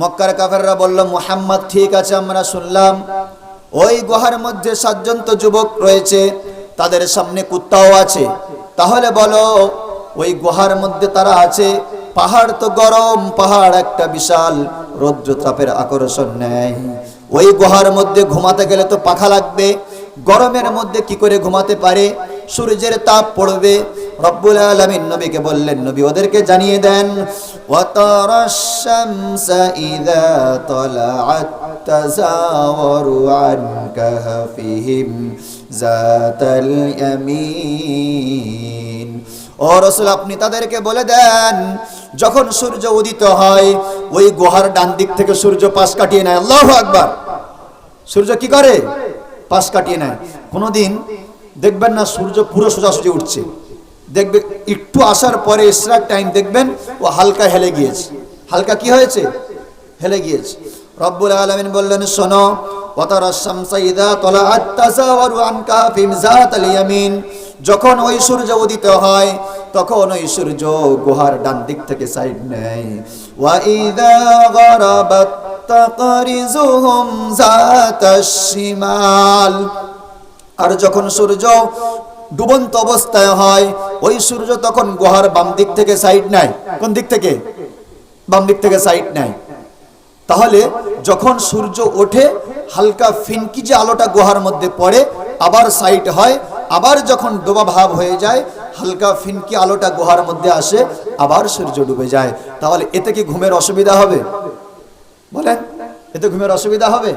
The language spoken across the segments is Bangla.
মক্কার কাফেররা বলল, মুহাম্মদ ঠিক আছে আমরা শুনলাম, ওই গুহার মধ্যে 7 জন তো যুবক রয়েছে, তাদের সামনে কুত্তাও আছে, তাহলে বলো ওই গুহার মধ্যে তারা আছে, পাহাড় তো গরম, পাহাড় একটা বিশাল রৌদ্রতাপের আকর্ষণ নেয়, ওই গুহার মধ্যে ঘুমাতে গেলে তো পাখা লাগবে, গরমের মধ্যে কি করে ঘুমাতে পারে, সূর্যের তাপ পড়বে। রব্বুল আলামিন নবীকে বললেন, নবী ওদেরকে জানিয়ে দেন, ওয়াতারাশ শামসা ইযা তালাআত তাযাওয়ারু আন কাহফিহিম যাতাল ইয়ামিন। ও রাসূল আপনি তাদেরকে বলে দেন, যখন সূর্য উদিত হয় ওই গুহার ডান দিক থেকে সূর্য পাশ কাটিয়ে নেয়। আল্লাহু আকবার। সূর্য কি করে? পাশ কাটিয়ে নেয়। কোনদিন দেখবেন না সূর্য পুরো সোজাসুজি উঠছে, দেখবে একটু আসার পরে ইশরাক টাইম দেখবেন ও হালকা হেলে গিয়েছে। হালকা কি হয়েছে? হেলে গিয়েছে। রব্বুল আলামিন বললেন, শোনো, ওয়াতারাশ শামসা ইযা তালাআত তাযাওয়ারু আন কাহফিহিম যাতাল ইয়ামিন, যখন ওই সূর্য উদিত হয় তখন ওই সূর্য গুহার ডান দিক থেকে সাইড নেয়। ওয়া ইযা গারাবাত তাকরিজুহুম যাতাশ শিমাল, আর যখন সূর্য ডুবন্ত অবস্থায় হয় ওই সূর্য তখন গুহার বাম দিক থেকে সাইড নেয়। কোন দিক থেকে? বাম দিক থেকে সাইড নেয়। তাহলে যখন সূর্য ওঠে হালকা ফিনকি যে আলোটা গুহার মধ্যে পড়ে আবার সাইড হয়, আবার যখন ডোবা ভাব হয়ে যায় হালকা ফিনকি আলোটা গুহার মধ্যে আসে, আবার সূর্য ডুবে যায়। তাহলে এতে কি ঘুমের অসুবিধা হবে? বলেন, এতে ঘুমের অসুবিধা হবে?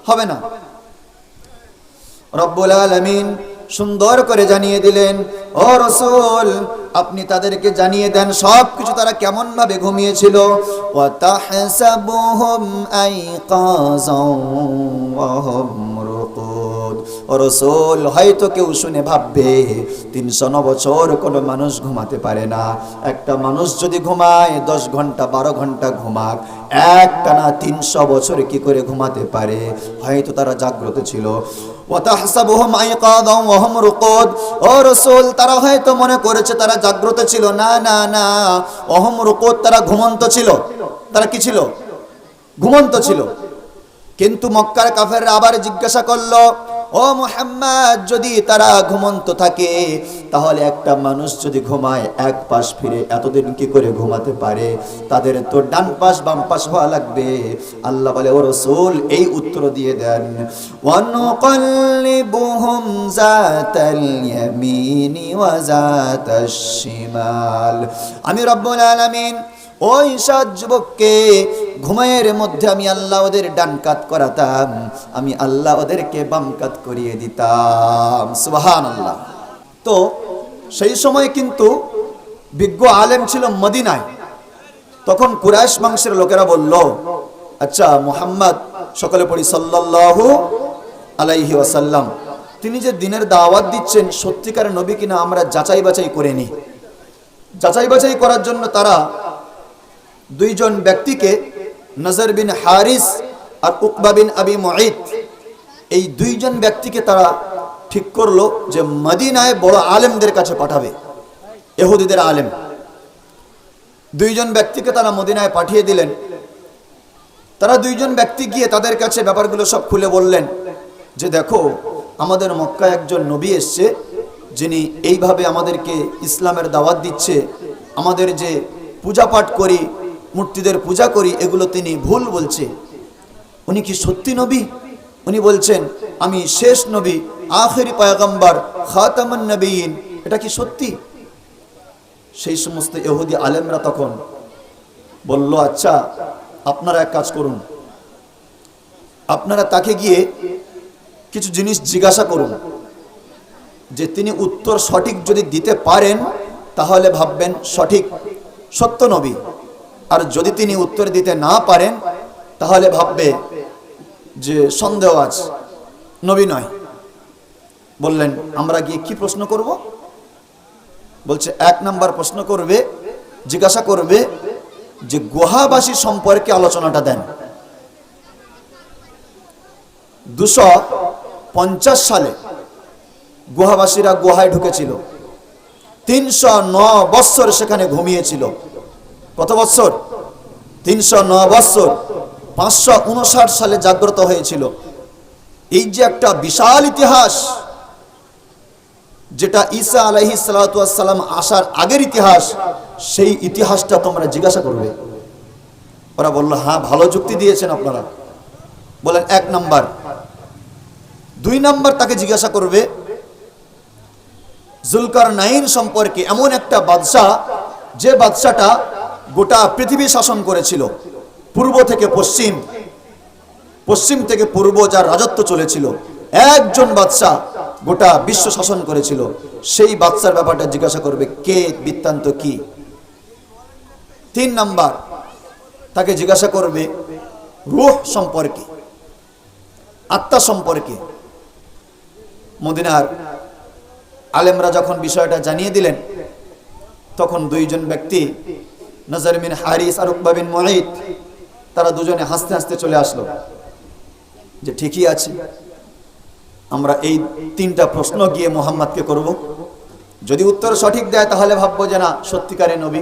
হবে না। রব্বুল আলামিন সুন্দর করে জানিয়ে দিলেন, ও রাসূল আপনি তাদেরকে জানিয়ে দেন সবকিছু তারা কেমন ভাবে ঘুমিয়েছিল। ওয়া তাহসাবুহুম আইকাযাও ওয়া হুম রুকুদ। ও রাসূল হয়তো কেউ শুনে ভাববে 309 বছর কোনো মানুষ ঘুমাতে পারে না। একটা মানুষ যদি ঘুমায় 10 ঘন্টা 12 ঘন্টা ঘুমাক, একটানা 300 বছর কি করে ঘুমাতে পারে? হয়তো তারা জাগ্রত ছিল। ওয়াতাহসাবুহুম আইকাযাও ওয়া হুম রুকুদ। ও রাসূল তারা হয়তো মনে করেছে তারা জাগ্রত ছিল, না না না, ওয়া হুম রুকুদ, তারা ঘুমন্ত ছিল। তারা কি ছিল? ঘুমন্ত ছিল। কিন্তু মক্কার কাফেররা আবার জিজ্ঞাসা করলো, ও মুহাম্মদ যদি তারা ঘুমন্ত থাকে তাহলে একটা মানুষ যদি ঘুমায় এক পাশ ফিরে এতদিন কি করে ঘুমাতে পারে? তাদের তো ডান পাশ বাম পাশ হওয়া লাগবে। আল্লাহ বলে, ও রাসূল এই উত্তর দিয়ে দেন, ওয়া নুকাল্লিবুহুম যাতাল ইয়ামিনি ওয়া যাতাশ শিমাল। আমি রব্বুল আলামিন ওই 7 যুবককে ঘুমের মধ্যে আমি আল্লাহ ওদের ডান কাত করাতাম, আমি আল্লাহ ওদেরকে বাম কাত করিয়ে দিতাম। সুবহানাল্লাহ। তো সেই সময় কিন্তু বিজ্ঞ আলেম ছিল মদিনায়। তখন কুরাইশ বংশের লোকেরা বলল, আচ্ছা মুহাম্মদ, সকলে পড়ি সাল্লাল্লাহু আলাইহি ওয়াসাল্লাম, তিনি যে দ্বীনের দাওয়াত দিচ্ছেন সত্যিকার নবী কিনা আমরা যাচাই বাছাই করে নি। যাচাই বাছাই করার জন্য তারা 2 জন ব্যক্তিকে, নজর বিন হারিস আর উকবা বিন আবি মুঈত, এই 2 জন ব্যক্তিকে তারা ঠিক করলো যে মদিনায় বড় আলেমদের কাছে পাঠাবে, ইহুদিদের আলেম। 2 জন ব্যক্তিকে তারা মদিনায় পাঠিয়ে দিলেন। তারা 2 জন ব্যক্তি গিয়ে তাদের কাছে ব্যাপারগুলো সব খুলে বললেন যে দেখো, আমাদের মক্কায় একজন নবী এসছে যিনি এইভাবে আমাদেরকে ইসলামের দাওয়াত দিচ্ছে, আমাদের যে পূজা পাঠ করি, মূর্তিদের পূজা করি, এগুলো তিনি ভুল বলছে। উনি কি সত্যি নবী? উনি বলছেন আমি শেষ নবী, আখেরি পয়গম্বর, খাতামুন নবীন, এটা কি সত্যি? সেই সমস্ত ইহুদি আলেমরা তখন বলল, আচ্ছা আপনারা এক কাজ করুন, আপনারা তাকে গিয়ে কিছু জিনিস জিজ্ঞাসা করুন, যে তিনি উত্তর সঠিক যদি দিতে পারেন তাহলে ভাববেন সঠিক সত্য নবী, আর যদি তিনি উত্তর দিতে না পারেন তাহলে ভাববে যে সন্দেহ আছে, নবী নয়। বললেন আমরা গিয়ে কি প্রশ্ন করব? বলছে 1 নাম্বার প্রশ্ন করবে, জিজ্ঞাসা করবে যে গুহাবাসী সম্পর্কে আলোচনাটা দেন। 250 সালে গুহাবাসীরা গুহায় ঢুকেছিল, 309 বৎসর সেখানে ঘুমিয়েছিল। কত বৎসর? 309 বৎসর। 559 সালে জাগ্রত হয়েছিল। এই যে একটা বিশাল ইতিহাস, যেটা ঈসা আলাইহিস সালাতু ওয়াস সালাম আসার আগের ইতিহাস, সেই ইতিহাসটা তোমরা জিজ্ঞাসা করবে। ওরা বলল, হ্যাঁ, ভালো যুক্তি দিয়েছেন আপনারা। বলেন 1 নাম্বার। 2 নাম্বার, তাকে জিজ্ঞাসা করবে জুলকারনাইন সম্পর্কে, এমন একটা বাদশা যে বাদশাটা গোটা পৃথিবী শাসন করেছিল, পূর্ব থেকে পশ্চিম, পশ্চিম থেকে পূর্ব, যার রাজত্ব চলেছিল। একজন বাদশা গোটা বিশ্ব শাসন করেছিল, সেই বাদশার ব্যাপারটা জিজ্ঞাসা করবে, কে, বৃত্তান্ত কি। 3 নাম্বার, তাকে জিজ্ঞাসা করবে রূহ সম্পর্কে, আত্মা সম্পর্কে। মদিনার আলেমরা যখন বিষয়টা জানিয়ে দিলেন, তখন 2 জন ব্যক্তি, নজর বিন হারিস আর উকবা বিন মুঈত, তারা দুজনে হাসতে হাসতে চলে আসলো যে ঠিকই আছে, আমরা এই 3টা প্রশ্ন গিয়ে মুহাম্মদকে করব। যদি উত্তর সঠিক দেয় তাহলে ভাববো যে না, সত্যিকারের নবী।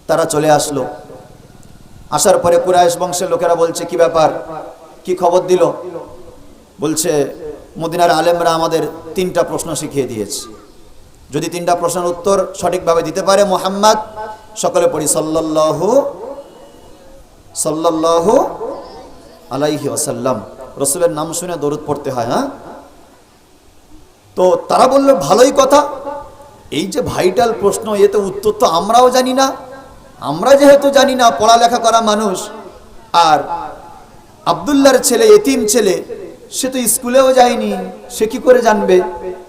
তারা চলে আসলো। আসার পরে কুরাইশ বংশের লোকেরা বলছে, কি ব্যাপার, কি খবর দিল? বলছে, মদিনার আলেমরা আমাদের 3টা প্রশ্ন শিখিয়ে দিয়েছে, যদি 3টা প্রশ্নের উত্তর সঠিকভাবে দিতে পারে মুহাম্মদ, সকলে পড়ি সাল্লাল্লাহু সাল্লাল্লাহু আলাইহি ওয়াসাল্লাম, রাসূলের নাম শুনে দরুদ পড়তে হয়। হ্যাঁ, তো তারা বলল, ভালোই কথা, এই যে ভাইটাল প্রশ্ন, এতে উত্তর তো আমরাও জানি না। আমরা যেহেতু জানি না, পড়ালেখা করা মানুষ, আর আব্দুল্লাহর ছেলে, এতিম ছেলে, সে তো স্কুলেও যায়নি, সে কি করে জানবে?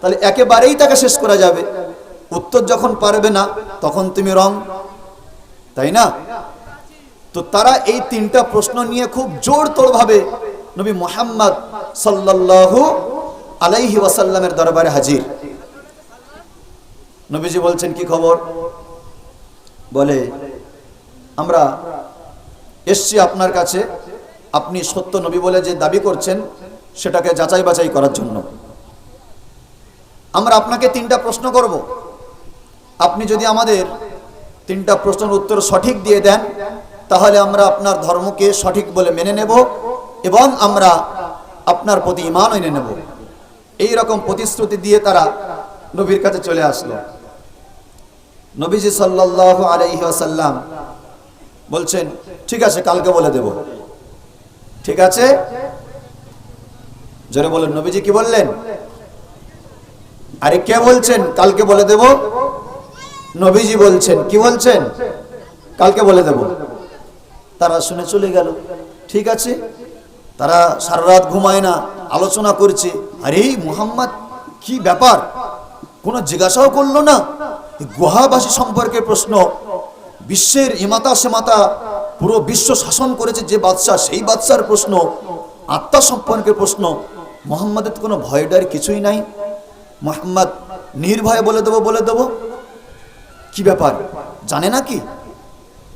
তাহলে একেবারেই তাকে শেষ করা যাবে। উত্তর যখন পারবে না, তখন তুমি রং, তাই না? তো তারা এই 3টা প্রশ্ন নিয়ে খুব জোরতোড় ভাবে নবী মুহাম্মদ সাল্লাল্লাহু আলাইহি ওয়াসাল্লামের দরবারে হাজির। নবীজি বলছেন, কি খবর? বলে, আমরা এসছি আপনার কাছে, আপনি সত্য নবী বলে যে দাবি করছেন, সেটাকে যাচাই বাছাই করার জন্য। আমরা আপনাকে 3টা প্রশ্ন করব, আপনি যদি আমাদের 3টা প্রশ্নের উত্তর সঠিক দিয়ে দেন, তাহলে আমরা আপনার ধর্মকে সঠিক বলে মেনে নেব এবং আমরা আপনার প্রতি ঈমান এনে নেব। এই রকম প্রতিশ্রুতি দিয়ে তারা নবীর কাছে চলে আসলো। নবীজি সাল্লাল্লাহু আলাইহি ওয়াসাল্লাম বলছেন, ঠিক আছে, কালকে বলে দেব। ঠিক আছে, জোরে বলেন। নবীজি কি বললেন? আরে কে বলছেন কালকে বলে দেব? নবীজি বলছেন। কি বলছেন? কালকে বলে দেব। তারা শুনে চলে গেল। ঠিক আছে, তারা সারা রাত ঘুমায় না, আলোচনা করছে, আরে মুহাম্মদ কি ব্যাপার, কোনো জিজ্ঞাসাও করলো না। গুহাবাসী সম্পর্কে প্রশ্ন, বিশ্বের ইমাতা সেমাতা, পুরো বিশ্ব শাসন করেছে যে বাদশা, সেই বাদশার প্রশ্ন, আত্মা সম্পর্কে প্রশ্ন। মুহাম্মাদের তো কোনো ভয় ডর কিছুই নাই। মুহাম্মদ নির্ভয়ে বলে দেবো, বলে দেবো। কি ব্যাপার, জানে না কি?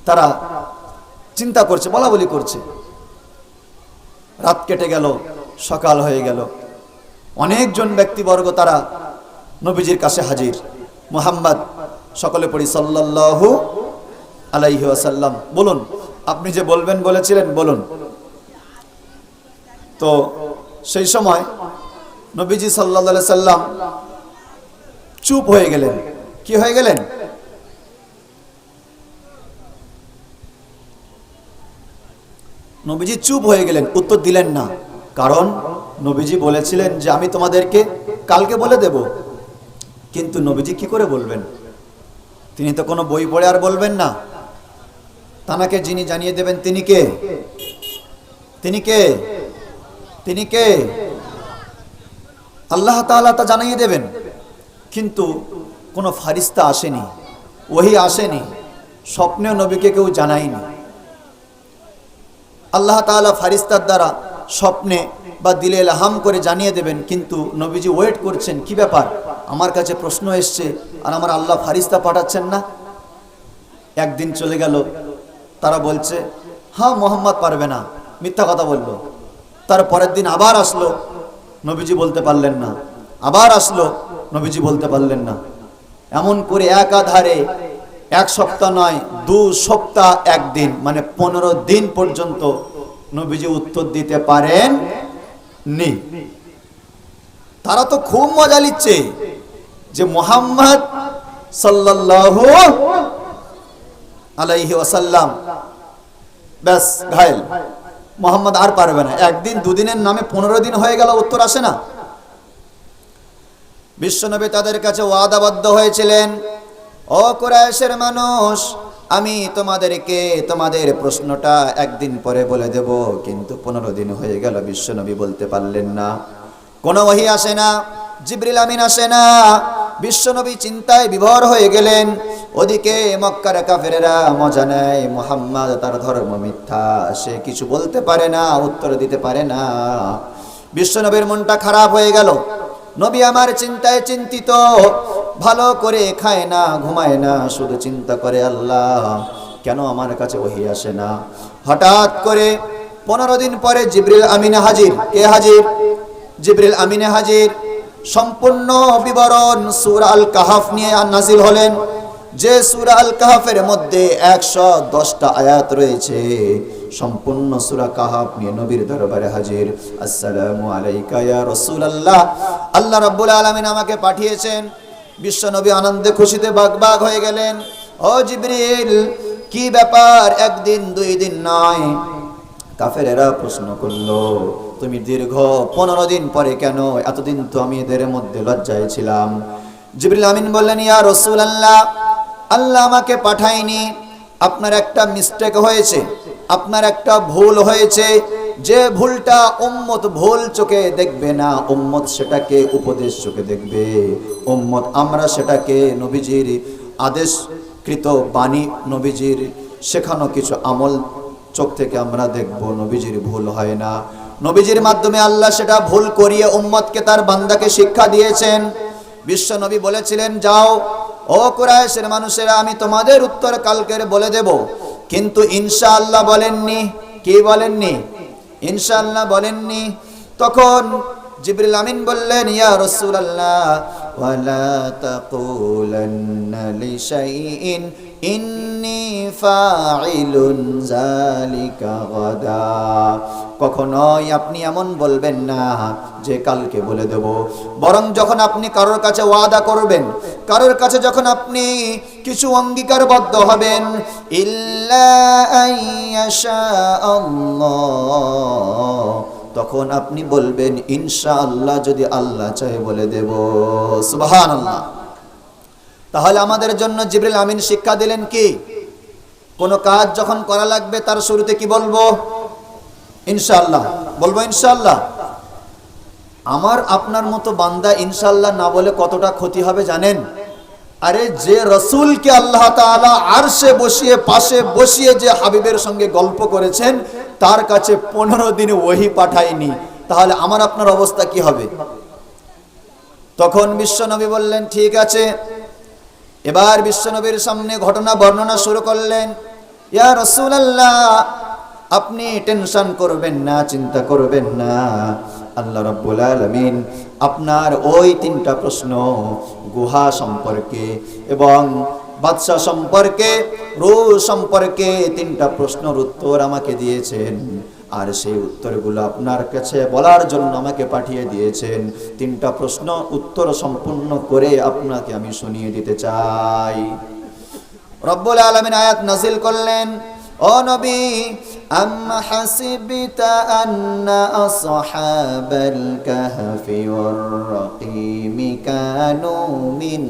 তারা চিন্তা করছে, বলা বলি করছে। রাত কেটে গেল, সকাল হয়ে গেল। অনেকজন ব্যক্তিবর্গ তারা নবীজির কাছে হাজির। মুহাম্মদ, সকলে পড়ি সাল্লাল্লাহু আলাইহি ওয়াসাল্লাম, বলুন, আপনি যে বলবেন বলেছিলেন, বলুন। তো সেই সময় নবীজি সাল্লাল্লাহু আলাইহি সাল্লাম চুপ হয়ে গেলেন। কি হয়ে গেলেন? নবীজি চুপ হয়ে গেলেন, উত্তর দিলেন না। কারণ নবীজি বলেছিলেন যে আমি তোমাদেরকে কালকে বলে দেব। কিন্তু নবীজি কি করে বলবেন? তিনি তো কোনো বই পড়ে আর বলবেন না। তানাকে যিনি জানিয়ে দেবেন তিনি কে? তিনি কে? তিনি কে? আল্লাহ তাআলা তা জানিয়ে দেবেন। কিন্তু কোনো ফারিস্তা আসেনি, ওহী আসেনি, স্বপ্নেও নবীকে কেউ জানায়নি। আল্লাহ তাআলা ফারিস্তার দ্বারা স্বপ্নে বা দিলে ইলহাম করে জানিয়ে দেবেন। কিন্তু নবীজি ওয়েট করছেন, কি ব্যাপার, আমার কাছে প্রশ্ন এসছে আর আমার আল্লাহ ফারিস্তা পাঠাচ্ছেন না। একদিন চলে গেল, তারা বলছে হ্যাঁ মুহাম্মদ পারবে না, মিথ্যা কথা বললো। তার পরের দিন আবার আসলো, নবীজি বলতে পারলেন না। আবার আসলো, নবীজি বলতে পারলেন না। এমন করে একাধারে এক সপ্তাহ নয়, 2 সপ্তাহ 1 দিন, মানে 15 দিন পর্যন্ত নবীজি উত্তর দিতে পারেন নি। তারা তো খুব মজা নিচ্ছে যে মুহাম্মদ সাল্লাল্লাহু আলাইহি ওয়াসাল্লাম ব্যাস ঘায়েল, মুহাম্মদ আর পারবে না। 1 দিন 2 দিনের নামে 15 দিন হয়ে গেল, উত্তর আসে না। বিশ্বনবী তাদের কাছে ওয়াদাবদ্ধ হয়েছিলেন, ও কুরাইশের মানুষ, আমি তোমাদেরকে তোমাদের প্রশ্নটা 1 দিন পরে বলে দেব। কিন্তু 15 দিন হয়ে গেল, বিশ্বনবী বলতে পারলেন না। কোনো ওহী আসে না, জিবরিল আমিন আসে না। বিশ্বনবী চিন্তায় বিভোর হয়ে গেলেন। ওদিকে মক্কার কাফেরেরা মজা নেয়, মুহাম্মদ তার ধর্ম মিথ্যা, সে কিছু বলতে পারে না, উত্তর দিতে পারে না। বিশ্বনবীর মনটা খারাপ হয়ে গেল। নবী আমার চিন্তায় চিন্তিত, ভালো করে খায় না, ঘুমায় না, শুধু চিন্তা করে, আল্লাহ কেন আমার কাছে ওহী আসে না। হঠাৎ করে 15 দিন পরে জিবরিল আমিনে হাজির। কে হাজির? জিবরিল আমিনে হাজির। সম্পূর্ণ বিবরণ সূরা আল কাহাফ নিয়ে নাজিল হলেন, যে সূরা আল কাহাফের মধ্যে 110টা আয়াত রয়েছে। সম্পূর্ণ সূরা কাহাফ নিয়ে নবীর দরবারে হাজির। আসসালামু আলাইকা ইয়া রাসূলুল্লাহ, আল্লাহ রাব্বুল আলামিন আমাকে পাঠিয়েছেন। বিশ্ব নবী আনন্দে খুশিতে বাগবাগ হয়ে গেলেন। ও জিবরিল, কি ব্যাপার, 1 দিন 2 দিন নয়। কাফেরেরা প্রশ্ন করলো, তুমি দীর্ঘ 15 দিন পরে কেন? এতদিন তো আমি এদের মধ্যে লজ্জায় ছিলাম। জিবরিল আমিন বললেন, ইয়া রাসূলুল্লাহ, আল্লাহ আমাকে পাঠায়নি, আপনার একটা মিস্টেক হয়েছে, আপনার একটা ভুল হয়েছে। যে ভুলটা উম্মত ভুল চোখে দেখবে না, উম্মত সেটাকে উপদেশ চোখে দেখবে। উম্মত আমরা সেটাকে নবীজির আদেশকৃত বাণী, নবীজির শেখানো কিছু আমল চোখ থেকে আমরা দেখব। নবীজির ভুল হয় না, নবীজির মাধ্যমে আল্লাহ সেটা ভুল করিয়ে উম্মতকে, তার বান্দাকে শিক্ষা দিয়েছেন। বিশ্ব নবী বলেছিলেন, যাও ও কুরাইশের মানুষেরা, আমি তোমাদের উত্তর কালকের বলে দেব। কিন্তু ইনশাআল্লাহ বলেননি। কি বলেননি? ইনশাআল্লাহ বলেননি। তখন জিবরিল আমিন বললেন, ইয়া রাসূলুল্লাহ, ওয়ালা তাকুলান্না লিশাইইন ইন্নী ফাইলুন যালিকা গাদা। কখনোই আপনি এমন বলবেন না যে কালকে বলে দেব। বরং যখন আপনি কারোর কাছে ওয়াদা করবেন, কারোর কাছে যখন আপনি কিছু অঙ্গীকারবদ্ধ হবেন, ইল্লা আইয়াশা আল্লাহ, তখন আপনি বলবেন ইনশাআল্লাহ, যদি আল্লাহ চায় বলে দেব। সুবহানাল্লাহ। তাহলে আমাদের জন্য জিবরিল আমিন শিক্ষা দিলেন কি? কোন কাজ যখন করা লাগবে তার শুরুতে কি বলবো? ইনশাআল্লাহ বলবো। ইনশাআল্লাহ। আমার আপনার মতো বান্দা ইনশাআল্লাহ না বলে কতটা ক্ষতি হবে জানেন? আরে যে রাসূলকে আল্লাহ তাআলা আরশে বসিয়ে, পাশে বসিয়ে যে হাবিবের সঙ্গে গল্প করেছেন, তার কাছে 15 দিনে ওহী পাঠায়নি, তাহলে আমার আপনার অবস্থা কি হবে? তখন বিশ্বনবী বললেন, ঠিক আছে। এবার বিশ্বনবীর সামনে ঘটনা বর্ণনা শুরু করলেন। ইয়া রাসূলুল্লাহ, আপনি টেনশন করবেন না, চিন্তা করবেন না। আল্লাহ রাব্বুল আলামিন আপনার ওই 3টা প্রশ্ন, গুহা সম্পর্কে এবং বাদশা সম্পর্কে, রূহ সম্পর্কে 3টা প্রশ্নের উত্তর আমাকে দিয়েছেন। আর সেই উত্তরগুলো আপনার কাছে বলার জন্য আমাকে পাঠিয়ে দিয়েছেন। 3টা প্রশ্ন উত্তর সম্পূর্ণ করে আপনাকে আমি শুনিয়ে দিতে চাই। রব্বুল আলামিন আয়াত নাযিল করলেন, ও নবী, আম্মা হাসিবতা আন্না আসহাবাল কাহফি ওয়ার রাকিম কানু মিন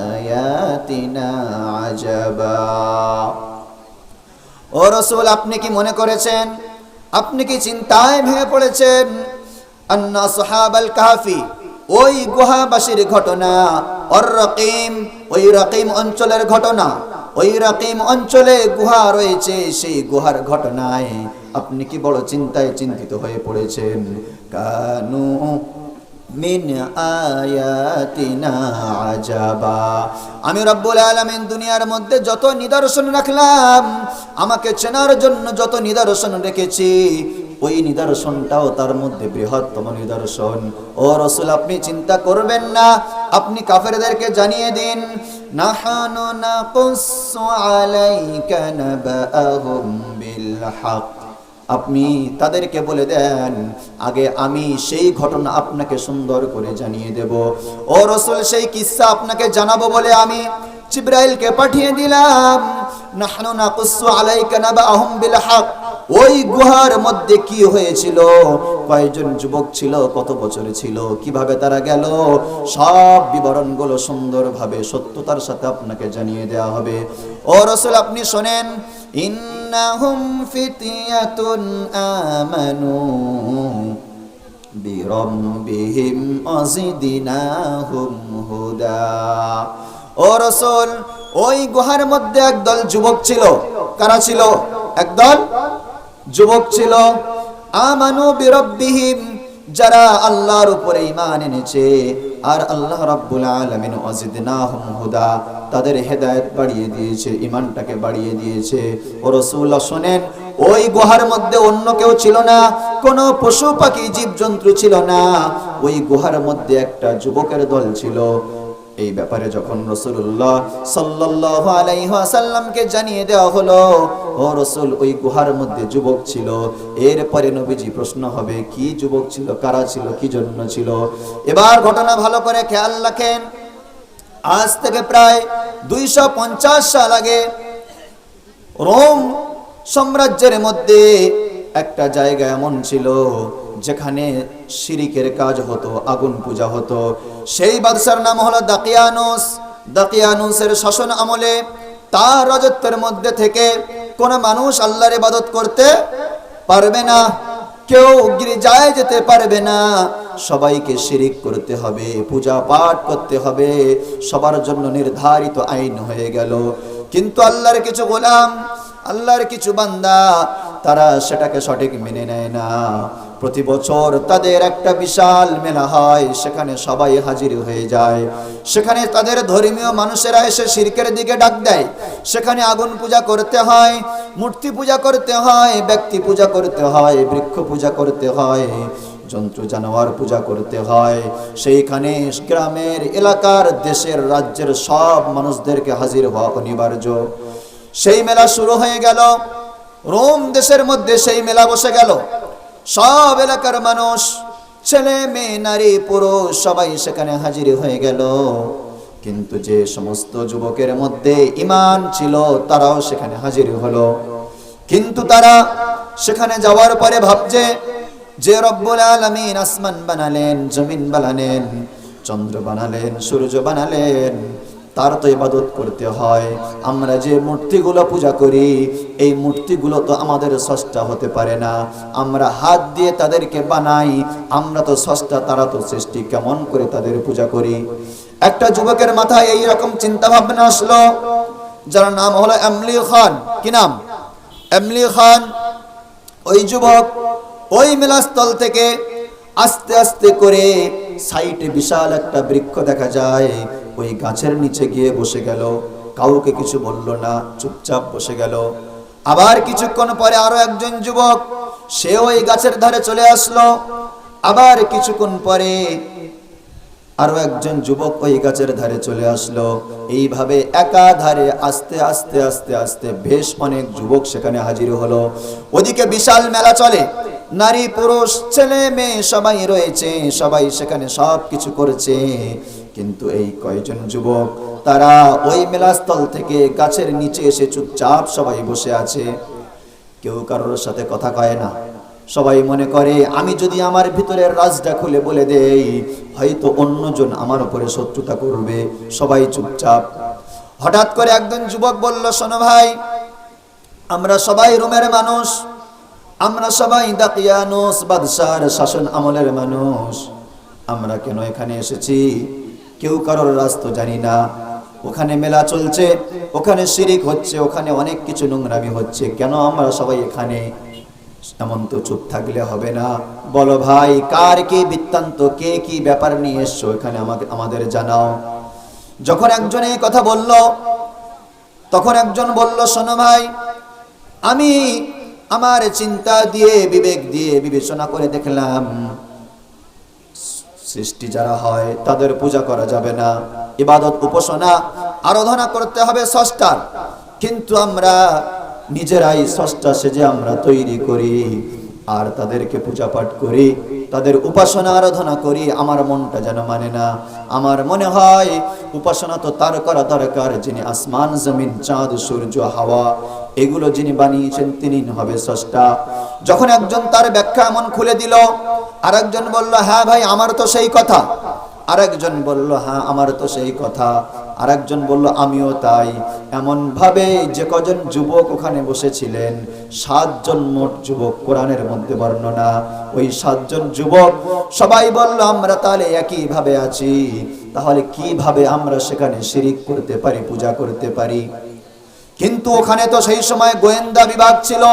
আয়াতিনা আজাবা। ও রাসূল, আপনি কি মনে করেছেন, আপনি কি চিন্তায় ভেঙে পড়েছেন? আন্না আসহাবাল কাহফি, ওই গুহাবাসীর ঘটনা, ওয়ার রাকিম, ওই রাকিম অঞ্চলের ঘটনা। ওই রাকিম অঞ্চলে গুহা রয়েছে, সেই গুহার ঘটনায় আপনি কি বড় চিন্তায় চিন্তিত হয়ে পড়েছেন? কানু মিন আয়াতিনা আজাবা। আমি রব্বুল আলামিন দুনিয়ার মধ্যে যত নিদর্শন রাখলাম, আমাকে চেনার জন্য যত নিদর্শন রেখেছি, ওই নিদর্শনটাও তার মধ্যে বৃহত্তম নিদর্শন। ও রাসূল, আপনি চিন্তা করবেন না, আপনি কাফেরদেরকে জানিয়ে দিন নাহনু নাকুসসু আলাইকা নাবাআহুম বিল হক। আপনি তাদেরকে বলে দেন, আগে আমি সেই ঘটনা আপনাকে সুন্দর করে জানিয়ে দেব। ও রাসূল, সেই কিসসা আপনাকে জানাবো বলে আমি জিবরাইলকে পাঠিয়ে দিলাম। নাহনু নাকুসসু আলাইকা নাবাআহুম বিল হক। ওই গুহার মধ্যে কি হয়েছিল, কয়জন যুবক ছিল, কত বছর ছিল, কিভাবে তারা গেল, সব বিবরণগুলো সুন্দরভাবে সত্যতার সাথে আপনাকে জানিয়ে দেওয়া হবে। ও রাসূল, আপনি শোনেন, ইন্নাহুম ফিতয়াতুন আমানু বিরাব্বিহিম আযিদনাহুম হুদা। ও রাসূল, ওই গুহার মধ্যে একদল যুবক ছিল। কারা ছিল? একদল যুবক ছিল। আমানু বিরাব্বিহিম, যারা আল্লাহর উপরে ঈমান এনেছে, আর আল্লাহ রাব্বুল আলামিন ওয়াজিদনাহুম হুদা, তাদের হেদায়েত বাড়িয়ে দিয়েছে, ঈমানটাকে বাড়িয়ে দিয়েছে। ও রাসূলুল্লাহ শুনেন, ওই গুহার মধ্যে অন্য কেউ ছিল না, কোনো পশু পাখি জীবজন্তু ছিল না, ওই গুহার মধ্যে একটা যুবকের দল ছিল। এই ব্যাপারে যখন রাসূলুল্লাহ সাল্লাল্লাহু আলাইহি ওয়াসাল্লামকে জানিয়ে দেওয়া হলো, ও রাসূল, ওই গুহার মধ্যে যুবক ছিল। এরপরে নবীজি প্রশ্ন হবে, কি যুবক ছিল, কারা ছিল, কি জন্য ছিল? এবার ঘটনা ভালো করে খেয়াল রাখেন। আজ থেকে প্রায় 250 সাল আগে রোম সাম্রাজ্যের মধ্যে একটা জায়গা এমন ছিল যেখানে শিরিকের কাজ হতো, আগুন পূজা হতো। সেই বাদশার নাম হলো দাকিয়ানুস। দাকিয়ানুসের শাসন আমলে তার রাজত্বের মধ্যে থেকে কোন মানুষ আল্লাহর ইবাদত করতে পারবে না, কেউ গির্জায় যেতে পারবে না, সবাইকে শিরিক করতে হবে, পূজা পাঠ করতে হবে, সবার জন্য নির্ধারিত আইন হয়ে গেল। কিন্তু আল্লাহর কিছু গোলাম, আল্লাহর কিছু বান্দা, তারা সেটাকে সঠিক মেনে নেয় না। প্রতি বছর তাদের একটা বিশাল মেলা হয়, সেখানে সবাই হাজির হয়ে যায়। সেখানে তাদের ধর্মীয় মানুষেরা এসে শিরকের দিকে ডাক দেয়। সেখানে আগুন পূজা করতে হয়, মূর্তি পূজা করতে হয়, ব্যক্তি পূজা করতে হয়, বৃক্ষ পূজা করতে হয়, জন্তু জানোয়ার পূজা করতে হয়। সেইখানে গ্রামের, এলাকার, দেশের, রাজ্যের সব মানুষদেরকে হাজির হওয়া অনিবার্য। সেই মেলা শুরু হয়ে গেল। রোম দেশের মধ্যে সেই মেলা বসে গেল। সব এলাকার মানুষ, ছেলে মেয়ে, নারী পুরুষ, সবাই সেখানে হাজির হয়ে গেল। কিন্তু যে সমস্ত যুবকের মধ্যে ঈমান ছিল, তারাও সেখানে হাজির হলো। কিন্তু তারা সেখানে যাওয়ার পরে ভাবছে যে রব্বুল আলামিন আসমান বানালেন, জমিন বানালেন, চন্দ্র বানালেন, সূর্য বানালেন, তার তো ইবাদত করতে হয়। আমরা যে মূর্তিগুলো পূজা করি, এই মূর্তিগুলো তো আমাদের স্রষ্টা হতে পারে না। আমরা হাত দিয়ে তাদেরকে বানাই, আমরা তো স্রষ্টা, তারা তো সৃষ্টি, কেমন করে তাদের পূজা করি? একটা যুবকের মাথায় এই রকম চিন্তা ভাবনা আসলো, যার নাম হলো এমলি খান। কি নাম? এমলি খান। ওই যুবক ওই মেলাস্থল থেকে আস্তে আস্তে করে সাইডে বিশাল একটা বৃক্ষ দেখা যায়, ওই গাছের নিচে গিয়ে বসে গেল। কাউকে কিছু বলল না, চুপচাপ বসে গেল। আবার কিছুক্ষণ পরে আরো একজন যুবক, সে ওই গাছের ধারে চলে আসলো। আবার কিছুক্ষণ পরে আরো একজন যুবক ওই গাছের ধারে চলে আসলো। এইভাবে একাধারে আস্তে আস্তে আস্তে আস্তে বেশ অনেক যুবক সেখানে হাজির হলো। ওদিকে বিশাল মেলা চলে, নারী পুরুষ ছেলে মেয়ে সবাই রয়েছে, সবাই সেখানে সব কিছু করেছে। কিন্তু এই কয়জন যুবক, তারা ওই মেলাস্থল থেকে গাছের নিচে এসে চুপচাপ সবাই বসে আছে। কেউ কারোর সাথে কথা কয় না। সবাই মনে করে, আমি যদি আমার ভিতরের রাজটা খুলে বলে দেই, হয়তো অন্যজন আমার উপরে শত্রুতা করবে। সবাই চুপচাপ। হঠাৎ করে একজন যুবক বলল, শোনো ভাই, আমরা সবাই রোমের মানুষ, আমরা সবাই দাকিয়ানুস বাদশার শাসন আমলের মানুষ। আমরা কেন এখানে এসেছি? কেউ কারোর রাস্তা জানি না। ওখানে মেলা চলছে, ওখানে শিরিক হচ্ছে, ওখানে অনেক কিছু নোংরামি হচ্ছে, কেন আমরা সবাই এখানে? এমন তো চুপ থাকলে হবে না। বলো ভাই, কার কি বৃত্তান্ত, কে কি ব্যাপার নিয়ে এসছো এখানে, আমাদের জানাও। যখন একজন এই কথা বলল, তখন একজন বলল, শোনো ভাই, আমি আমার চিন্তা দিয়ে, বিবেক দিয়ে বিবেচনা করে দেখলাম, সৃষ্টি যারা হয় তাদের পূজা করা যাবে না, ইবাদত উপাসনা আরাধনা করতে হবে স্রষ্টার, কিন্তু আমরা নিজেরাই স্রষ্টা সেজে আমরা তৈরি করি আর তাদেরকে পূজা পাঠ করি, তাদের উপাসনা আরাধনা করি। আমার মনটা যেন মানে না। আমার মনে হয় উপাসনা তো তার করা দরকার যিনি আসমান জমিন চাঁদ সূর্য হাওয়া এগুলো যিনি বানিয়েছেন তিনি হবে স্রষ্টা। যখন একজন তার ব্যাখ্যা এমন খুলে দিল, আরেকজন বলল হ্যাঁ ভাই আমার তো সেই কথা, আরেকজন বলল হ্যাঁ আমার তো সেই কথা, আরেকজন বলল আমিও তাই। এমন ভাবে যে কজন যুবক ওখানে বসেছিলেন, 7 জন মোট যুবক কোরআনের মধ্যে বর্ণনা, ওই 7 জন যুবক সবাই বলল আমরা তাহলে একই ভাবে আছি, তাহলে কিভাবে আমরা সেখানে শিরিক করতে পারি, পূজা করতে পারি? কিন্তু ওখানে তো সেই সময় গোয়েন্দা বিভাগ ছিল,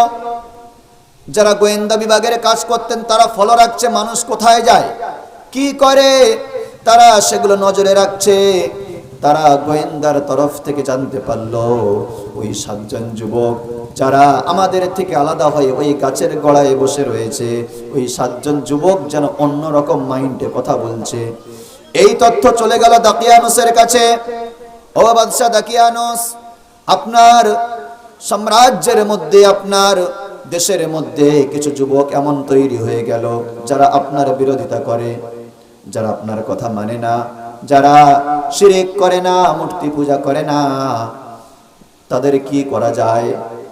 যারা গোয়েন্দা বিভাগের কাজ করতেন তারা ফলো রাখছে মানুষ কোথায় যায় কি করে, তারা সেগুলো নজরে রাখছে। তারা গোয়েন্দার তরফ থেকে জানতে পারলো ওই 7 জন যুবক যারা আমাদের থেকে আলাদা হয়ে ওই গাছের গোড়ায় বসে রয়েছে, ওই 7 জন যুবক যেন অন্যরকম মাইন্ডে কথা বলছে। এই তথ্য চলে গেল দাকিয়ানুসের কাছে। ও বাদশা দাকিয়ানুস, আপনার সাম্রাজ্যের মধ্যে আপনার দেশের মধ্যে কিছু যুবক এমন তৈরি হয়ে গেল যারা আপনার বিরোধিতা করে, যারা আপনার কথা মানে না, যারা শিরক করে না, মূর্তি পূজা করে না। তাদের কি করা যায়?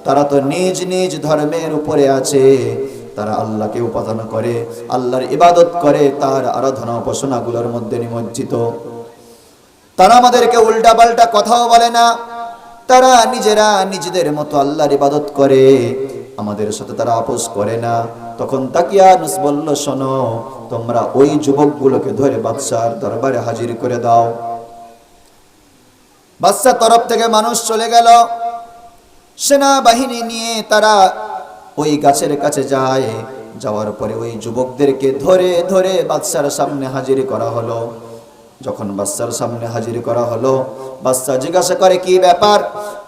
তারা তো নিজ নিজ ধর্মের উপরে আছে, তারা আল্লাহকে উপাসনা করে, আল্লাহর ইবাদত করে, তার আরাধনা উপাসনাগুলোর মধ্যে নিমজ্জিত। তারা আমাদেরকে উল্টা পাল্টা কথাও বলে না, তারা নিজেরা নিজেদের মতো আল্লাহর ইবাদত করে, আমাদের সাথে তারা আপোষ করে না। তখন দাকিয়ানুস বলল শোনো, তোমরা ওই যুবকগুলোকে ধরে বাদশার দরবারে হাজির করে দাও। বাদশার তরফ থেকে মানুষ চলে গেল, সেনাবাহিনী নিয়ে তারা ওই গাছের কাছে যায়। যাওয়ার পরে ওই যুবকদেরকে ধরে ধরে বাদশার সামনে হাজির করা হলো। যখন বাদশার সামনে হাজির করা হলো, বাদশা জিজ্ঞাসা করে কি ব্যাপার,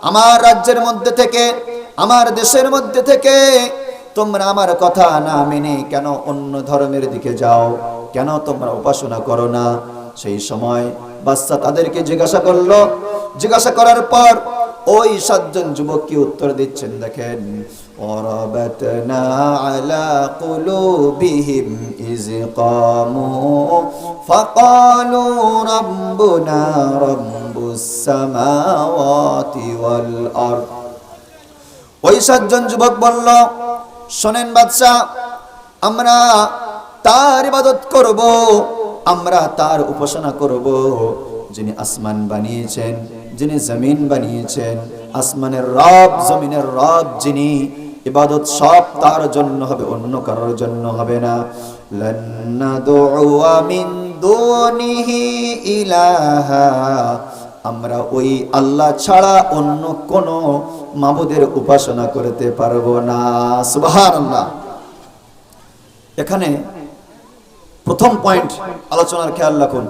আমার রাজ্যের মধ্যে থেকে, আমার দেশের মধ্যে থেকে তোমরা আমার কথা না মেনে কেন অন্য ধর্মের দিকে যাও, কেন তোমরা উপাসনা করো না? সেই সময় বাদশা তাদেরকে জিজ্ঞাসা করলো। জিজ্ঞাসা করার পর ওই 7 জন যুবক কি উত্তর দিচ্ছেন দেখেন। ওয়ারাবাতনা আলা কুলুবিহিম ইয কামু ফাকালু রাব্বুনা রাব্বুস সামাওয়াতি ওয়াল আরদ। ওই 7 জন যুবক বলল শোনেন বাদশা, আমরা তার ইবাদত করব, আমরা তার উপাসনা করব যিনি আসমান বানিয়েছেন, যিনি জমিন বানিয়েছেন। আসমানের রব, জমিনের রব যিনি, ইবাদত সব তার জন্য হবে, অন্য কারোর জন্য হবে না। লান নাদউয়া মিন দুনিহি ইলাহা, আমরা ওই আল্লাহ ছাড়া অন্য কোন মাবুদের উপাসনা করতে পারবো না। সুবহানাল্লাহ। এখানে প্রথম পয়েন্ট আলোচনার খেয়াল রাখুন।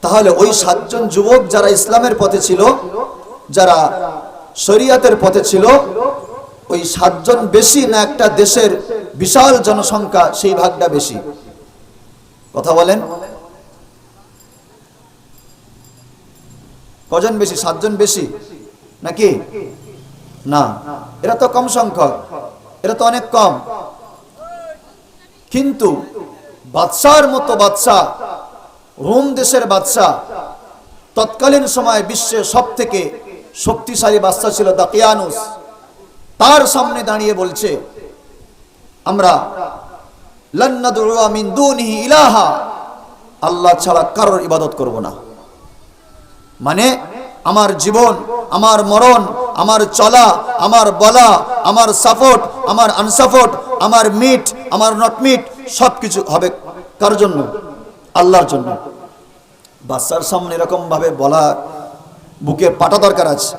তাহলে ওই 7 জন যুবক যারা ইসলামের পথে ছিল, যারা শরিয়াতের পথে ছিল, ওই 7 জন বেশি না একটা দেশের বিশাল জনসংখ্যা সেই ভাগটা বেশি? কথা বলেন, কজন বেশি? 7 জন বেশি নাকি না? এরা তো কম সংখ্যক, এরা তো অনেক কম। কিন্তু বাদশার মতো বাদশা, রোম দেশের বাদশা, তৎকালীন সময়ে বিশ্বের সবথেকে শক্তিশালী বাদশা ছিল দাকিয়ানুস, তার সামনে দাঁড়িয়ে বলছে আমরা লান নাদউয়া মিন দুনিহি ইলাহা, আল্লাহ ছাড়া কারোর ইবাদত করব না। মানে আমার জীবন, আমার মরণ, আমার চলা, আমার বলা, আমার সাপোর্ট, আমার আনসাপোর্ট, আমার মিট, আমার নট মিট, সবকিছু হবে কার জন্য? আল্লাহর জন্য। বাদশার সামনে এরকম ভাবে বলা বুকের পাটা দরকার আছে।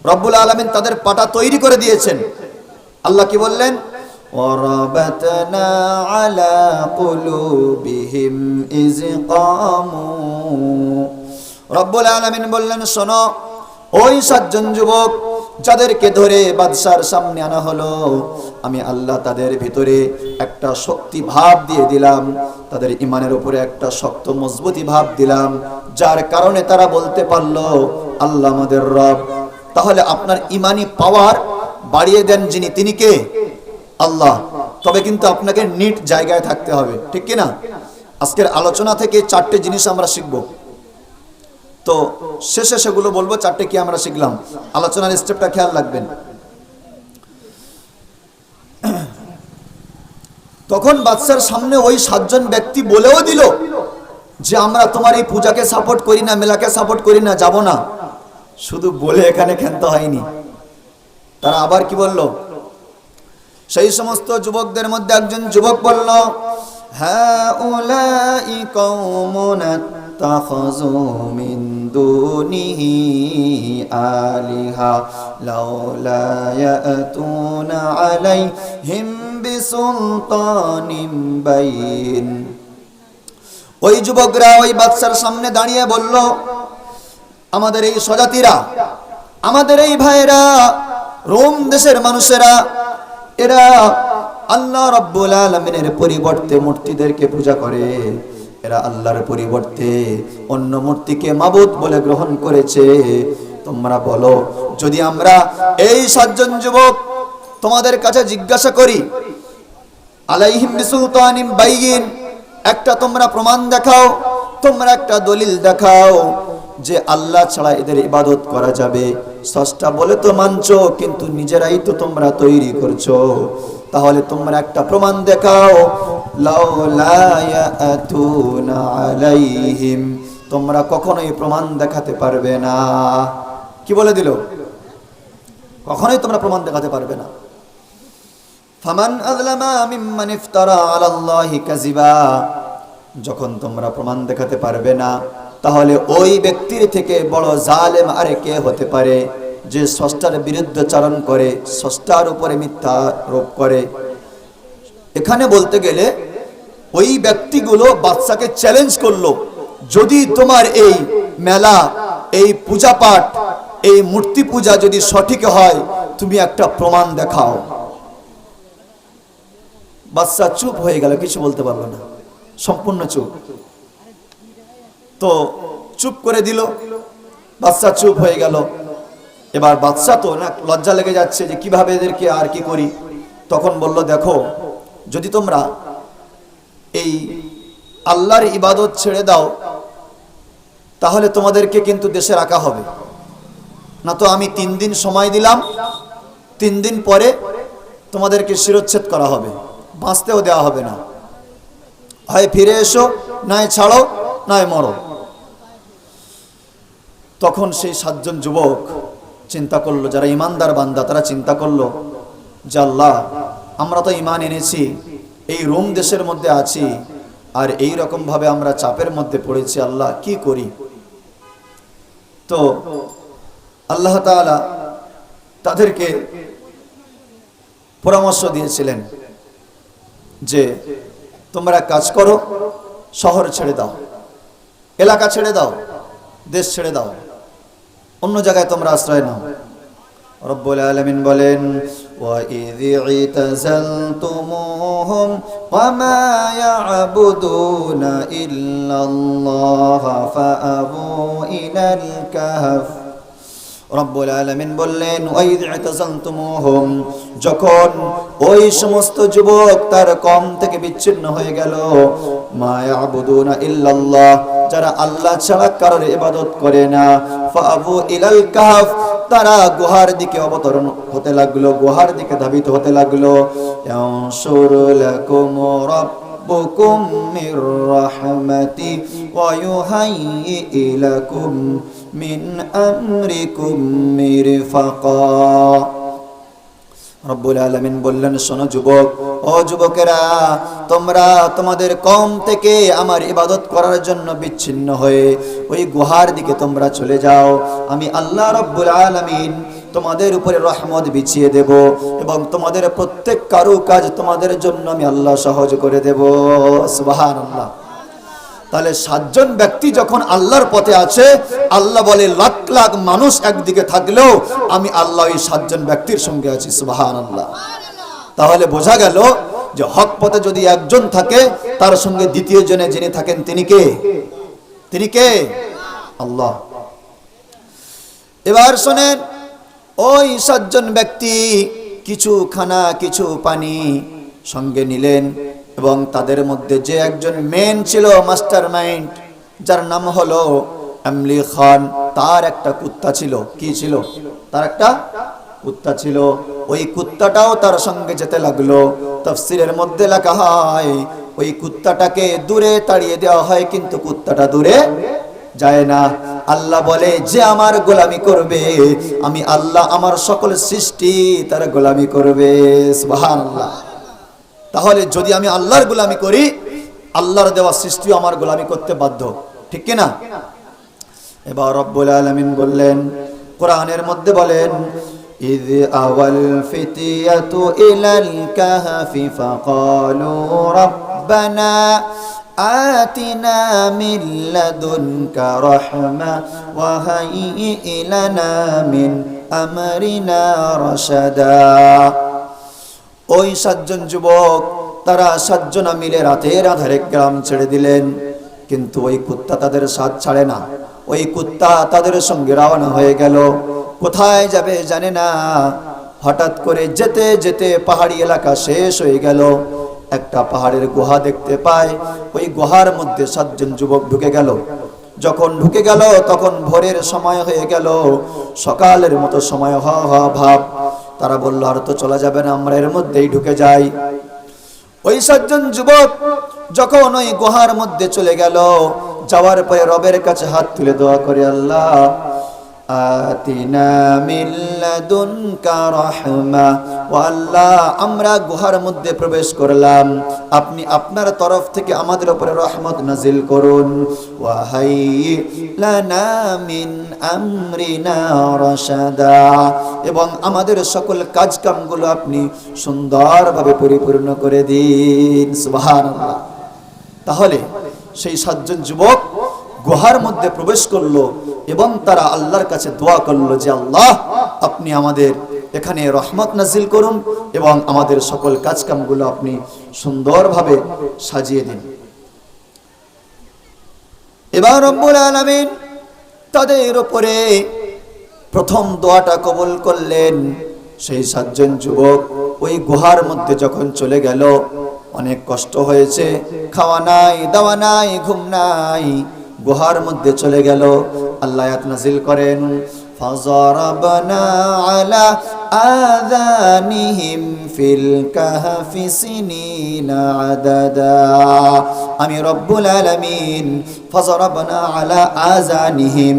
রব্বুল আলামিন তাদের পাটা তৈরি করে দিয়েছেন। আল্লাহ কি বললেন? ওয়ারাবাতনা আলা কুলুবিহিম ইয কামু। রব্বুল আলামিন বললেন শোনো, ওই 7 জন যুবক যাদেরকে ধরে বাদশার সামনে আনা হলো, আমি আল্লাহ তাদের ভিতরে একটা শক্তি ভাব দিয়ে দিলাম, তাদের ইমানের উপরে একটা শক্ত মজবুতি ভাব দিলাম, যার কারণে তারা বলতে পারলো আল্লাহ আমাদের রব। তাহলে আপনার ইমানি পাওয়ার বাড়িয়ে দেন যিনি, তিনি কে? আল্লাহ। তবে কিন্তু আপনাকে নিট জায়গায় থাকতে হবে, ঠিক কি না? আজকের আলোচনা থেকে 4টে জিনিস আমরা শিখব, তো শেষে সেগুলো বলবো। 4টে কি আমরা শিখলাম, আলোচনার স্টেপটা খেয়াল রাখবেন। তখন বাদশার সামনে ওই 7 জন ব্যক্তি বলেও দিল যে আমরা তোমার এই পূজাকে সাপোর্ট করি না, মেলাকে সাপোর্ট করি না, যাব না। শুধু বলে এখানে ক্ষান্ত হয়নি, তারা আবার কি বলল? সেই সমস্ত যুবকদের মধ্যে একজন যুবক বলল, হাউলাই কওমুন আত্তাখাযু মিন দুনিহি আলিহা লাউলা ইয়াতুনা আলাইহিম বিসুলতানিন বাইন। ওই যুবকরা ওই বাদশার সামনে দাঁড়িয়ে বলল, আমাদের এই স্বজাতিরা, আমাদের এই ভাইরা, রোম দেশের মানুষেরা, এরা আল্লাহ রাব্বুল আলামিনের পরিবর্তে মূর্তিদেরকে পূজা করে। এরা আল্লাহর পরিবর্তে অন্য মূর্তিকে মাবুদ বলে গ্রহণ করেছে। তোমরা বলো, যদি আমরা এই 7 জন যুবক তোমাদের কাছে জিজ্ঞাসা করি, আলাইহিম বিসুলতানিন বাইয়িন, একটা তোমরা প্রমাণ দেখাও, তোমরা একটা দলিল দেখাও যে আল্লাহ ছাড়া এদের ইবাদত করা যাবে। স্রষ্টা বলে তো মানছো, কিন্তু নিজেরাই তো তোমরা তৈরি করছো। তাহলে তোমরা একটা প্রমাণ দেখাও। লাউলা ইয়াতুনা আলাইহিম, তোমরা কখনোই প্রমাণ দেখাতে পারবে না। কি বলে দিল? কখনোই তোমরা প্রমাণ দেখাতে পারবে না। ফামান আযলামা মিম্মান ইফতারা আলাল্লাহি কাযিবা, যখন তোমরা প্রমাণ দেখাতে পারবে না, তাহলে ওই ব্যক্তির থেকে বড় জালেম আর কে হতে পারে, যে স্রষ্টার বিরুদ্ধাচরণ করে, স্রষ্টার উপরে মিথ্যা আরোপ করে। এখানে বলতে গেলে ওই ব্যক্তিগুলো বাদশাকে চ্যালেঞ্জ করলো, যদি তোমার এই মেলা, এই পূজা পাঠ, এই মূর্তি পূজা যদি সঠিক হয়, তুমি একটা প্রমাণ দেখাও। বাদশা চুপ হয়ে গেল, কিছু বলতে পারলো না, সম্পূর্ণ চুপ। তো চুপ করে দিল, বাদশা চুপ হয়ে গেল। এবার বাদশা তো না লজ্জা লেগে যাচ্ছে যে কিভাবে এদেরকে আর কি করি। তখন বলল, দেখো, যদি তোমরা এই আল্লাহর ইবাদত ছেড়ে দাও, তাহলে তোমাদেরকে কিন্তু দেশে রাখা হবে না। তো আমি 3 দিন সময় দিলাম, 3 দিন পরে তোমাদেরকে শিরচ্ছেদ করা হবে, বাঁচতেও দেওয়া হবে না। হয় ফিরে এসো, নয় ছাড়ো, নয় মরো। তখন সেই 7 জন যুবক চিন্তা করলো, যারা ইমানদার বান্দা, তারা চিন্তা করলো যে আল্লাহ, আমরা তো ইমান এনেছি, এই রোম দেশের মধ্যে আছি, আর এই রকম ভাবে আমরা চাপের মধ্যে পড়েছি, আল্লাহ কি করি? তো আল্লাহ তাআলা তাদেরকে পরামর্শ দিয়েছিলেন যে তোমরা কাজ করো, শহর ছেড়ে দাও, এলাকা ছেড়ে দাও, দেশ ছেড়ে দাও, অন্য জায়গায় তোমরা আশ্রয় নাও। রব্বুল আলামিন বলেন, ওয়া ইয ইতাযালতুমুহুম ওয়া মা ইয়াবুদুনা ইল্লাল্লাহ ফাআবু ইলাল কাহফ। রব্বুল আলামিন বললেন, ওয়া ইয ইতাযালতুমুহুম, যখন ওই সমস্ত যুবক তার কওম থেকে বিচ্ছিন্ন হয়ে গেল, মা ইয়াবুদুনা ইল্লাল্লাহ, যারা আল্লাহ ছাড়া কারোর ইবাদত করে না, ফাআবু ইলাল কাহফ, তারা গুহার দিকে অবতরণ হতে লাগলো, গুহার দিকে ধাবিত হতে লাগলো। ইয়ানশুর লাকুম রাব্বুকুম মির রাহমাতি ওয়া ইউহাইয়ি লাকুম মিন আমরিকুম মিরফাকা। রব্বুল আলামিন বললেন, শোনো যুবক, ও যুবকেরা, তোমরা তোমাদের কওম থেকে আমার ইবাদত করার জন্য বিচ্ছিন্ন হয়ে ওই গুহার দিকে তোমরা চলে যাও। আমি আল্লাহ রব্বুল আলামিন তোমাদের উপরে রহমত বিছিয়ে দেব, এবং তোমাদের প্রত্যেক কাজ তোমাদের জন্য আমি আল্লাহ সহজ করে দেব। সুবহানাল্লাহ। তাহলে 7 জন ব্যক্তি যখন আল্লাহর পথে আছে, আল্লাহ বলে লাখ লাখ মানুষ একদিকে থাকলেও আমি আল্লাহ ওই 7 জন ব্যক্তির সঙ্গে আছি। সুবহানাল্লাহ। তাহলে বোঝা গেল যে হক পথে যদি একজন থাকে, তার সঙ্গে দ্বিতীয় জনে যিনি থাকেন তিনি কে? তিনি কে? আল্লাহ। এবার শোনেন, ওই 7 জন ব্যক্তি কিছু খানা কিছু পানি সঙ্গে নিলেন, এবং তাদের মধ্যে যে একজন মেন ছিল, মাস্টার মাইন্ড, যার নাম হলো আমলি খান, তার একটা কুত্তা ছিল। কি ছিল? তার একটা কুত্তা ছিল। ওই কুত্তাটাও তার সঙ্গে যেতে লাগলো। তাফসীরের মধ্যে লেখা হয় ওই কুত্তাটাকে দূরে তাড়িয়ে দেওয়া হয়, কিন্তু কুত্তাটা দূরে যায় না। আল্লাহ বলে, যে আমার গোলামি করবে, আমি আল্লাহ আমার সকল সৃষ্টি তার গোলামি করবে। সুবহানাল্লাহ। তাহলে যদি আমি আল্লাহর গোলামি করি, আল্লাহর দেওয়া সৃষ্টিও আমার গোলামি করতে বাধ্য, ঠিক কি না? এবার রব্বুল আলামিন বললেন, কোরআনের মধ্যে বলেন, ইয আওয়াল ফিতিয়াতু ইলাল কাহফি ফাকালু রাব্বানা আতিনা মিন লাদুনকা রাহমা ওয়া হাইয়্যি লানা মিন আমরিনা রাশাদা। ওই 7 জন যুবক, তারা 7 জনা মিলে রাতের আধারে গ্রাম ছেড়ে দিলেন, কিন্তু ওই কুত্তা তাদের সাথ ছাড়ে না। ওই কুত্তা তাদের সঙ্গে রওনা হয়ে গেল। কোথায় যাবে জানে না। হঠাৎ করে যেতে যেতে পাহাড়ি এলাকা শেষ হয়ে গেল। একটা পাহাড়ের গুহা দেখতে পায়। ওই গুহার মধ্যে 7 জন যুবক ঢুকে গেল। যখন ঢুকে গেল, তখন ভোরের সময় হয়ে গেল, সকালের মতো সময় হওয়া ভাব। তারা বলল, আর তো চলা যাবে না, আমরা এর মধ্যেই ঢুকে যাই। ওই 7 জন যুবক যখন ওই গুহার মধ্যে চলে গেল, যাওয়ার পরে রবের কাছে হাত তুলে দোয়া করে, আল্লাহ আতিনা মিন লাদুনকা রাহমা, ও আল্লাহ, আমরা গুহার মধ্যে প্রবেশ করলাম, আপনি আপনার তরফ থেকে আমাদের উপরে রহমত নাজিল করুন। ওয়া হাইয়্যি লানা মিন আমরিনা রাশাদা, এবং আমাদের সকল কাজকামগুলো আপনি সুন্দরভাবে পরিপূর্ণ করে দিন। সুবহানাল্লাহ। তাহলে সেই 7 জন যুবক গুহার মধ্যে প্রবেশ করলো, এবং তারা আল্লাহর কাছে দোয়া করলো যে, আল্লাহ, আপনি আমাদের এখানে রহমত নাজিল করুন, এবং আমাদের সকল কাজকামগুলো আপনি সুন্দরভাবে সাজিয়ে দিন। এবার রব্বুল আলামিন তাদের উপরে প্রথম দোয়াটা কবুল করলেন। সেই 7 জন যুবক ওই গুহার মধ্যে যখন চলে গেল, অনেক কষ্ট হয়েছে, খাওয়া নাই, দাওয়া নাই, ঘুম নাই, গুহার মধ্যে চলে গেল। আল্লাহ আয়াত নাযিল করেন, ফাযারাবনা আলা আযানিহিম ফিল কাহফি সিনিনা আদাদা। আমি রব্বুল আলামিন, ফাযারাবনা আলা আযানিহিম,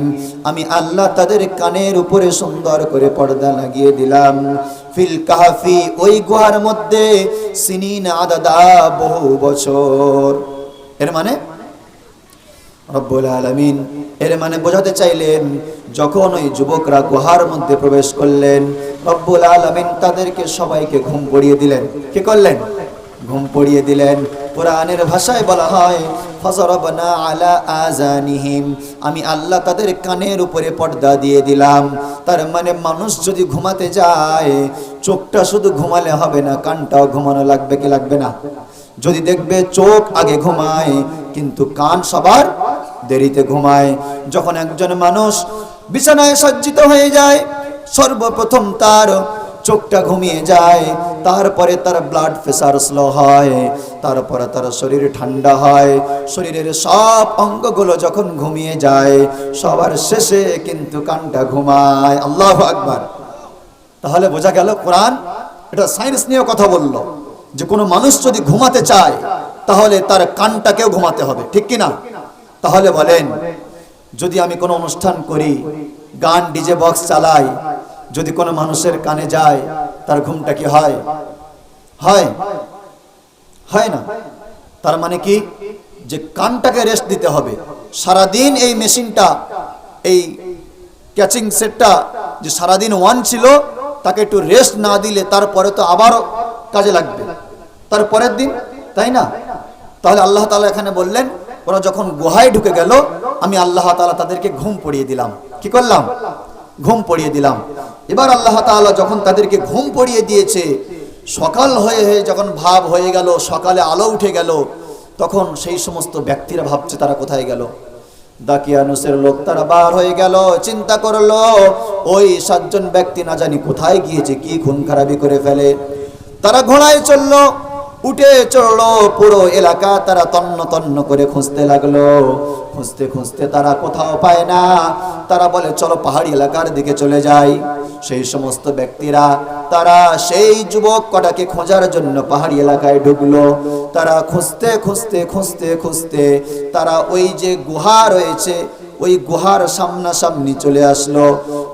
আমি আল্লাহ তাদের কানের উপরে সুন্দর করে পর্দা লাগিয়ে দিলাম। ফিল কাহফি, ওই গুহার মধ্যে, সিনিনা আদাদা, বহু বছর। এর মানে রব্বুল আলামিন এর মানে বোঝাতে চাইলেন, যখন ওই যুবকরা গুহার মধ্যে প্রবেশ করলেন, রব্বুল আলামিন তাদেরকে সবাইকে ঘুম পড়িয়ে দিলেন। কি করলেন? ঘুম পড়িয়ে দিলেন। কোরআনের ভাষায় বলা হয়, ফাযারাবনা আলা আযানিহিম, আমি আল্লাহ তাদের কানের উপরে পর্দা দিয়ে দিলাম। তার মানে মানুষ যদি ঘুমাতে যায়, চোখটা শুধু ঘুমালে হবে না, কানটাও ঘুমানো লাগবে, কি লাগবে না? যদি দেখবে চোখ আগে ঘুমায়, কিন্তু কান সবার দেরিতে ঘুমায়। যখন একজন মানুষ বিছানায় সজ্জিত হয়ে যায়, সর্বপ্রথম তার চোখটা ঘুমিয়ে যায়, তারপরে তার ব্লাড প্রেসার স্লো হয়, তারপরে তার শরীর ঠান্ডা হয়, শরীরের সব অঙ্গগুলো যখন ঘুমিয়ে যায়, সবার শেষে কিন্তু কানটা ঘুমায়। আল্লাহু আকবার। তাহলে বোঝা গেল, কোরআন এটা সায়েন্স নিয়ে কথা বলল, যে কোনো মানুষ যদি ঘুমাতে চায়, তাহলে তার কানটাকেও ঘুমাতে হবে, ঠিক কি না? তাহলে বলেন, যদি আমি কোনো অনুষ্ঠান করি, গান, ডিজে বক্স চালাই, যদি কোনো মানুষের কানে যায়, তার ঘুমটা কি হয়? হয়? হয় না। তার মানে কি, যে কানটাকে রেস্ট দিতে হবে। সারাদিন এই মেশিনটা, এই ক্যাচিং সেটটা যে সারাদিন ওয়ান ছিল, তাকে একটু রেস্ট না দিলে তারপরে তো আবারও কাজে লাগবে তারপরের দিন, তাই না? তাহলে আল্লাহ তাআলা এখানে বললেন, ওরা যখন গুহায় ঢুকে গেল, আমি আল্লাহ তাআলা তাদেরকে ঘুম পড়িয়ে দিলাম। কি করলাম? ঘুম পড়িয়ে দিলাম। এবার আল্লাহ তাআলা যখন তাদেরকে ঘুম পড়িয়ে দিয়েছে, সকাল হয়ে যখন ভাব হয়ে গেল, সকালে আলো উঠে গেল, তখন সেই সমস্ত ব্যক্তিরা ভাবছে তারা কোথায় গেল। দাকিয়ানুসের লোক তারা বার হয়ে গেল, চিন্তা করলো ওই 7 জন ব্যক্তি না জানি কোথায় গিয়েছে, কি খুন খারাপি করে ফেলে। তারা ঘোড়ায় চললো, উঠে চড়লো, পুরো এলাকা তারা তন্ন তন্ন করে খুঁজতে লাগলো। খুঁজতে খুঁজতে তারা কোথাও পায় না। তারা বলে চলো পাহাড়ি এলাকার দিকে চলে যাই। সেই সমস্ত ব্যক্তিরা তারা সেই যুবক কটাকে খোঁজার জন্য পাহাড়ি এলাকায় ঢুকলো। তারা খুঁজতে খুঁজতে খুঁজতে খুঁজতে তারা ওই যে গুহা রয়েছে ওই গুহার সামনাসামনি চলে আসলো।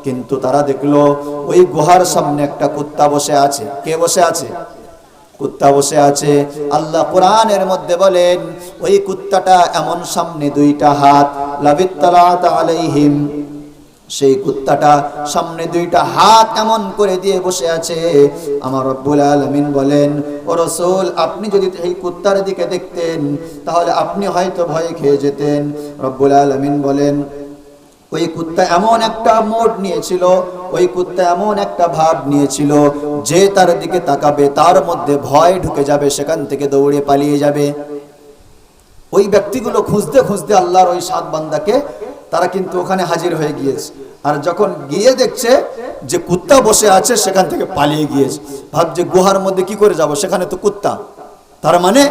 কিন্তু তারা দেখলো ওই গুহার সামনে একটা কুত্তা বসে আছে। কে বসে আছে? কুত্তা বসে আছে। আল্লাহ কোরআনের মধ্যে বলেন ওই কুত্তাটা এমন সামনে 2টা হাত, লাবিত্তালাত আলাইহিম, সেই কুত্তাটা সামনে 2টা হাত এমন করে দিয়ে বসে আছে। আমার রব্বুল আলামিন বলেন ও রাসূল, আপনি যদি এই কুত্তার দিকে দেখতেন তাহলে আপনি হয়তো ভয় খেয়ে যেতেন। রব্বুল আলামিন বলেন ওই কুত্তা এমন একটা মোড নিয়েছিল, ওই কুত্তা এমন একটা ভাব নিয়েছিল যে তার দিকে তাকাবে তার মধ্যে ভয় ঢুকে যাবে, সেখান থেকে দৌড়ে পালিয়ে যাবে। ওই ব্যক্তিগুলো খুঁজতে খুঁজতে আল্লাহর ওই 7 বান্দাকে তারা কিন্তু ওখানে হাজির হয়ে গিয়েছে। আর যখন গিয়ে দেখছে যে কুত্তা বসে আছে, সেখান থেকে পালিয়ে গিয়েছে। ভাবছে গুহার মধ্যে কি করে যাব, সেখানে তো কুত্তা। তার মানে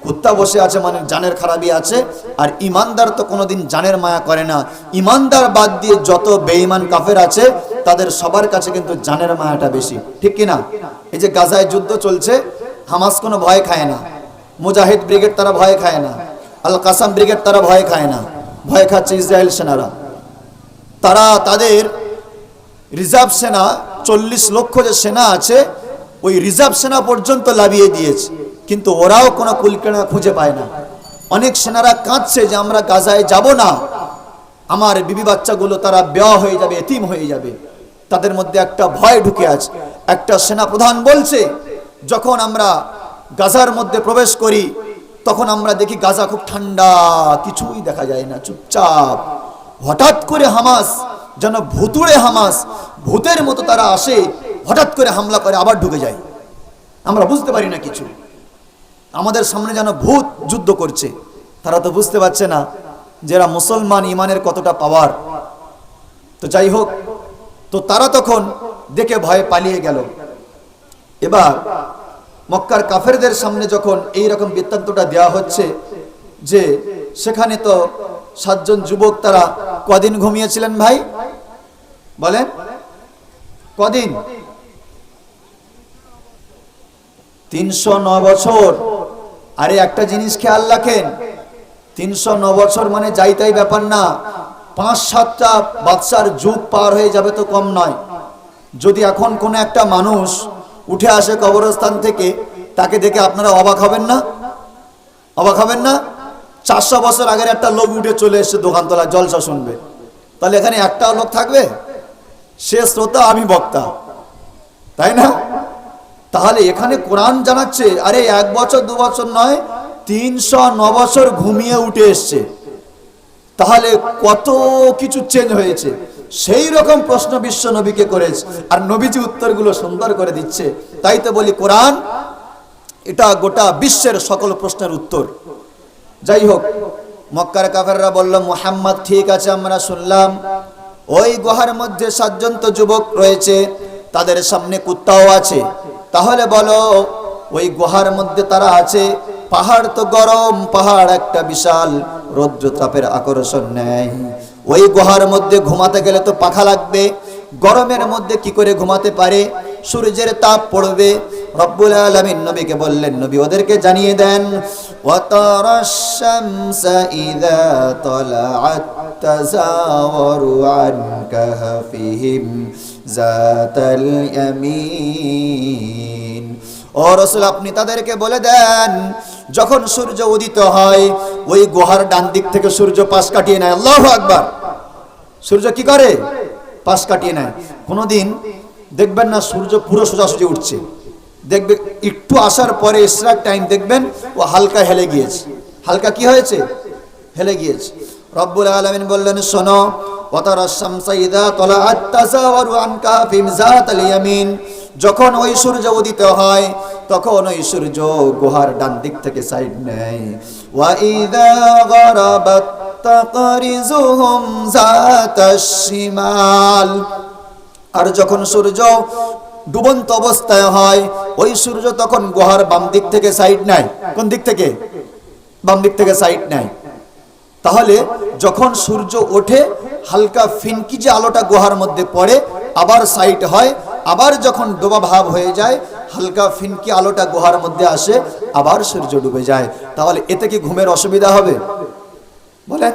কুত্তা বসে আছে মানে জানের খারাপি আছে। আর ইমানদার তো কোনোদিন জানের মায়া করে না। ইমানদার বাদ দিয়ে যত বেঈমান কাফের আছে তাদের সবার কাছে কিন্তু জানের মায়াটা বেশি, ঠিক কিনা? এই যে গাজায় যুদ্ধ চলছে, হামাস কোনো ভয় খায় না, মুজাহিদ ব্রিগেড তারা ভয় খায় না, আল কাসাম ব্রিগেড তারা ভয় খায় না, ভয় খাচ্ছে ইসরায়েল সেনারা। তারা তাদের রিজার্ভ সেনা 40 লক্ষ যে সেনা আছে ওই রিজার্ভ সেনা পর্যন্ত লাভিয়ে দিয়েছে, কিন্তু ওরাও কোনো কুলকেনা খুঁজে পায় না। অনেক সেনারা কাঁদছে যে আমরা গাজায় যাব না, আমার বিবি বাচ্চাগুলো তারা বেওয়া হয়ে যাবে, এতিম হয়ে যাবে। তাদের মধ্যে একটা ভয় ঢুকে আছে। একটা সেনা প্রধান বলছে যখন আমরা গাজার মধ্যে প্রবেশ করি তখন আমরা দেখি গাজা খুব ঠান্ডা, কিছুই দেখা যায় না, চুপচাপ। হঠাৎ করে হামাস যেন ভুতুড়ে হামাস, ভূতের মতো তারা আসে, হঠাৎ করে হামলা করে আবার ঢুকে যায়। আমরা বুঝতে পারি না কিছু, আমাদের সামনে যেন ভূত যুদ্ধ করছে। তারা তো বুঝতে পারছে না যারা মুসলমান ইমানের কতটা পাওয়ার। তো যাই হোক, তো তারা তখন দেখে ভয়ে পালিয়ে গেল। এবার মক্কার কাফেরদের সামনে যখন এই রকম বৃত্তান্তটা দেওয়া হচ্ছে যে সেখানে তো 7 জন যুবক তারা কদিন ঘুমিয়েছিলেন ভাই বলেন? কদিন? 309 বছর। আরে একটা জিনিস খেয়াল রাখেন, 309 বছর মানে যাই তাই ব্যাপার না। 5-7টা বাদশার যুগ পার হয়ে যাবে তো কম নয়। যদি এখন কোনো একটা মানুষ উঠে আসে কবরস্থান থেকে, তাকে দেখে আপনারা অবাক হবেন না? অবাক হবেন না? 400 বছর আগের একটা লোক উঠে চলে এসেছে দোকানতলা জলসা শুনবে, তাহলে এখানে একটাও লোক থাকবে? সে শ্রোতা, আমি বক্তা, তাই না? তাহলে এখানে কোরআন জানাচ্ছে আরে 1 বছর 2 বছর নয়, 309 বছর ঘুমিয়ে উঠে এসছে। তাহলে কত কিছু চেঞ্জ হয়েছে। সেই রকম প্রশ্ন বিশ্ব নবীকে করেছে, আর নবীজি উত্তরগুলো সুন্দর করে দিচ্ছে। তাই তো বলি কোরআন এটা গোটা বিশ্বের সকল প্রশ্নের উত্তর। যাই হোক, মক্কার কাফেররা বলল মুহাম্মদ ঠিক আছে আমরা শুনলাম, ওই গুহার মধ্যে 7 জন তো যুবক রয়েছে, তাদের সামনে কুত্তাও আছে। তাহলে বলো ওই গুহার মধ্যে তারা আছে, পাহাড় তো গরম, পাহাড় একটা বিশাল রৌদ্রতাপের আকর্ষণ নেয়। ওই গুহার মধ্যে ঘুমাতে গেলে তো পাখা লাগবে, গরমের মধ্যে কি করে ঘুমাতে পারে? সূর্যের তাপ পড়বে। রব্বুল আলামিন নবীকে বললেন, নবী ওদেরকে জানিয়ে দেন ওয়াতারাশ শামসা ইযা তালাআত তাযাওয়ারু আন কাহফিহিম যাতাল ইয়ামিন। ও রাসূল, আপনি তাদেরকে বলে দেন যখন সূর্য উদিত হয় ওই গুহার ডান দিক থেকে সূর্য পাশ কাটিয়ে নেয়। আল্লাহু আকবার। সূর্য কি করে? পাশ কাটিয়ে নেয়। কোনোদিন দেখবেন না সূর্য পুরো সোজাসুজি উঠছে, দেখবে একটু আসার পরে ইশরাক টাইম দেখবেন ও হালকা হেলে গিয়েছে। হালকা কি হয়েছে? হেলে গিয়েছে। রব্বুল আলামিন বললেন শোনো, ওয়াতারাশ শামসা ইযা তালাআত তাযাওয়ারু আন কাহফিহিম যাতাল ইয়ামিন। যখন ওই সূর্য উদিত হয় তখন ওই সূর্য গুহার ডান দিক থেকে সাইড নেয়। ওয়া ইযা গরাবাত তাকরিজুহুম যাতাশ শিমাল, আর যখন সূর্য ডুবন্ত অবস্থায় হয় ওই সূর্য তখন গুহার বাম দিক থেকে সাইড নেয়। কোন দিক থেকে? বাম দিক থেকে সাইড নেয়। তাহলে যখন সূর্য ওঠে হালকা ফিনকি যে আলোটা গুহার মধ্যে পড়ে আবার সাইড হয়, আবার যখন ডোবা ভাব হয়ে যায় হালকা ফিনকি আলোটা গুহার মধ্যে আসে, আবার সূর্য ডুবে যায়। তাহলে এতে কি ঘুমের অসুবিধা হবে? বলেন,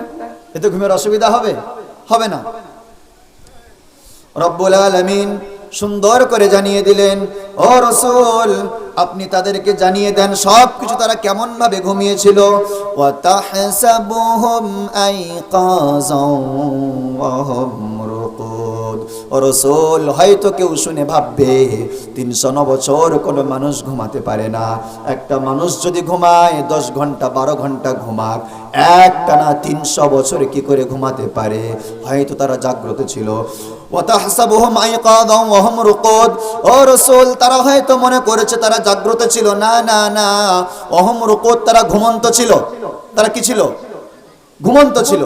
এতে ঘুমের অসুবিধা হবে? হবে না। রব্বুল আলামিন সুন্দর করে জানিয়ে দিলেন, ও রাসূল আপনি তাদেরকে জানিয়ে দেন সবকিছু তারা কেমন ভাবে ঘুমিয়েছিল। ওয়া তাহসাবুহুম আইকাযান ওয়া হুম রুকুদ। ও রাসূল হয়তো কেউ শুনে ভাববে 309 বছর কোনো মানুষ ঘুমাতে পারে না। একটা মানুষ যদি ঘুমায় 10 ঘন্টা 12 ঘন্টা ঘুমাক, একটানা 300 বছর কি করে ঘুমাতে পারে? হয়তো তারা জাগ্রত ছিল। ওয়া তাহসাবুহুম আইকাযান ওয়া হুম রুকুদ। ও রাসূল তারা হয়তো মনে করেছে তারা জাগ্রত ছিল, না না না, ওয়া হুম রুকুদ, তারা ঘুমন্ত ছিল। তারা কি ছিল? ঘুমন্ত ছিল।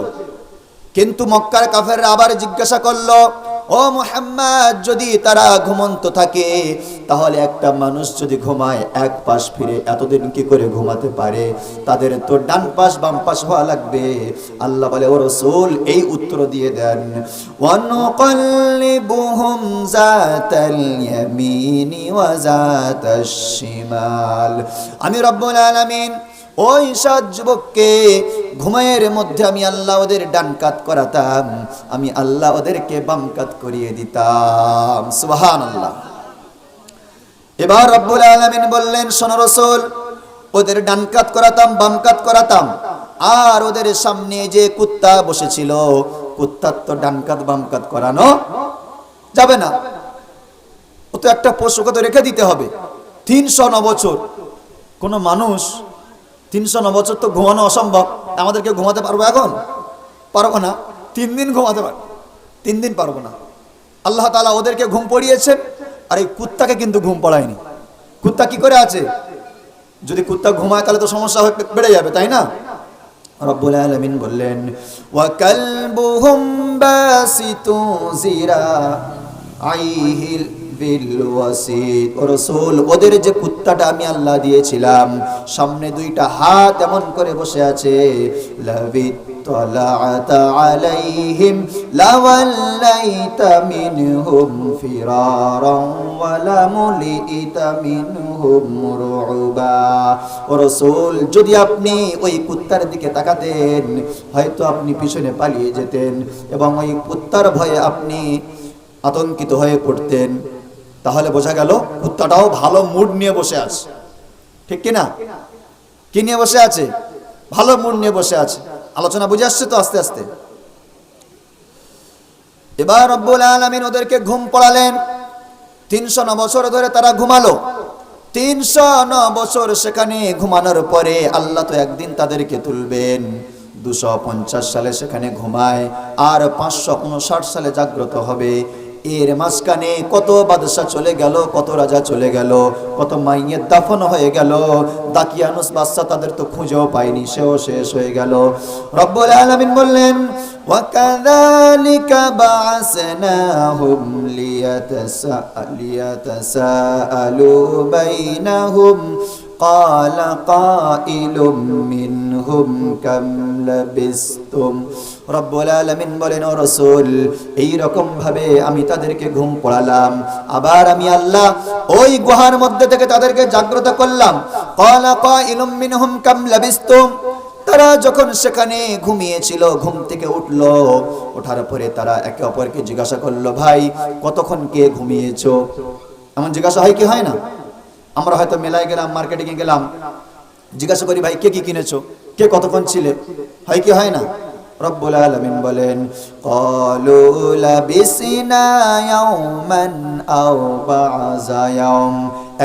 কিন্তু মক্কার কাফেররা আবার জিজ্ঞাসা করলো, ও মুহাম্মদ যদি তারা ঘুমন্ত থাকে তাহলে একটা মানুষ যদি ঘুমায় এক পাশ ফিরে এতদিন কি করে ঘুমাতে পারে? তাদের তো ডান পাশ বাম পাশ হওয়া লাগবে। আল্লাহ বলে, ও রাসূল এই উত্তর দিয়ে দেন, ওয়া নুকাল্লিবুহুম যাতাল ইয়ামিনি ওয়া যাতাশ শিমাল। আমি রব্বুল আলামিন ওই 7 যুবককে ঘুমায়ের মধ্যে আমি আল্লাহ ওদের ডান কাত করাতাম, আমি আল্লাহ ওদেরকে বাম কাত করিয়ে দিতাম। সুবহানাল্লাহ। এবার রব্বুল আলামিন বললেন, শোনো রাসূল, ওদের ডান কাত করাতাম বাম কাত করাতাম, আর ওদের সামনে যে কুত্তা বসেছিল কুত্তার তো ডান কাত বাম কাত করানো যাবে না। ও তো একটা পশুকে তো রেখে দিতে হবে। 309 বছর কোন মানুষ 309 বছর তো ঘুমানো অসম্ভব। আমাদেরকে ঘুমাতে পারবো এখন? পারবো না। 3 দিন ঘুমাতে পারবো, 3 দিন পারবো না। আল্লাহ তাআলা ওদেরকে ঘুম পড়িয়েছেন, আর এই কুত্তাকে কিন্তু ঘুম পড়ায়নি। কুত্তা কি করে আছে? যদি কুত্তা ঘুমায় তাহলে তো সমস্যা বেড়ে যাবে, তাই না? রব্বুল আলামিন বললেন, ওয়া কালবুহুম বাসিতু জিরাআইহিল বিল ওয়াসিত। ও রাসূল ওদের যে কুত্তাটা আমি আল্লাহ দিয়েছিলাম সামনে 2টা হাত এমন করে বসে আছে, লাবিত তালাআতা আলাইহিম লাওয়াল্লাইতা মিনহুম ফিরারান ওয়া লামুলিতা মিনহুম রুবা। ও রাসূল যদি আপনি ওই কুত্তার দিকে তাকাতেন হয়তো আপনি পিছনে পালিয়ে যেতেন এবং ওই কুত্তার ভয়ে আপনি আতঙ্কিত হয়ে পড়তেন। তাহলে বোঝা গেল কুত্তাটাও ভালো মুড নিয়ে বসে আছে, ঠিক কিনা? কি নিয়ে বসে আছে? ভালো মুড নিয়ে বসে আছে। আলোচনা বুঝে আসছে তো আস্তে আস্তে? এবার রব্বুল আলামিন ওদেরকে ঘুম পড়ালেন। 309 বছর ধরে তারা ঘুমালো। 309 বছর সেখানে ঘুমানোর পরে আল্লাহ তো একদিন তাদেরকে তুলবেন। 250 সালে সেখানে ঘুমায়, আর 559 সালে জাগ্রত হবে। এর মাঝখানে কত বাদশা চলে গেল, কত রাজা চলে গেল, কত মাইয়ের দাফন হয়ে গেল। দাকিয়ানুস বাদশা তাদের তো খুঁজেও পায়নি, সেও শেষ হয়ে গেল। রব্বুল আলামিন বললেন, ওয়া কাযালিকা বা'সনাহুম লিয়াতাসাআলু বাইনাহুম ক্বালা কাইলুম মিনহুম কাম লাবিসতুম। রব্বুল আলামিন বলেন, ও রাসূল এই রকম ভাবে আমি তাদেরকে ঘুম পড়ালাম, আবার আমি আল্লাহ ওই গুহার মধ্যে থেকে তাদেরকে জাগ্রত করলাম। ক্বালা কাইলুম মিনহুম কাম লাবিসতুম। তারা যখন সেখানে ঘুমিয়েছিল ঘুম থেকে উঠলো, ওঠার পরে তারা একে অপরকে জিজ্ঞাসা করলো, ভাই কতক্ষণ কে ঘুমিয়েছো? এমন জিজ্ঞাসা হয় কি হয় না? আমরা হয়তো মেলায় গেলাম, মার্কেটিংয়ে গেলাম, জিজ্ঞাসা করি ভাই কে কি কিনেছো, কে কতক্ষণ ছিলে, হয় কি হয় না? রব্বুল আলামিন বলেন, ক্বালু লাবিসনা ইয়াওমান আও বা'যা ইয়াওম।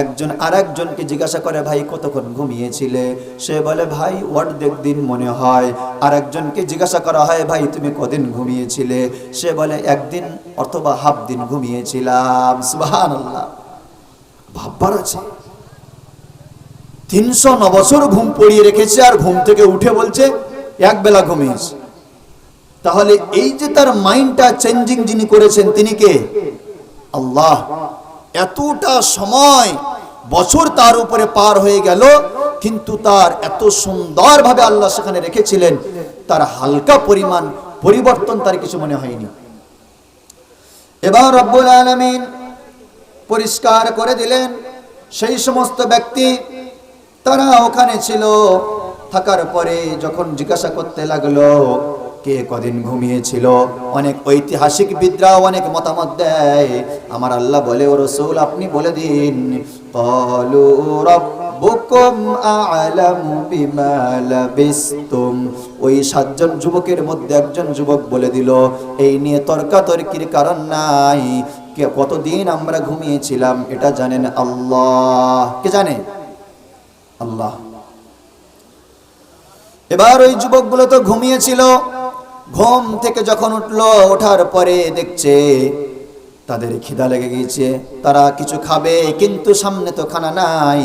একজন আরেকজনকে জিজ্ঞাসা করে, ভাই কতক্ষণ ঘুমিয়েছিলে? সে বলে, ভাই অর্ধেক দিন মনে হয়। আরেকজনকে জিজ্ঞাসা করা হয়, ভাই তুমি কদিন ঘুমিয়েছিলে? সে বলে, একদিন অথবা হাফ দিন ঘুমিয়েছিলাম। সুবহানাল্লাহ। ভাববার আছে। 309 বছর ঘুম পড়িয়ে রেখেছে, আর ঘুম থেকে উঠে বলছে এক বেলা ঘুমিয়েছে। তাহলে এই যে তার মাইন্ডটা চেঞ্জিং যিনি করেছেন তিনি কে? আল্লাহ। এতটা সময় বছর তার উপরে পার হয়ে গেল, কিন্তু তার এত সুন্দরভাবে আল্লাহ সেখানে রেখেছিলেন, তার হালকা পরিমাণ পরিবর্তন তার কিছু মনে হয়নি। এবার রব্বুল আলামিন পরিষ্কার করে দিলেন সেই সমস্ত ব্যক্তি তারা ওখানে ছিল, থাকার পরে যখন জিজ্ঞাসা করতে লাগলো কে কদিন ঘুমিয়েছিল, অনেক ঐতিহাসিকবিদরা অনেক মতামত দেয়। আমার আল্লাহ বলে, ও রাসূল আপনি বলে দিন, ক্বালু রাব্বুকুম আ'লামু বিমা লাবিসতুম। ওই 7 জন যুবকের মধ্যে একজন যুবক বলে দিল, এই নিয়ে তর্কাতর্কির কারণ নাই, কতদিন আমরা ঘুমিয়েছিলাম এটা জানেন আল্লাহ। কে জানে? আল্লাহ। এবার ওই যুবকগুলো তো ঘুমিয়েছিল, ঘুম থেকে যখন উঠলো, ওঠার পরে দেখছে তাদের খিদা লেগে গিয়েছে, তারা কিছু খাবে, কিন্তু সামনে তো খানা নাই।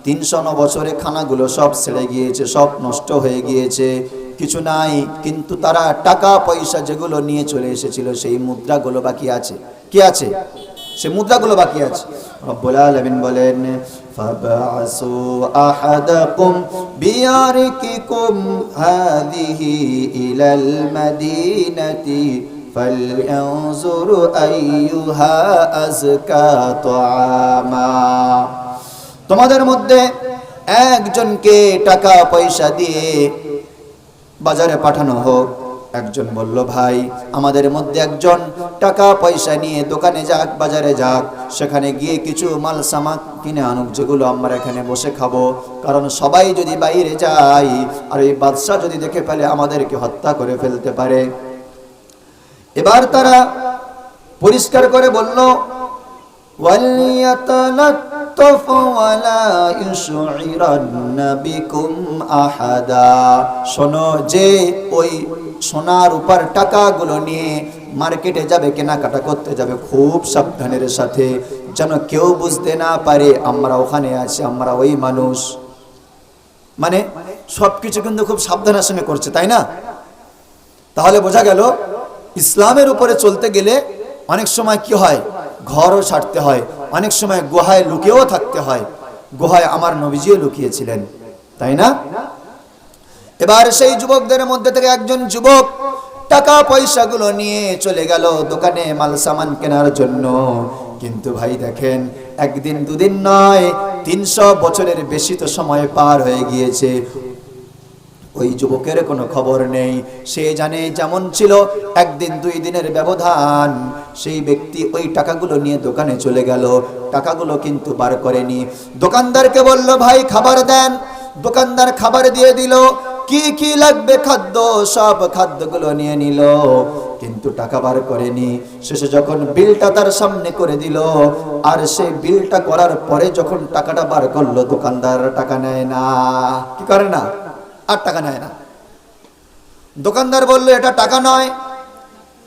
309 বছরে খানাগুলো সব ছেড়ে গিয়েছে, সব নষ্ট হয়ে গিয়েছে, কিছু নাই। কিন্তু তারা টাকা পয়সা যেগুলো নিয়ে চলে এসেছিল সেই মুদ্রাগুলো বাকি আছে। কি আছে? সে মুদ্রাগুলো বাকি আছে। রব্বুল আলামিন বলেন, ফাবাসু আহাদাকুম বিয়ারিকিকুম হাযিহি ইলাল মাদিনাতি ফালয়ানজুর আইয়ুহা আযকা তুআমা। তোমাদের মধ্যে একজনকে টাকা পয়সা দিয়ে বাজারে পাঠানো হোক। একজন বলল, ভাই আমাদের মধ্যে একজন টাকা পয়সা নিয়ে দোকানে যাক, বাজারে যাক, সেখানে গিয়ে কিছু মাল সামাক কিনে আনুক, যেগুলো আমরা এখানে বসে খাবো। কারণ সবাই যদি বাইরে যায় আর এই বাদশা যদি দেখে ফেলে আমাদেরকে হত্যা করে ফেলতে পারে। এবার তারা পরিষ্কার করে বলল, ওয়ালিয়াতালাত্তাফ ওয়ালা ইউশইরান্না বিকুম আহাদা। শোনো, যে ওই সোনার উপর টাকাগুলো নিয়ে মার্কেটে যাবে, কেনাকাটা করতে যাবে, খুব সাবধানের সাথে, যেন কেউ বুঝতে না পারে আমরা ওখানে আছি, আমরা ওই মানুষ। মানে সবকিছু কিন্তু খুব সাবধানের সঙ্গে করছে, তাই না? তাহলে বোঝা গেল ইসলামের উপরে চলতে গেলে অনেক সময় কি হয়, ঘরও ছাড়তে হয়, অনেক সময় গুহায় লুকিয়েও থাকতে হয়। গুহায় আমার নবীজিও লুকিয়েছিলেন, তাই না? এবার সেই যুবকদের মধ্যে থেকে একজন যুবক টাকা পয়সাগুলো নিয়ে চলে গেল দোকানে মাল সামান কেনার জন্য। কিন্তু ভাই দেখেন, একদিন দুদিন নয়, 300 বছরের বেশি তো সময় পার হয়ে গিয়েছে। ওই যুবকের কোনো খবর নেই। সে জানে যেমন ছিল একদিন 2 দিনের ব্যবধান, সেই ব্যক্তি ওই টাকাগুলো নিয়ে দোকানে চলে গেল, টাকাগুলো কিন্তু বার করেনি। দোকানদারকে বলল, ভাই খাবার দেন। দোকানদার খাবার দিয়ে দিল, কি কি লাগবে খাদ্য, সব খাদ্যগুলো নিয়ে নিল, কিন্তু টাকা বার করেনি। শেষে যখন বিলটা তার সামনে করে দিল, আর সেই বিলটা করার পরে যখন টাকাটা বার করলো, দোকানদার টাকা নেয় না। কি করে না? আর টাকা নেয় না। দোকানদার বলল, এটা টাকা নয়,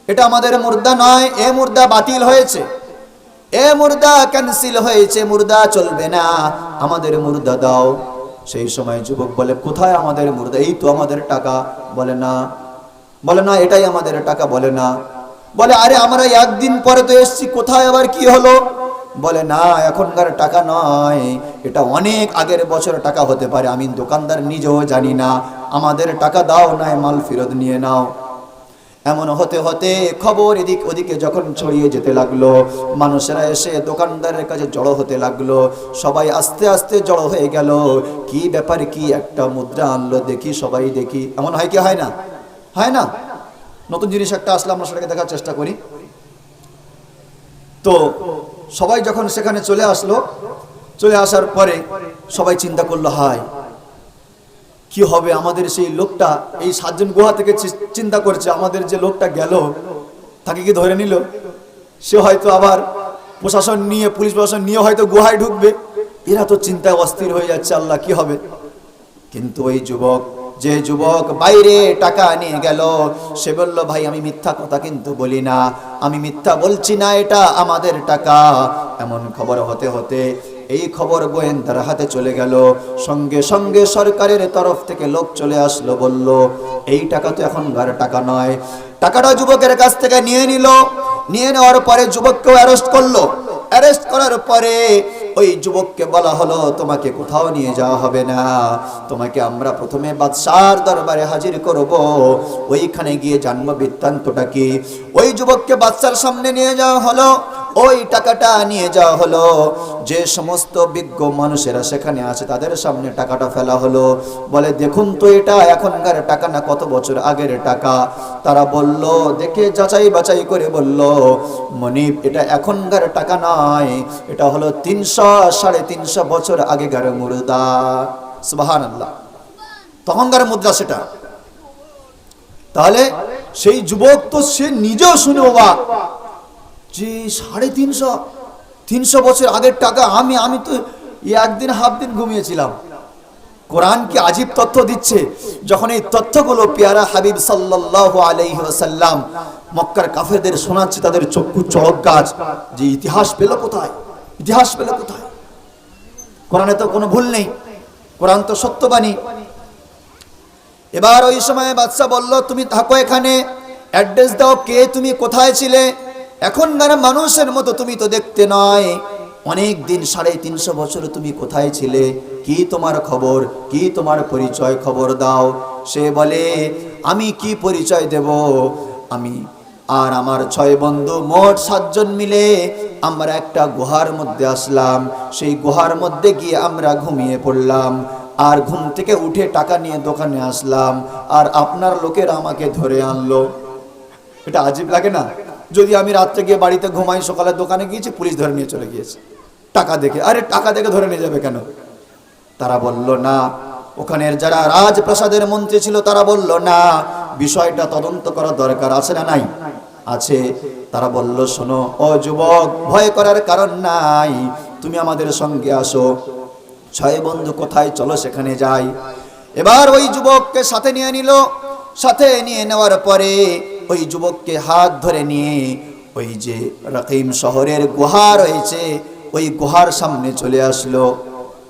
এটা আমাদের মুর্দা নয়, এ মুর্দা বাতিল হয়েছে, এ মুর্দা ক্যান্সেল হয়েছে, মুর্দা চলবে না, আমাদের মুর্দা দাও। সেই সময় যুবক বলে, কোথায় আমাদের মুর্দা? এই তো আমাদের টাকা। বলে না, বলে না এটাই আমাদের টাকা। বলে না, বলে আরে আমরা একদিন পরে তো এসছি, কোথায় আবার কি হলো? বলে না, এখনকার টাকা নয়, এটা অনেক আগের বছর টাকা হতে পারে, আমি দোকানদার নিজেও জানি না, আমাদের টাকা দাও, নয় মাল ফেরত নিয়ে নাও। এমন হতে হতে খবর এদিক ওদিকে যখন ছড়িয়ে যেতে লাগলো, মানুষেরা এসে দোকানদারের কাছে জড়ো হতে লাগলো। সবাই আস্তে আস্তে জড়ো হয়ে গেল, কি ব্যাপার, কি একটা মুদ্রা আনলো দেখি, সবাই দেখি। এমন হয় কি হয় না? হয় না? নতুন জিনিস একটা আসলে আমরা সেটাকে দেখার চেষ্টা করি। তো সবাই যখন সেখানে চলে আসলো, চলে আসার পরে সবাই চিন্তা করলো, হায় কি হবে আমাদের সেই লোকটা, এই 7 জন গুহা থেকে চিন্তা করছে, আমাদের যে লোকটা গেল তাকে কি ধরে নিল? সে হয়তো আবার প্রশাসন নিয়ে, পুলিশ প্রশাসন নিয়ে হয়তো গুহায় ঢুকবে। এরা তো চিন্তায় অস্থির হয়ে যাচ্ছে, আল্লাহ কি হবে। কিন্তু ওই যুবক, যে যুবক বাইরে টাকা নিয়ে গেল, সে বলল, ভাই আমি মিথ্যা কথা কিন্তু বলি না, আমি মিথ্যা বলছি না, এটা আমাদের টাকা। এমন খবর হতে হতে এই খবর গোয়েন্দার হাতে চলে গেল। সঙ্গে সঙ্গে সরকারের তরফ থেকে লোক চলে আসলো, বলল এই টাকা তো এখনকার টাকা নয়। টাকাটা যুবকের কাছ থেকে নিয়ে নিল। নিয়ে নেওয়ার পরে যুবককেও অ্যারেস্ট করলো। অ্যারেস্ট করার পরে ওই যুবককে বলা হলো তোমাকে কোথাও নিয়ে যাওয়া হবে না, তোমাকে আমরা প্রথমে বাদশার দরবারে হাজির করব, ওইখানে গিয়ে জানবো বৃত্তান্তটা কি। ওই যুবককে বাদশার সামনে নিয়ে যাওয়া হলো। ওই টাকাটা নিয়ে যাওয়া হলো। যে সমস্ত বিজ্ঞ মানুষেরা সেখানে আছে তাদের সামনে টাকাটা ফেলা হলো। বলে দেখুন তো এটা এখনকার টাকা না কত বছর আগের টাকা। তারা বলল, দেখে যাচাই বাছাই করে বলল, মনিব এটা এখনকার টাকা নয়, এটা হলো 300-350 বছর আগেকার মুদ্রা। সুবহানাল্লাহ, তখনকার মুদ্রা সেটা। তাহলে সেই যুবক তো সে নিজেও শুনে অবাক যে 350 বছর আগের টাকা। আমি তো একদিন হাফ দিন ঘুমিয়েছিলাম। কোরআন কি আজীব তথ্য দিচ্ছে। যখন এই তথ্যগুলো পেয়ারা হাবিব সাল্লাল্লাহু আলাইহি ওয়াসাল্লাম মক্কার কাফেরদের শোনাচ্ছে, তাদের চক্ষু চড়ক গাছ যে ইতিহাস পেল কোথায়, ইতিহাস পেল কোথায়। কোরআনে তো কোনো ভুল নেই, কোরআন তো সত্যবাণী। এবার ওই সময় বাদশা বলল তুমি থাকো এখানে, অ্যাড্রেস দাও, কে তুমি, কোথায় ছিলে। এখনকার মানুষের মতো তুমি তো দেখতে নয়, অনেক দিন 350 বছর তুমি কোথায় ছিলে, কি তোমার খবর, কি তোমার পরিচয়, খবর দাও। সে বলে আমি কি পরিচয় দেব, আমি আর আমার 6 বন্ধু মোট 7 জন মিলে আমরা একটা গুহার মধ্যে আসলাম। সেই গুহার মধ্যে গিয়ে আমরা ঘুমিয়ে পড়লাম, আর ঘুম থেকে উঠে টাকা নিয়ে দোকানে আসলাম, আর আপনার লোকেরা আমাকে ধরে আনলো। এটা আজীব লাগে না? যদি আমি রাত্রে গিয়ে বাড়িতে ঘুমাই, সকালে দোকানে গিয়েছি, পুলিশ ধরে নিয়ে চলে গিয়েছে টাকা দেখে। আরে টাকা দেখে ধরে নিয়ে যাবে কেন? তারা বলল না। ওখানের যারা রাজপ্রাসাদের মন্ত্রী ছিল তারা বলল না, বিষয়টা তদন্ত করা দরকার আছে না নাই? আছে। তারা বলল শোনো ও যুবক, ভয় করার কারণ নাই, তুমি আমাদের সঙ্গে আসো। 6 বন্ধু কোথায়, চলো সেখানে যাই। এবার ওই যুবককে সাথে নিয়ে নিল। সাথে নিয়ে নেওয়ার পরে ওই যুবককে হাত ধরে নিয়ে ওই যে রাকিম শহরের গুহা রয়েছে, ওই গুহার সামনে চলে আসলো।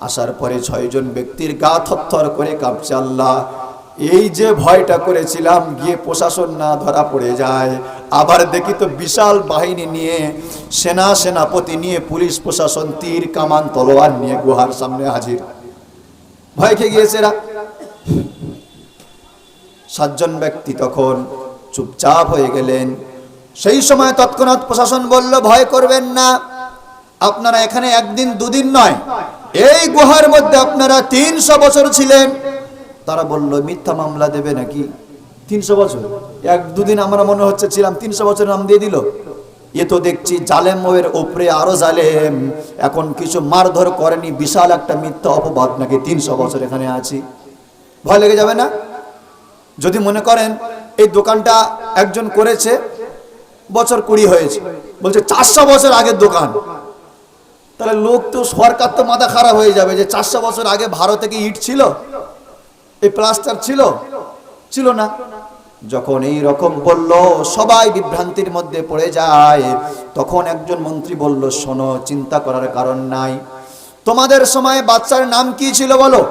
আসার পরে 6 জন ব্যক্তির গা থরথর করে কাঁপছে। আল্লাহ, এই যে ভয়টা করেছিলাম, গিয়ে প্রশাসন না ধরা পড়ে যায়, আবার দেখি তো বিশাল বাহিনী নিয়ে, সেনাপতি নিয়ে, পুলিশ প্রশাসন তীর কামান তলোয়ার নিয়ে গুহার সামনে হাজির। ভয় খেয়ে গিয়েছে এরা। 7 জন ব্যক্তি তখন চুপচাপ হয়ে গেলেন। সেই সময় তৎক্ষণাৎ প্রশাসন বলল ভয় করবেন না, আপনারা এখানে একদিন দুদিন নয়, এই গুহার মধ্যে আপনারা 300 বছর ছিলেন। তারা বলল মিথ্যা মামলা দেবে নাকি? 300 বছর, 1-2 দিন আমরা মনে হচ্ছে ছিলাম, 300 বছর নাম দিয়ে দিল। এ তো দেখছি জালেমের উপরে আরো জালেম, এখন কিছু মারধর করেনি, বিশাল একটা মিথ্যা অপবাদ নাকি 300 বছর এখানে আছি। ভয় লেগে যাবে না? যদি মনে করেন এই দোকানটা একজন করেছে, বছর 20 হয়েছে, বলছে 400 বছর আগের দোকান, তাহলে লোক তো, সরকার তো মাথা খারাপ হয়ে যাবে যে 400 বছর আগে ভারতে কি ইট ছিল, এই প্লাস্টার ছিল না। যখন এই রকম বলল, সবাই বিভ্রান্তির মধ্যে পড়ে যায়। তখন একজন মন্ত্রী বলল শোনো, চিন্তা করার কারণ নাই, তোমাদের সময় বাচ্চার নাম কি ছিল বলো।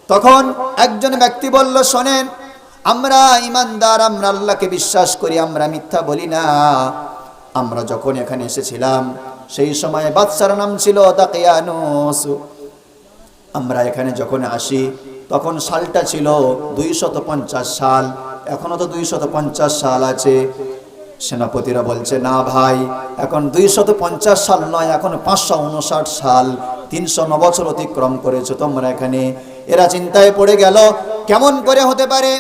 তখন একজন ব্যক্তি বলল শোনেন, আমরা ইমানদার, আমরা আল্লাহকে বিশ্বাস করি, আমরা মিথ্যা বলি না। আমরা যখন এখানে এসেছিলাম সেই সময় বাদশার নাম ছিল দাকিয়ানুস। আমরা এখানে যখন আসি তখন সালটা ছিল 250 সাল, এখনো তো 250 সাল আছে। সেনাপতিরা বলছে না ভাই, এখন 250 সাল নয়, এখন 559 সাল, 309 বছর অতিক্রম করেছে তোমরা এখানে। এরা চিন্তায় পড়ে গেল, কেমন করে হতে পারে,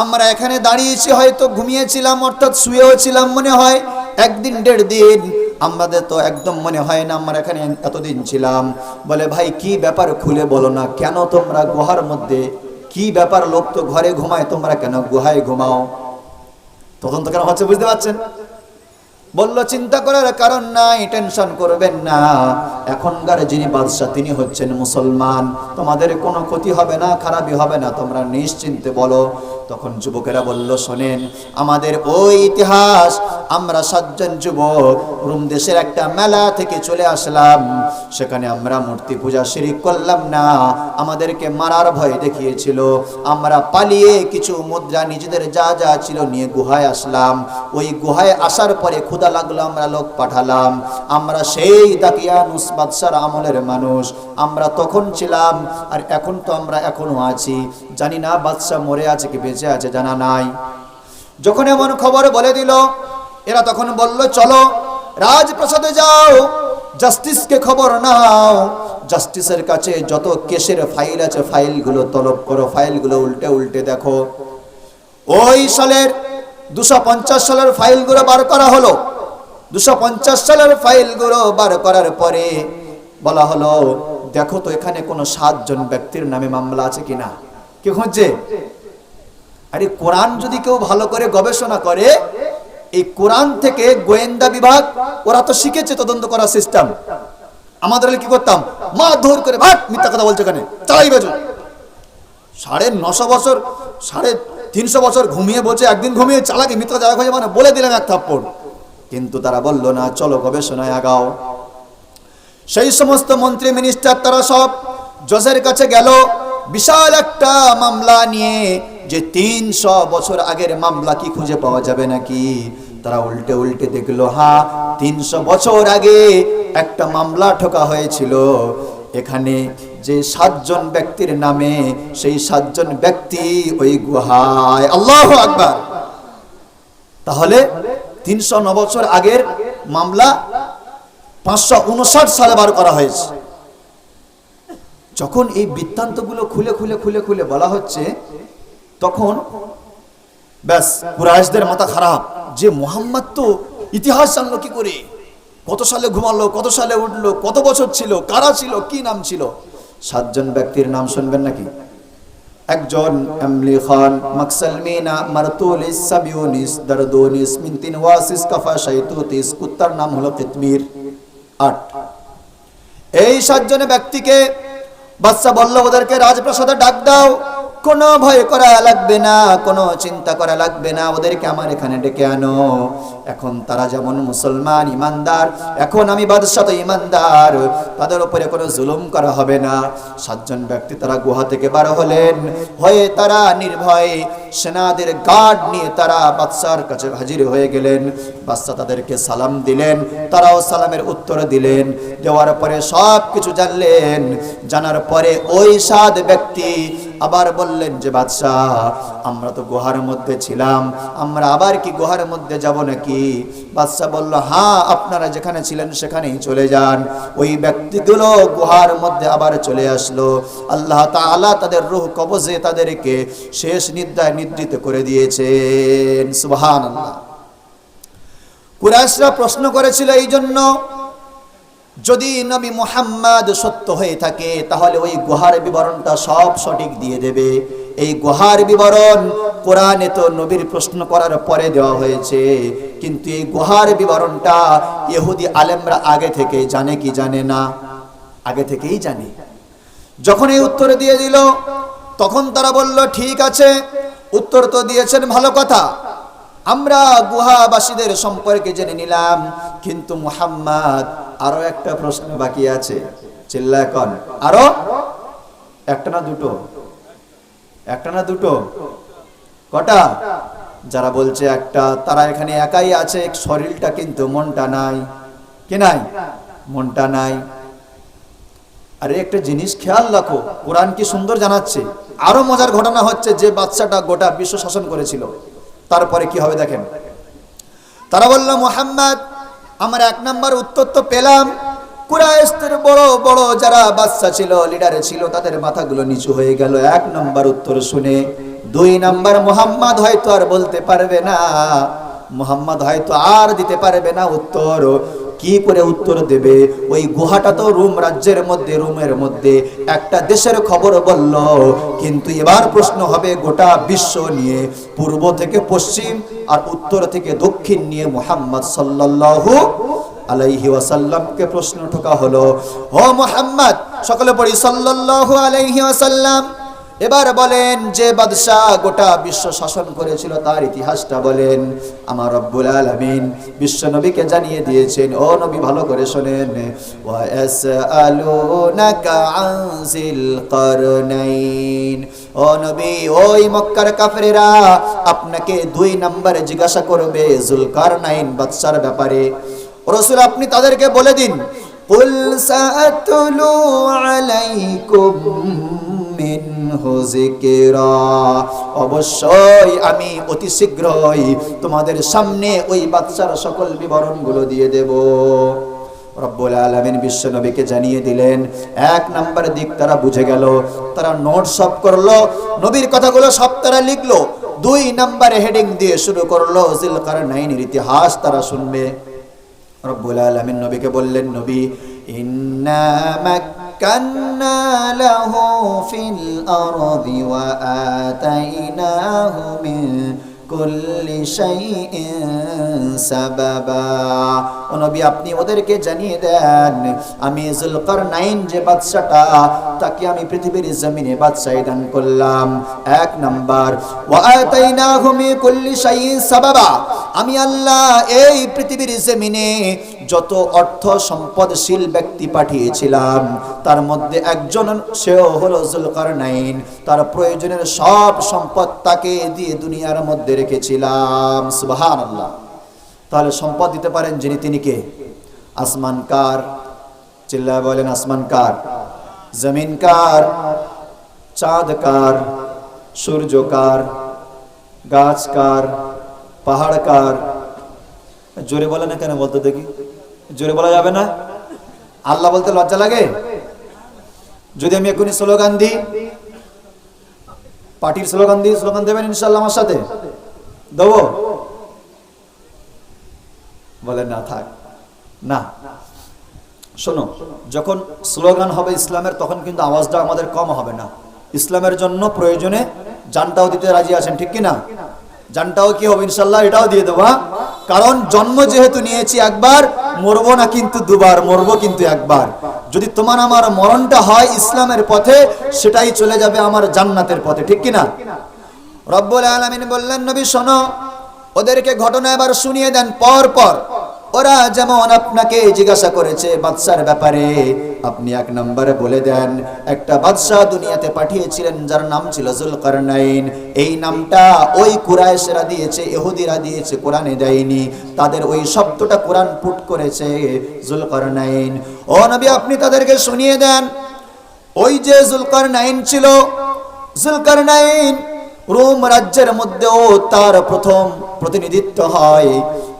আমরা এখানে দাঁড়িয়েছি, হয়তো ঘুমিয়েছিলাম, অর্থাৎ শুয়েও ছিলাম মনে হয় 1-1.5 দিন, আমাদের তো একদম মনে হয় না আমরা এখানে এতদিন ছিলাম। বলে ভাই কি ব্যাপার, খুলে বলো না, কেন তোমরা গুহার মধ্যে, কি ব্যাপার, লোক তো ঘরে ঘুমায়, তোমরা কেন গুহায় ঘুমাও? তদন্ত কেন হচ্ছে বুঝতে পারছেন? বলল চিন্তা করার কারণ নাই, টেনশন করবেন না, এখনকার যিনি বাদশা তিনি হচ্ছেন মুসলমান, তোমাদের কোনো ক্ষতি হবে না, খারাপই হবে না, তোমরা নিশ্চিন্তে বলো। তখন যুবকেরা বলল শোনেন, আমাদের ওই ইতিহাস আমরা 7 জন যুবক রোম দেশের একটা মেলা থেকে চলে আসলাম। সেখানে আমরা মূর্তি পূজা শিরিক করলাম না, আমাদেরকে মারার ভয় দেখিয়েছিল। আমরা পালিয়ে কিছু মুদ্রা নিজেদের যা যা ছিল নিয়ে গুহায় আসলাম। ওই গুহায় আসার পরে ক্ষুধা লাগলো, আমরা লোক পাঠালাম। আমরা সেই দাকিয়ানুস বাদশার আমলের মানুষ, আমরা তখন ছিলাম, আর এখন তো আমরা এখনো আছি। জানি না বাদশা মরে আছে কি বেঁচে আছে, জানা নাই। যখন এমন খবর বলে দিল, এরা তখন বলল চলো রাজপ্রাসাদে যাও, জাস্টিসকে খবর নাও, জাস্টিসের কাছে যত কেসের ফাইল আছে ফাইলগুলো তলব করো, ফাইলগুলো উল্টে উল্টে দেখো। ওই সালের 250 সালের ফাইলগুলো বার করা হলো। 250 সালের ফাইলগুলো বার করার পরে বলা হলো দেখো তো এখানে কোনো 7 জন ব্যক্তির নামে মামলা আছে কিনা। কে খুঁজছে? আরে কোরআন যদি কেউ ভালো করে গবেষণা করে, এই কোরআন থেকে গোয়েন্দা বিভাগ ওরা তো শিখেছে তদন্ত করার সিস্টেম। আমাদের কি করতাম, মারধর করে ভাট মিথ্যা কথা বলছে কেন, চালাই বেজো। 950 বছর 350 বছর ঘুমিয়ে বলছে, একদিন ঘুমিয়ে চালাকি মিথ্যা জায়গা হয়ে মানে বলে দিলেন এক থাপ্পড়। কিন্তু তারা বলল না, চলো গবেষণায় আগাও। সেই সমস্ত মন্ত্রী মিনিস্টার তারা সব জজের কাছে গেল বিশাল একটা মামলা নিয়ে, যে 300 বছর আগের মামলা কি খুঁজে পাওয়া যাবে নাকি। তারা উল্টে উল্টে দেখলো, হ্যাঁ 300 বছর আগে একটা মামলা ঠোকা হয়েছিল। এখানে যে 7 জন ব্যক্তির নামে, সেই 7 জন ব্যক্তি ওই গুহায়। আল্লাহু আকবার। তাহলে 309 বছর আগের মামলা 559 সালে বার করা হয়েছে। যখন এই বৃত্তান্তগুলো খুলে খুলে খুলে খুলে বলা হচ্ছে, তখন ব্যাস কুরাইশদের মাথা খারাপ, যে মুহাম্মদ তো ইতিহাস জানলো কি করে, কত সালে ঘুমালো, কত সালে উঠলো, কত বছর ছিল, কারা ছিল, কি নাম ছিল। 7 জন ব্যক্তির নাম শুনবেন নাকি? একজন আমলি খান, মাকসালমিনা, মারতুলিস, সাবিউনিস, দারদুনিস, মিনতিন ওয়াসিস, কাফা শাইতুতিস, কুত্তার নাম হলো কিতমির। 8। এই 7 জন ব্যক্তিকে বাদশা বলল ওদেরকে রাজপ্রাসাদে ডাক দাও, কোনো ভয় করা লাগবে না, কোনো চিন্তা করা লাগবে না, ওদেরকে আমার এখানে ডেকে আনো। এখন তারা যেমন মুসলমান ইমানদার, এখন আমি বাদশা তো ইমানদার, তাদের উপরে কোনো জুলুম করা হবে না। 7 জন ব্যক্তি তারা গুহা থেকে বার হলেন, হয়ে তারা নির্ভয়ে সেনাদের গার্ড নিয়ে তারা বাদশার কাছে হাজির হয়ে গেলেন। বাদশা তাদেরকে সালাম দিলেন, তারাও সালামের উত্তর দিলেন। দেওয়ার পরে সব কিছু জানলেন। জানার পরে ওই 7 ব্যক্তি আবার বললেন যে বাদশাহ, আমরা তো গুহার মধ্যে ছিলাম, আমরা আবার কি গুহার মধ্যে যাব নাকি? বাদশাহ বলল, হ্যাঁ আপনারা যেখানে ছিলেন সেখানেই চলে যান। ওই ব্যক্তিগুলো গুহার মধ্যে আবার চলে আসলো। আল্লাহ তাআলা তাদের রূহ কবজে তাদেরকে শেষ নিদ্রায় নিদ্রিত করে দিয়েছেন। সুবহানাল্লাহ। কুরাইশরা প্রশ্ন করেছিল এই জন্য, যদি নবী মুহাম্মদ সত্য হয়ে থাকে তাহলে ওই গুহার বিবরণটা সব সঠিক দিয়ে দেবে। এই গুহার বিবরণ কোরআনে তো নবীর প্রশ্ন করার পরে দেওয়া হয়েছে, কিন্তু এই গুহার বিবরণটা ইহুদি আলেমরা আগে থেকে জানে কি জানে না? আগে থেকেই জানে। যখন এই উত্তর দিয়ে দিল, তখন তারা বলল ঠিক আছে, উত্তর তো দিয়েছেন ভালো কথা, আমরা গুহাবাসীদের সম্পর্কে জেনে নিলাম, কিন্তু মুহাম্মদ আরো একটা প্রশ্ন বাকি আছে। চিল্লায় কোন? আরো একটা না দুটো? একটা না দুটো? কটা? যারা বলছে একটা, তারা এখানে একাই আছে, শরীরটা কিন্তু মনটা নাই। কি নাই? মনটা নাই। আরে একটা জিনিস খেয়াল রাখো, কোরআন কি সুন্দর জানাচ্ছে। আরো মজার ঘটনা হচ্ছে, যে বাদশাটা গোটা বিশ্ব শাসন করেছিল, তারপরে কি হবে দেখেন। তারা বলল, মুহাম্মদ আমরা 1 নাম্বার উত্তর তো পেলাম, কুরাইশদের বড় বড় যারা বাদশা ছিল, লিডারে ছিল, তাদের মাথাগুলো নিচু হয়ে গেল 1 নাম্বার উত্তর শুনে। 2 নাম্বার, মুহাম্মদ হয়তো আর বলতে পারবে না, মুহাম্মদ হয়তো আর দিতে পারবে না উত্তর। কি করে উত্তর দেবে? ওই গুহাটা তো রোম রাজ্যের মধ্যে, রোমের মধ্যে একটা দেশের খবর বলল, কিন্তু এবার প্রশ্ন হবে গোটা বিশ্ব নিয়ে, পূর্ব থেকে পশ্চিম আর উত্তর থেকে দক্ষিণ নিয়ে মুহাম্মদ সাল্লাল্লাহু আলাইহি ওয়াসাল্লামকে প্রশ্ন ঠোকা হলো। ও মুহাম্মদ, সকলে পড়ি সাল্লাল্লাহু আলাইহি ওয়াসাল্লাম, এবার বলেন, যে বাদশাহ গোটা বিশ্ব শাসন করেছিল তার ইতিহাসটা বলেন। আমার রব্বুল আলামিন বিশ্ব নবীকে জানিয়ে দিয়েছেন, ও নবী ভালো করে শোনেন, ওয়া ইয়াসআলুনাকা আন যিল কারনাইন। ও নবী, ওই মক্কার কাফেরেরা আপনাকে 2 নম্বরে জিজ্ঞাসা করবে যুলকারনাইন বাদশার ব্যাপারে। রাসূল আপনি তাদেরকে বলে দিন, কুল সাআতুলু আলাইকুম মিনহু যিকরা, অবশ্যই আমি অতি শীঘ্রই তোমাদের সামনে ওই বাদশার সকল বিবরণগুলো দিয়ে দেব। রব্বুল আলামিন বিশ্ব নবীকে জানিয়ে দিলেন। 1 নাম্বার দিক তারা বুঝে গেল, তারা নোট সব করলো, নবীর কথাগুলো সব তারা লিখলো। 2 নম্বরে হেডিং দিয়ে শুরু করলো যুলকারনাইনের ইতিহাস তারা শুনবে। রব্বুল আলামিন নবীকে বললেন, নবী ইন্না মাক্কান্না লাহু ফিল আরদি ওয়া আতাইনাহু মিন কুল্লি শাইইন সাবাবা। ও নবী আপনি ওদেরকে জানিয়ে দেন, আমি যুলকারনাইন যে বাদশাটা, তাকে আমি পৃথিবীর জমিনে বাদশাহী দান করলাম। 1 নাম্বার, ওয়া আতাইনাহু মিন কুল্লি শাইইন সাবাবা, আমি আল্লাহ এই পৃথিবীর জমিনে যত অর্থ সম্পদশীল ব্যক্তি পাঠিয়েছিলাম তার মধ্যে একজন সেও হলো যুলকারনাইন। তার প্রয়োজনের সব সম্পদ তাকে দিয়ে দুনিয়ার মধ্যে রেখেছিলাম। সুবহানাল্লাহ। তাহলে সম্পদ দিতে পারেন যিনি, তিনি কে? আসমান কার? চিল্লায় বলেন, আসমান কার? জমিন কার? চাঁদ কার? সূর্য কার? গাছ কার? পাহাড় কার? জোরে বলে না কেন, বলতে দেখি। জোরে বলা যাবে না? আল্লাহ বলতে লজ্জা লাগে? যদি আমি এখনই স্লোগান দিই, পার্টির স্লোগান দিই, স্লোগান দেবেন ইনশাআল্লাহ আমার সাথে? দেবো? বলেন না, থাক না। শোনো, যখন স্লোগান হবে ইসলামের, তখন কিন্তু আওয়াজটা আমাদের কম হবে না। ইসলামের জন্য প্রয়োজনে জানটাও দিতে রাজি আছেন, ঠিক কি না? জানটাও কি হবে ইনশাআল্লাহ, এটাও দিয়ে দেবো। কারণ জন্ম যেহেতু নিয়েছি একবার, মরবো না কিন্তু 2 বার, মরবো কিন্তু 1 বার। যদি তোমার আমার মরণটা হয় ইসলামের পথে, সেটাই চলে যাবে আমার জান্নাতের পথে, ঠিক কি না? রব্বুল আলামিন বললেন, নবী শোনো, ওদেরকে ঘটনা এবার শুনিয়ে দেন পর পর। ওরা যেমন আপনাকে জিজ্ঞাসা করেছে বাদশার ব্যাপারে, আপনি 1 নম্বরে বলে দেন, একটা বাদশা দুনিয়াতে পাঠিয়েছিলেন যার নাম ছিল যুলকারনাইন। এই নামটা ওই কুরাইশরা দিয়েছে, ইহুদিরা দিয়েছে, কোরআনে দেয়নি। তাদের ওই শব্দটা কোরআন পুট করেছে, যুলকারনাইন। ও নবী আপনি তাদেরকে শুনিয়ে দেন, ওই যে যুলকারনাইন ছিল, যুলকারনাইন রোম রাজ্যের মধ্যেও তার প্রথম প্রতিনিধিত্ব হয়।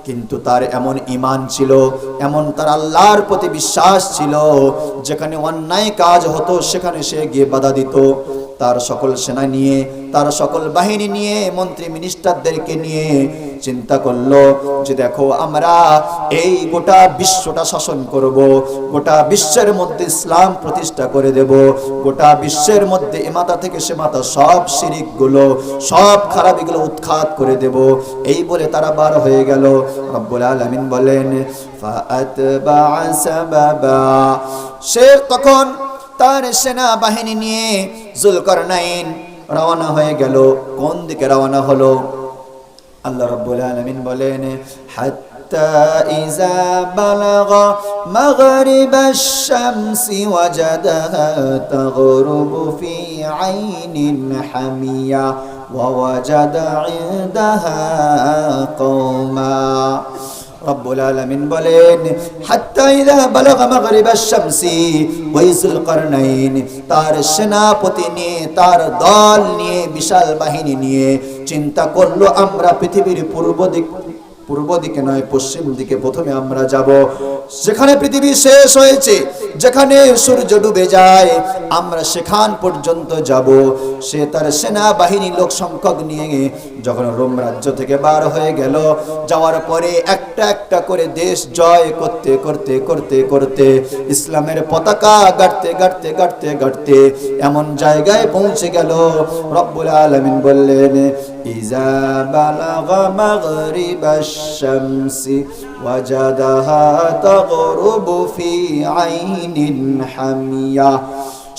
কিন্তু তার এমন ঈমান ছিল, এমন তার আল্লাহর প্রতি বিশ্বাস ছিল, যেখানে অন্যায় কাজ হতো সেখানে সে গিয়ে বাধা দিত। তার সকল সেনা নিয়ে, তার সকল বাহিনী নিয়ে, মন্ত্রী মিনিস্টারদেরকে নিয়ে চিন্তা করলো যে দেখো, আমরা এই গোটা বিশ্বটা শাসন করব, গোটা বিশ্বের মধ্যে ইসলাম প্রতিষ্ঠা করে দেব, গোটা বিশ্বের মধ্যে এমাতা থেকে সেমাতা সব শিরিকগুলো, সব খারাপিগুলো উৎখাত করে দেব। এই বলে তারা বার হয়ে গেল। রব্বুল আলামিন বলেন, ফাআতবাআ সাবাবা, সে তখন তার সেনা বাহিনী নিয়ে যুলকারনাইন রওনা হয়ে গেল। কোন দিকে রওনা হলো? আল্লাহ রাব্বুল আলামিন বলেন, হাত্তা ইযা বালাগা মাগরিবাশ শামসি ওয়াজাদাহা তাগরুবু ফি আইনিন হামিয়া ওয়া ওয়াজাদা ইনদাহা কওমা। রব্বুল আলামিন বলেন, হাত্তা ইযা বালাগা মাগরিবাশ শামসি, ওই যুলকারনাইন তার সেনাপতি নিয়ে, তার দল নিয়ে, বিশাল বাহিনী নিয়ে চিন্তা করলো, আমরা পৃথিবীর পূর্ব দিকে নয়, পশ্চিম দিকে প্রথমে আমরা যাব। যেখানে পৃথিবী শেষ হয়েছে, যেখানে সূর্য ডুবে যায়, আমরা সেখান পর্যন্ত যাব। সে তার সেনা বাহিনী লোক সংখ্যক নিয়ে যখন রোম রাজ্য থেকে বার হয়ে গেল, যাওয়ার পরে একটা একটা করে দেশ জয় করতে করতে করতে করতে, ইসলামের পতাকা গাড়তে গাড়তে গাড়তে গাড়তে এমন জায়গায় পৌঁছে গেল, রব্বুল আলামিন বললেন, ইযা বালাগা মাগরিবাশ শামসি ওয়াজাদাহা তাগরুবু ফি আইনিন হামিয়া।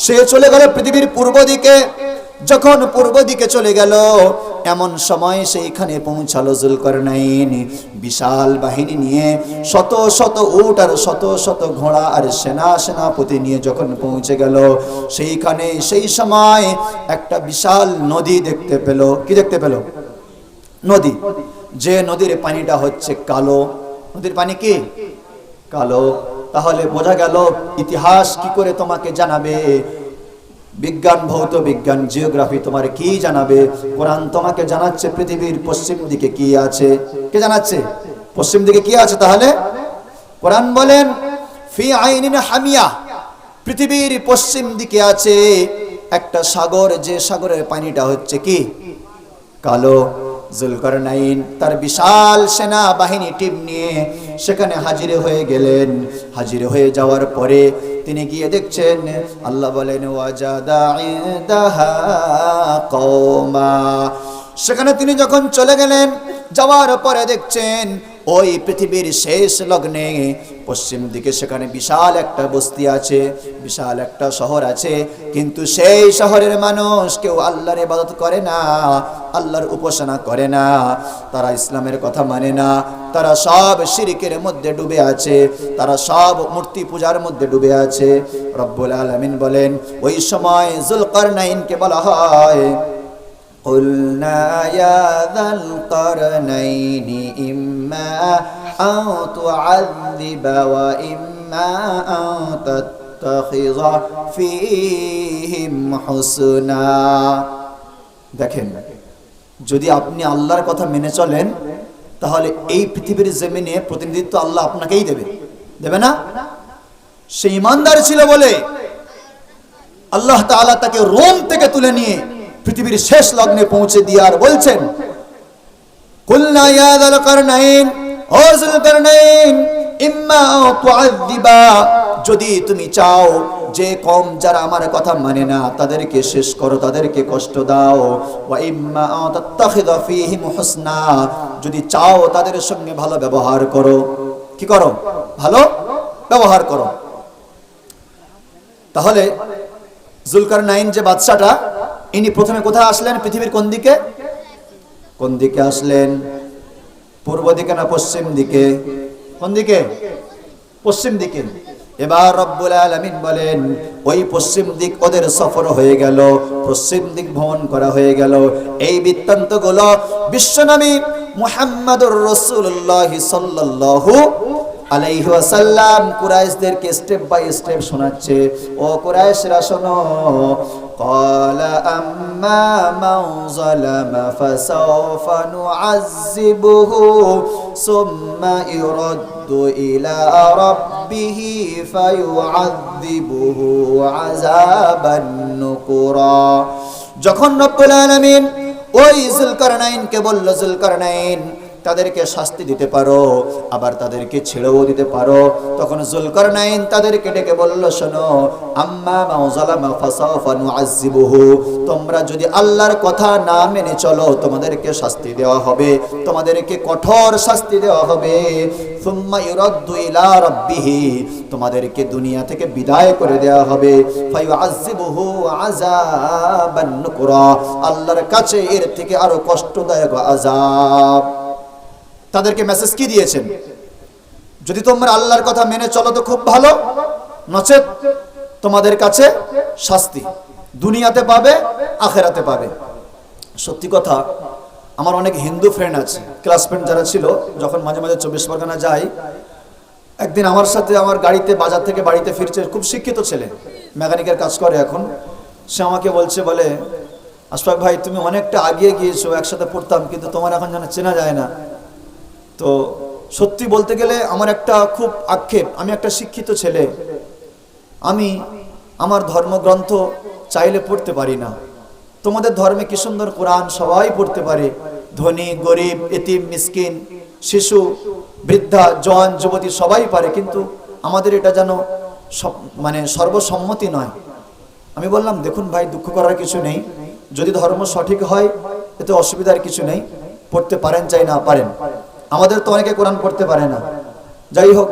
সে চলে গেল পৃথিবীর পূর্ব দিকে, যখন পূর্ব দিকে চলে গেল, এমন সময় সেইখানে পৌঁছালো যুলকারনাইন বিশাল বাহিনী নিয়ে, শত শত উট আর শত শত ঘোড়া আর সেনাপতি নিয়ে যখন পৌঁছে গেল, সেইখানে সেই সময় একটা বিশাল নদী দেখতে পেল। কি দেখতে পেল? নদী। যে নদীর পানিটা হচ্ছে কালো। নদীর পানি কি কালো? তাহলে বোঝা গেল ইতিহাস কি করে তোমাকে জানাবে, বিজ্ঞান, ভৌত বিজ্ঞান, জিওগ্রাফি তোমার কি জানাবে? কোরআন তোমাকে জানাচ্ছে পৃথিবীর পশ্চিম দিকে কি আছে। কে জানাচ্ছে পশ্চিম দিকে কি আছে? তাহলে কোরআন বলেন ফি আইনিন হামিয়া, পৃথিবীর পশ্চিম দিকে আছে একটা সাগর, যে সাগরের পানিটা হচ্ছে কি কালো। যুলকারনাইন তার বিশাল সেনা বাহিনী টিম নিয়ে সেখানে হাজির হয়ে গেলেন। হাজির হয়ে যাওয়ার পরে তিনি গিয়ে দেখছেন, আল্লাহ বলেন ওয়াজাদা ইনদাহা কওমা, সেখানে তিনি যখন চলে গেলেন, যাওয়ার পরে দেখছেন ওই পৃথিবীর শেষ লগ্নে পশ্চিম দিকে সেখানে বিশাল একটা বস্তি আছে, বিশাল একটা শহর আছে, কিন্তু সেই শহরের মানুষ কেউ আল্লাহর ইবাদত করে না, আল্লাহর উপাসনা করে না, তারা ইসলামের কথা মানে না, তারা সব শিরকের মধ্যে ডুবে আছে, তারা সব মূর্তি পূজার মধ্যে ডুবে আছে। রব্বুল আলামিন বলেন ওই সময় যুলকারনাইনকে বলা হয় قلنا يا ذا القرنين إما أن تعذب وإما أن تتخذ فيهم حسنا। দেখেন, যদি আপনি আল্লাহর কথা মেনে চলেন তাহলে এই পৃথিবীর জমিনে প্রতিনিধিত্ব আল্লাহ আপনাকেই দেবে না? সে ঈমানদার ছিল বলে আল্লাহ তাআলা তাকে রোম থেকে তুলে নিয়ে পৃথিবীর শেষ লগ্নে পৌঁছে দিয়ে আর বলছেন কুলনা ইয়া যুলকারনাইন, ও যুলকারনাইন, ইম্মা তুআযিবা, যদি তুমি চাও যে কওম যারা আমার কথা মানে না তাদেরকে শেষ করো, তাদেরকে কষ্ট দাও, ওয়া ইম্মা তাত্তাখিযা ফীহিম হুসনা, যদি চাও তাদের সঙ্গে ভালো ব্যবহার করো। কি করো? ভালো ব্যবহার করো। তাহলে যুলকারনাইন যে বাদশাটা, ইনি প্রথমে কোথায় আসলেন? পৃথিবীর কোন দিকে? কোন দিকে আসলেন? পূর্ব দিকে না পশ্চিম দিকে? কোন দিকে? পশ্চিম দিকে। এবার রব্বুল আলামিন বলেন ওই পশ্চিম দিক ওদের সফর হয়ে গেল, পশ্চিম দিক ভ্রমণ করা হয়ে গেল। এই বৃত্তান্তগুলো বিশ্বনবী মুহাম্মদুর রাসূলুল্লাহ সাল্লাল্লাহু আলাইহি ওয়াসাল্লাম কুরাইশদেরকে স্টেপ বাই স্টেপ শোনাচ্ছে। ও কুরাইশরা শোনো, ক্বালা আম্মা মান যালামা ফাসাওফা নুআযিবুহু সুম্মা ইউরাদ্দু ইলা রাব্বিহি ফায়ুআযিবুহু আযাবান নুকুরা। যখন রব্বুল আলামিন ওই যুলকারনাইনকে বলল, যুলকারনাইন তাদেরকে শাস্তি দিতে পারো, আবার তাদেরকে ছেড়েও দিতে পারো, তখন যুলকারনাইন তাদেরকে ডেকে বলল, শোনো, আম্মা মা যালামা ফাসাওফা নুআযিবুহু, তোমরা যদি আল্লাহর কথা না মেনে চলো তোমাদেরকে শাস্তি দেওয়া হবে, তোমাদেরকে কঠোর শাস্তি দেওয়া হবে। সুম্মা ইউরাদ্দু ইলা রাব্বিহি, তোমাদেরকে দুনিয়া থেকে বিদায় করে দেওয়া হবে। ফায়ুআযিবুহু আযাবান নুকরা, আল্লাহর কাছে এর থেকে আরো কষ্টদায়ক আযাব। তাদেরকে মেসেজ কি দিয়েছেন? যদি তোমরা আল্লাহর কথা মেনে চলো তো খুব ভালো, নচেত তোমাদের কাছে শাস্তি দুনিয়াতে পাবে, আখেরাতে পাবে। সত্যি কথা, আমার অনেক হিন্দু ফ্রেন্ড আছে, ক্লাসমেট যারা ছিল, যখন মাঝে মাঝে 24 পরগনা যাই, একদিন আমার সাথে আমার গাড়িতে বাজার থেকে বাড়িতে ফিরছে, খুব শিক্ষিত ছেলে, মেকানিকের কাজ করে এখন। সে আমাকে বলছে, বলে আশফাক ভাই তুমি অনেকটা আগিয়ে গিয়েছো, একসাথে পড়তাম, কিন্তু তোমার এখন যেন চেনা যায় না। তো সত্যি বলতে গেলে আমার একটা খুব আক্ষেপ, আমি একটা শিক্ষিত ছেলে, আমি আমার ধর্মগ্রন্থ চাইলে পড়তে পারি না। তোমাদের ধর্মে কি সুন্দর কোরআন সবাই পড়তে পারে, ধনী গরিব এতিম মিসকিন শিশু বৃদ্ধা জওয়ান যুবতী সবাই পারে, কিন্তু আমাদের এটা যেন মানে সর্বসম্মতি নয়। আমি বললাম, দেখুন ভাই, দুঃখ করার কিছু নেই, যদি ধর্ম সঠিক হয় এতে অসুবিধার কিছু নেই, পড়তে পারেন চাই না পারেন, আমাদের তো অনেকে কোরআন পড়তে পারে না। যাই হোক,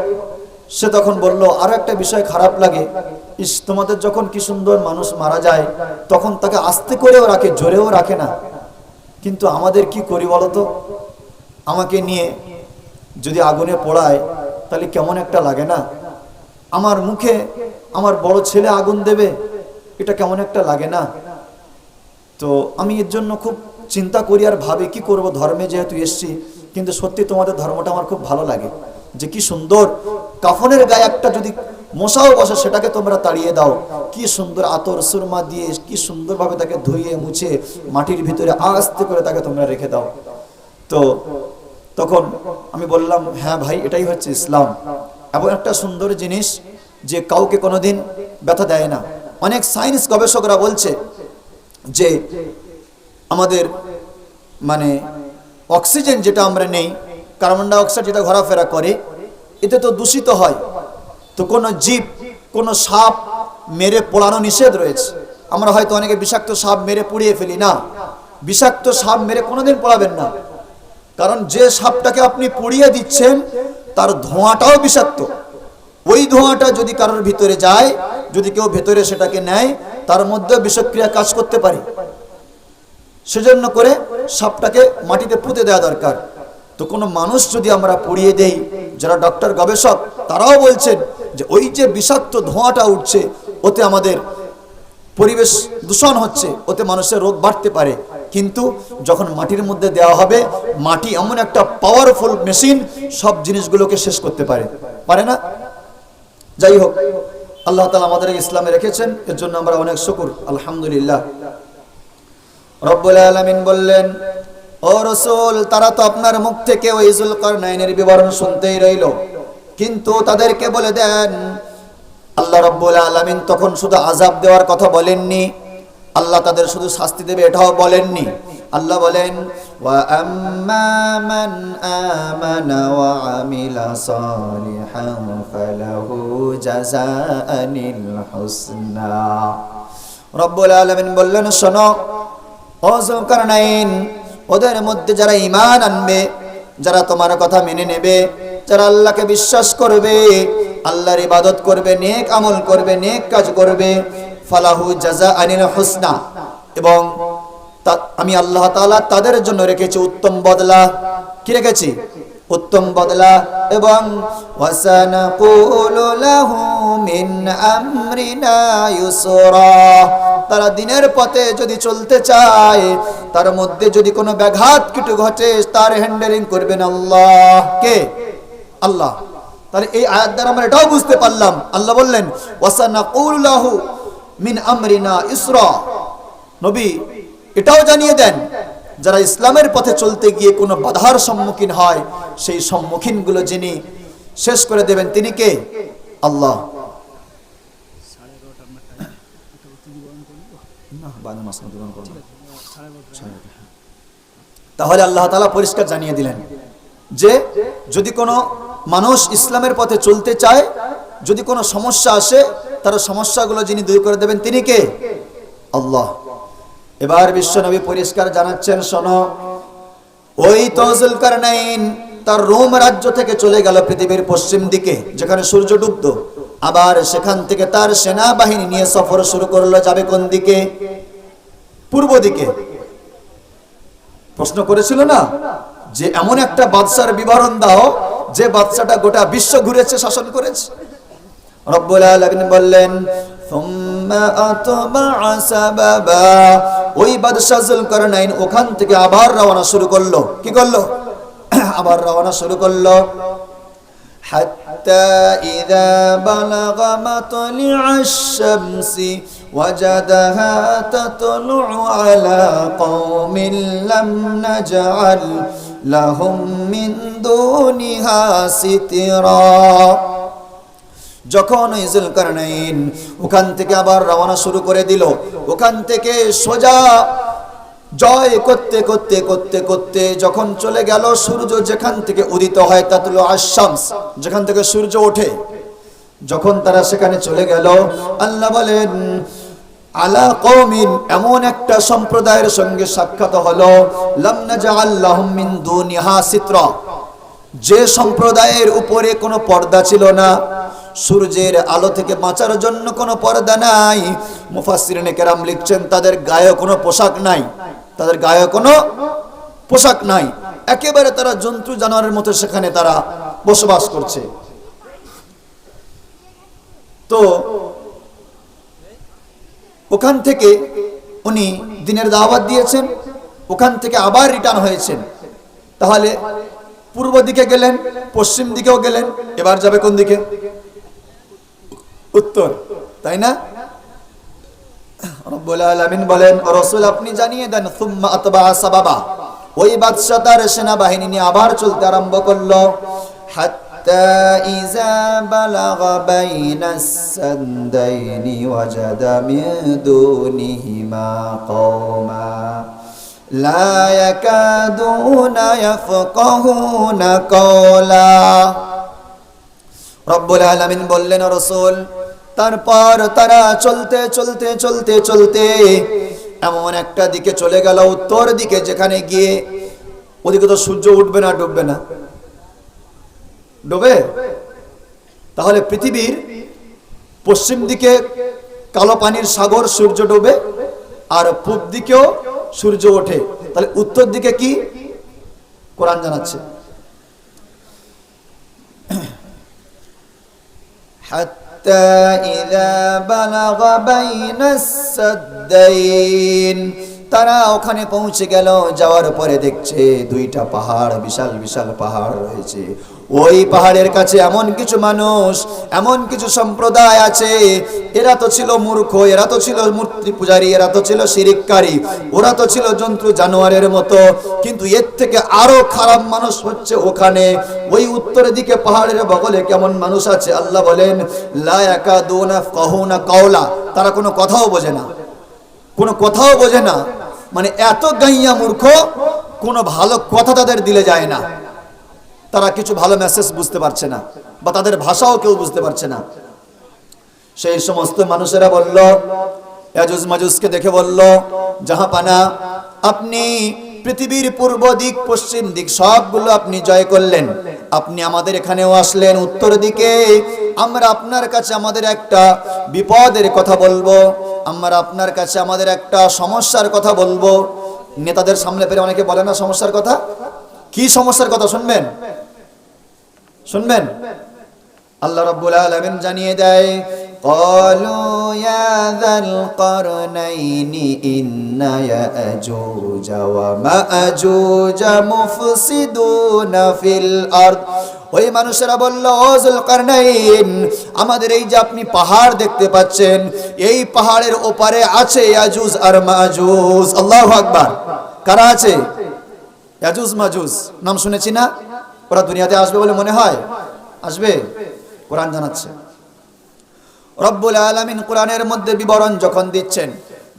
সে তখন বলল, আরো একটা বিষয় খারাপ লাগে, তোমাদের যখন কি সুন্দর মানুষ মারা যায় তখন তাকে আস্তে করেও রাখে, জোরেও রাখে না। কিন্তু আমাদের কি করি বলতো? আমাকে নিয়ে যদি আগুনে পোড়ায় তাহলে কেমন একটা লাগে না? আমার মুখে আমার বড় ছেলে আগুন দেবে, এটা কেমন একটা লাগে না? তো আমি এর জন্য খুব চিন্তা করি আর ভাবি কি করব, ধর্মে যেহেতু এসছি। কিন্তু সত্যি তোমাদের ধর্মটা আমার খুব ভালো লাগে, যে কি সুন্দর কাফনের গায়ে একটা যদি মশাও বসে সেটাকে তোমরা তাড়িয়ে দাও, কি সুন্দর আতর সুরমা দিয়ে কি সুন্দরভাবে তাকে ধুইয়ে মুছে মাটির ভিতরে আস্তে করে তাকে তোমরা রেখে দাও। তো তখন আমি বললাম, হ্যাঁ ভাই, এটাই হচ্ছে ইসলাম। এবং একটা সুন্দর জিনিস যে কাউকে কোনোদিন ব্যথা দেয় না। অনেক সায়েন্স গবেষকরা বলছে যে আমাদের মানে অক্সিজেন যেটা আমরা নেই, কার্বন ডাই অক্সাইড যেটা ঘোরাফেরা করে, এতে তো দূষিত হয়। তো কোনো জীব, কোনো সাপ মেরে পোড়ানো নিষেধ রয়েছে। আমরা হয়তো অনেকে বিষাক্ত সাপ মেরে পুড়িয়ে ফেলি, না, বিষাক্ত সাপ মেরে কোনোদিন পোড়াবেন না। কারণ যে সাপটাকে আপনি পুড়িয়ে দিচ্ছেন তার ধোঁয়াটাও বিষাক্ত। ওই ধোঁয়াটা যদি কারোর ভিতরে যায়, যদি কেউ ভেতরে সেটাকে নেয়, তার মধ্যে বিষক্রিয়া কাজ করতে পারে। সেজন্য করে সাপটাকে মাটিতে পুঁতে দেওয়া দরকার। তো কোনো মানুষ যদি আমরা পুড়িয়ে দেই, যারা ডক্টর গবেষক তারাও বলছেন যে ওই যে বিষাক্ত ধোঁয়াটা উঠছে, ওতে আমাদের পরিবেশ দূষণ হচ্ছে, ওতে মানুষের রোগ বাড়তে পারে। কিন্তু যখন মাটির মধ্যে দেওয়া হবে, মাটি এমন একটা পাওয়ারফুল মেশিন, সব জিনিসগুলোকে শেষ করতে পারে না? যাই হোক, আল্লাহ তাআলা আমাদের ইসলামে রেখেছেন, এর জন্য আমরা অনেক শুকর, আলহামদুলিল্লাহ। রব্বুল আলামিন বললেন, ও রাসূল, তারা তো আপনার মুখ থেকে ওই যুলকারনাইনের বিবরণ শুনতেই রইল, কিন্তু তাদেরকে বলে দেন। আল্লাহ রব্বুল আলামিন তখন শুধু আযাব দেওয়ার কথা বলেননি, আল্লাহ তাদের শুধু শাস্তি দেবে এটাও বলেননি। আল্লাহ বলেন, ওয়া আম্মা মান আমানা ওয়া আমিলা সালিহান ফালাহু জাযাআনিল হুসনা। রব্বুল আলামিন বললেন, শোনো ও যুলকারনাইন, ওদের মধ্যে যারা ঈমান আনবে, যারা তোমার কথা মেনে নেবে, যারা আল্লাহকে বিশ্বাস করবে, আল্লাহর ইবাদত করবে, নেক আমল করবে, নেক কাজ করবে, ফালাহু জাযাআনিল হুসনা, এবং আমি আল্লাহ তাআলা তাদের জন্য রেখেছি উত্তম বদলা। কি রেখেছি? উত্তম বদলা। এবং ওয়াসানাকুলু লাহু মিন আমরিনা ইউসরা, তারা দিনের পথে যদি চলতে চায়, তার মধ্যে যদি কোনো ব্যাঘাত কিছু ঘটে, তার হ্যান্ডেলিং করবেন আল্লাহ। কে? আল্লাহ। তাহলে এই আয়াত দ্বারা আমরা এটাও বুঝতে পারলাম, আল্লাহ বললেন ওয়াসানাকুলু লাহু মিন আমরিনা ইসরা। নবী এটাও জানিয়ে দেন, যারা ইসলামের পথে চলতে গিয়ে কোনো বাধার সম্মুখীন হয়, সেই সম্মুখীনগুলো যিনি শেষ করে দেবেন তিনি কে? আল্লাহ। তাহলে আল্লাহ তাআলা পরিষ্কার জানিয়ে দিলেন যে যদি কোনো মানুষ ইসলামের পথে চলতে চায়, যদি কোনো সমস্যা আসে, তার সমস্যাগুলো যিনি দূর করে দেবেন তিনি কে? আল্লাহ। এবার বিশ্বনবী পরিষ্কার জানাচ্ছেন, শোনো, ওই যুলকারনাইন তার রোম রাজ্য থেকে চলে গেল পৃথিবীর পশ্চিম দিকে, যেখানে সূর্য ডুবতো। আবার সেখান থেকে তার সেনাবাহিনী নিয়ে সফর শুরু করলো, যাবে কোন দিকে? পূর্ব দিকে। প্রশ্ন করেছিল না যে এমন একটা বাদশার বিবরণ দাও যে বাদশাটা গোটা বিশ্ব ঘুরেছে, শাসন করেছে। রব্বুল আলামিন বললেন, সুম্মা আতবা'a সাবাবা, ওই বাদশা যুলকারনাইন ওখান থেকে আবার রওনা শুরু করলো। কি করলো? আবার রওনা শুরু করলো। হাত্তা ইযা বালাগা মাতলি'আশ শামসি ওয়াজাদাহা তাতলু'ু আলা কওমিন লাম নাজআল লাহুম মিন দুনিহা সিতরা। যখন যুলকারনাইন ওখান থেকে আবার রওনা শুরু করে দিল, ওখান থেকে সোজা জয় করতে করতে করতে করতে যখন চলে গেল, সূর্য যেখান থেকে উদিত হয়, তাতলু আশ-শামস, যেখান থেকে সূর্য ওঠে, যখন তারা সেখানে চলে গেল, আল্লাহ বলেন আলা কওমিন, এমন একটা সম্প্রদায়ের সঙ্গে সাক্ষাৎ হলো, লাম নাজআল লাহুম মিন দুনিহা সিতরা, যে সম্প্রদায়ের উপরে কোনো পর্দা ছিল না, সূর্যের আলো থেকে বাঁচার জন্য কোনো পর্দা নাই। মুফাসসিরিনে কেরাম লিখছেন তাদের গায়ে কোনো পোশাক নাই, তাদের গায়ে কোনো পোশাক নাই, একেবারে তারা জন্তু জানোয়ারের মতো সেখানে তারা বসবাস করছে। তো ওখান থেকে উনি দ্বীনের দাওয়াত দিয়েছেন, ওখান থেকে আবার রিটার্ন হয়েছেন। তাহলে পূর্ব দিকে গেলেন, পশ্চিম দিকেও গেলেন, এবার যাবে কোন দিকে? উত্তর, তাই না? রব্বুল আলামিন বলেন, ও রাসূল আপনি জানিয়ে দেন, সুম্মা আতবা সাবাবা, ওই বাদশা তার সেনাবাহিনী নিয়ে আবার চলতে আরম্ভ করলো। হাত্তা ইযা বালাগা বাইনাস সাদাইনি ওয়াজাদা মিন দুনিহিমা কওমা লা ইয়াকাদুনা ইয়াফকাহুনা কওলা। রব্বুল আলামিন বললেন, ও রাসূল তারপর তারা চলতে চলতে চলতে চলতে এমন একটা দিকে চলে গেল, উত্তর দিকে, যেখানে গিয়ে ওদিকে তো সূর্য উঠবে না ডুববে না? ডুবে। তাহলে পৃথিবীর পশ্চিম দিকে কালো পানির সাগর, সূর্য ডুবে, আর পূব দিকেও সূর্য ওঠে। তাহলে উত্তর দিকে কি? কোরআন জানাচ্ছে, হাত্তা ইযা বালাগা বাইনাস সাদাইন, তারা ওখানে পৌঁছে গেল। যাওয়ার পরে দেখছে দুইটা পাহাড়, বিশাল বিশাল পাহাড় রয়েছে। ওই পাহাড়ের কাছে এমন কিছু মানুষ, এমন কিছু সম্প্রদায় আছে, এরা তো ছিল মূর্খ, এরা তো ছিল মূর্তি পূজারী, এরা তো ছিল শিরিককারী, ওরা তো ছিল জন্তু জানোয়ারের মতো। কিন্তু এর থেকে আরো খারাপ মানুষ হচ্ছে ওখানে, ওই উত্তরের দিকে পাহাড়ের বগলে কেমন মানুষ আছে। আল্লাহ বলেন, লা ইয়াকাদুনা ইয়াফকাহুনা কাওলা, তারা কোনো কথাও বোঝে না, কোনো কথাও বোঝে না। মানে এত গাইয়া মূর্খ, কোনো ভালো কথা তাদের দিলে যায় না, তারা কিছু ভালো মেসেজ বুঝতে পারছে না, বা তাদের ভাষাও কেউ বুঝতে পারছে না। সেই সমস্ত মানুষেরা বলল, ইয়াজুজ মাজুজকে দেখে বলল, জাহাপানা আপনি পৃথিবীর পূর্ব দিক পশ্চিম দিক সবগুলো আপনি জয় করলেন, আপনি আমাদের এখানেও আসলেন উত্তর দিকে। আমরা আপনার কাছে আমাদের একটা বিপদের কথা বলবো, আমরা আপনার কাছে আমাদের একটা সমস্যার কথা বলবো। নেতাদের সামনে পেরে অনেকে বলে না সমস্যার কথা। কি সমস্যার কথা শুনবেন? শুনবেন? আল্লাহ রাব্বুল আলামিন জানিয়ে দেয়, ক্বালু ইয়া যাল কারনাইনি ইন্না ইয়াজুজ ওয়া মাআজুজ মুফসিদুনা ফিল আরদ। ওই মানুষেরা বলল, ও যুলকারনাইন, আমাদের এই যে আপনি পাহাড় দেখতে পাচ্ছেন, এই পাহাড়ের ওপারে আছে ইয়াজুজ আর মাজুজ। আল্লাহু আকবার। কারা আছে? ইয়াজুজ মাজুজ নাম শুনেছি না? ওরা দুনিয়াতে আসবে বলে মনে হয়? আসবে, কোরআন জানাচ্ছে। রব্বুল আলামিন কোরআনের মধ্যে বিবরণ যখন দিচ্ছেন,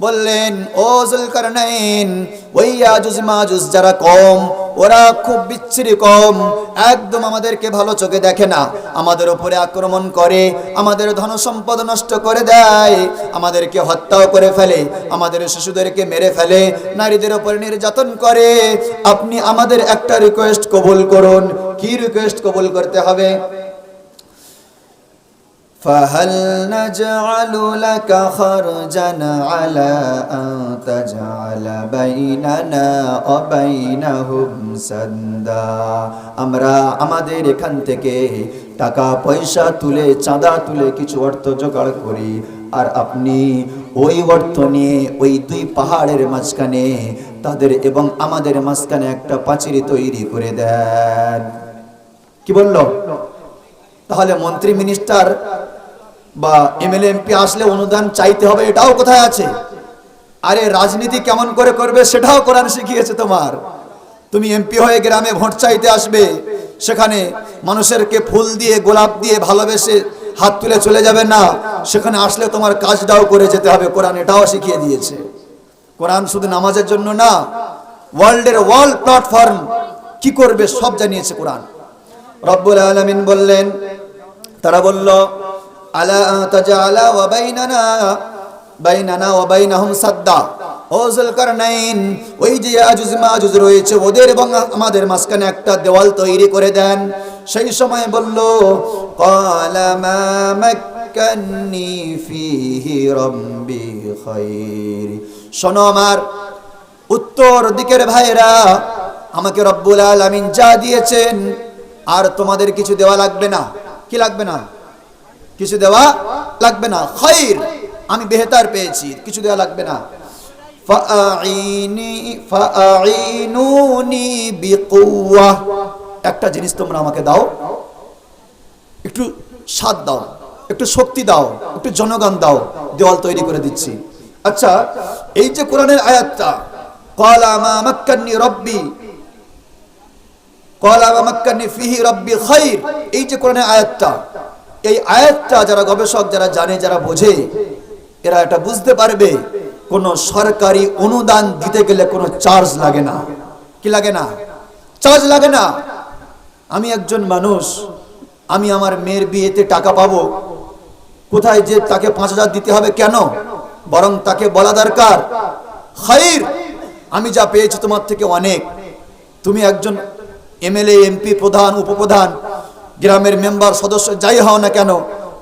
বললেন, ও যুলকারনাইন, ওই ইয়াজুজ মাজুজ যারা কম, ওরা খুব বিচ্ছিরি কম, একদম আমাদেরকে ভালো চোখে দেখে না, আমাদের উপরে আক্রমণ করে, আমাদের ধন সম্পদ নষ্ট করে দেয়, আমাদেরকে হত্যাও করে ফেলে, আমাদের শিশুদেরকে মেরে ফেলে, নারীদের উপরে নির্যাতন করে। আপনি আমাদের একটা রিকোয়েস্ট কবুল করুন। কি রিকোয়েস্ট কবুল করতে হবে? فهل نجعل لك خرجا على أن تجعل بيننا وبينهم سدا। আমরা আমাদের এখান থেকে টাকা পয়সা তুলে, চাঁদা তুলে কিছু অর্থ জোগাড় করি, আর আপনি ওই অর্থ নিয়ে ওই দুই পাহাড়ের মাঝখানে তাদের এবং আমাদের মাঝখানে একটা পাঁচিল তৈরি করে দেন। কি বলল? তাহলে মন্ত্রী মিনিস্টার বা এমএলএ এমপি আসলে অনুদান চাইতে হবে, এটাও কোথায় আছে? আরে রাজনীতি কেমন করে করবে সেটাও কোরআন শিখিয়েছে তোমার। তুমি এমপি হয়ে গ্রামে ভোট চাইতে আসবে, সেখানে মানুষেরকে ফুল দিয়ে, গোলাপ দিয়ে ভালোবেসে হাত তুলে চলে যাবে না, সেখানে আসলে তোমার কাজটাও করে যেতে হবে। কোরআন এটাও শিখিয়ে দিয়েছে। কোরআন শুধু নামাজের জন্য না, ওয়ার্ল্ডের ওয়ার্ল্ড প্ল্যাটফর্ম কি করবে সব জানিয়েছে কোরআন। রব্বুল আলামিন বললেন, তারা বলল, আলা তাজালা ওয়া বাইনানা ওয়া বাইনাহুম সাদ্দা। ও যুলকারনাইন, ওই যে ইয়াজুজ মাজুজ রয়েছে, ওদের এবং আমাদের মাঝখানে একটা দেওয়াল তৈরি করে দেন। সেই সময় বলল ক্বালা মা মাক্কান্নী ফীহি রাব্বী খায়র। শোনো আমার উত্তর দিকের ভাইরা, আমাকে রব্বুল আলামিন যা দিয়েছেন আর তোমাদের কিছু দেওয়া লাগবে না। কি লাগবে না? কিছু দেওয়া লাগবে না। খায়র, আমি বেহতার পেয়েছি, কিছু দেওয়া লাগবে না। ফাআইনুনি বিকুওয়া, একটা জিনিস তোমরা আমাকে দাও, একটু সাথ দাও, একটু শক্তি দাও, একটু জনগণ দাও, দেওয়াল তৈরি করে দিচ্ছি। আচ্ছা, এই যে কোরআনের আয়াতটা ক্বালা মা মাক্কান্নী রাব্বী ক্বালা মা মাক্কান্নী ফীহি রাব্বী খায়র, এই যে কোরআনের আয়াতটা, এই আয়াতটা যারা গবেষক, যারা জানে, যারা বোঝে, এরা এটা বুঝতে পারবে কোন সরকারি অনুদান দিতে গেলে কোনো চার্জ লাগে না। কি লাগে না? চার্জ লাগে না। আমি একজন মানুষ, আমি আমার মেয়ের বিয়েতে টাকা পাবো, কোথায় যে তাকে 5,000 দিতে হবে কেন? বরং তাকে বলা দরকার খায়র, আমি যা পেয়েছি তোমার থেকে অনেক। তুমি একজন এমএলএ, এমপি, প্রধান, উপপ্রধান, গ্রামের মেম্বার, সদস্য, যাই হও না কেন,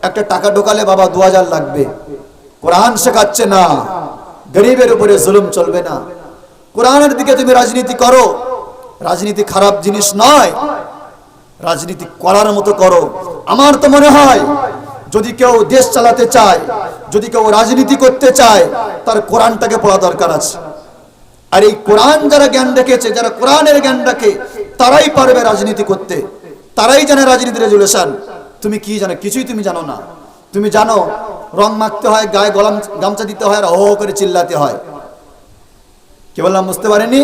একটা টাকা ঢোকালে বাবা 2,000 লাগবে। কোরআন শেখাচ্ছে না গরিবের উপরে জুলুম চলবে না। কোরআনের দিকে তুমি রাজনীতি করো, রাজনীতি খারাপ জিনিস নয়, রাজনীতি করার মতো করো। আমার তো মনে হয় যদি কেউ দেশ চালাতে চায়, যদি কেউ রাজনীতি করতে চায়, তার কোরআনটাকে পড়া দরকার আছে। আর এই কোরআন যারা জ্ঞান রেখেছে, যারা কোরআনের জ্ঞান রাখে, তারাই পারবে রাজনীতি করতে, তারাই জানে রাজনীতির রেজুলেশন। তুমি কি জানো? কিছুই তুমি জানো না। তুমি জানো রং মাখতে হয়, গায়ে গামছা দিতে হয়, আর হো করে চিল্লাতে হয়। কি বললাম বুঝতে পারেনি?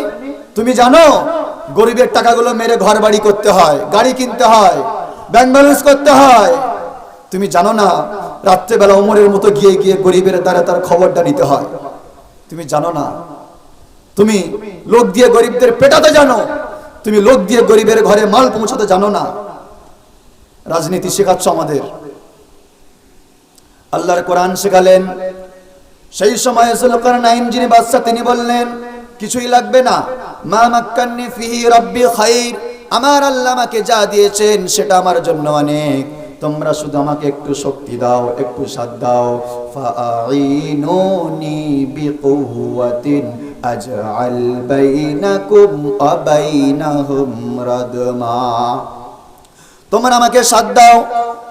তুমি জানো গরিবের টাকাগুলো মেরে ঘর বাড়ি করতে হয়, গাড়ি কিনতে হয়, ব্যাংক ব্যালেন্স করতে হয়। তুমি জানো না রাত্রেবেলা ওমরের মতো গিয়ে গিয়ে গরিবের দ্বারা তার খবরটা নিতে হয়। তুমি জানো না তুমি লোক দিয়ে গরিবদের পেটাতে জানো, তুমি লোক দিয়ে গরিবের ঘরে মাল পৌঁছাতে জানো না। রাজনীতি শেখাচ্ছ আমাদের। আল্লাহর কোরআন শেখালেন। সেই সময় যুলকারনাইন যিনি বাদশা, তিনি বললেন কিছুই লাগবে না। মা মাক্কান্নী ফীহি রাব্বী খায়র, আমার আল্লাহ আমাকে যা দিয়েছেন সেটা আমার জন্য অনেক। তোমরা শুধু আমাকে একটু শক্তি দাও, একটু সাথ দাও। ফাআইনুনি বিকুওয়াতিন আজআল বাইনাকুম ওয়া বাইনাহুম রাদমা, তোমরা আমাকে সাথ দাও,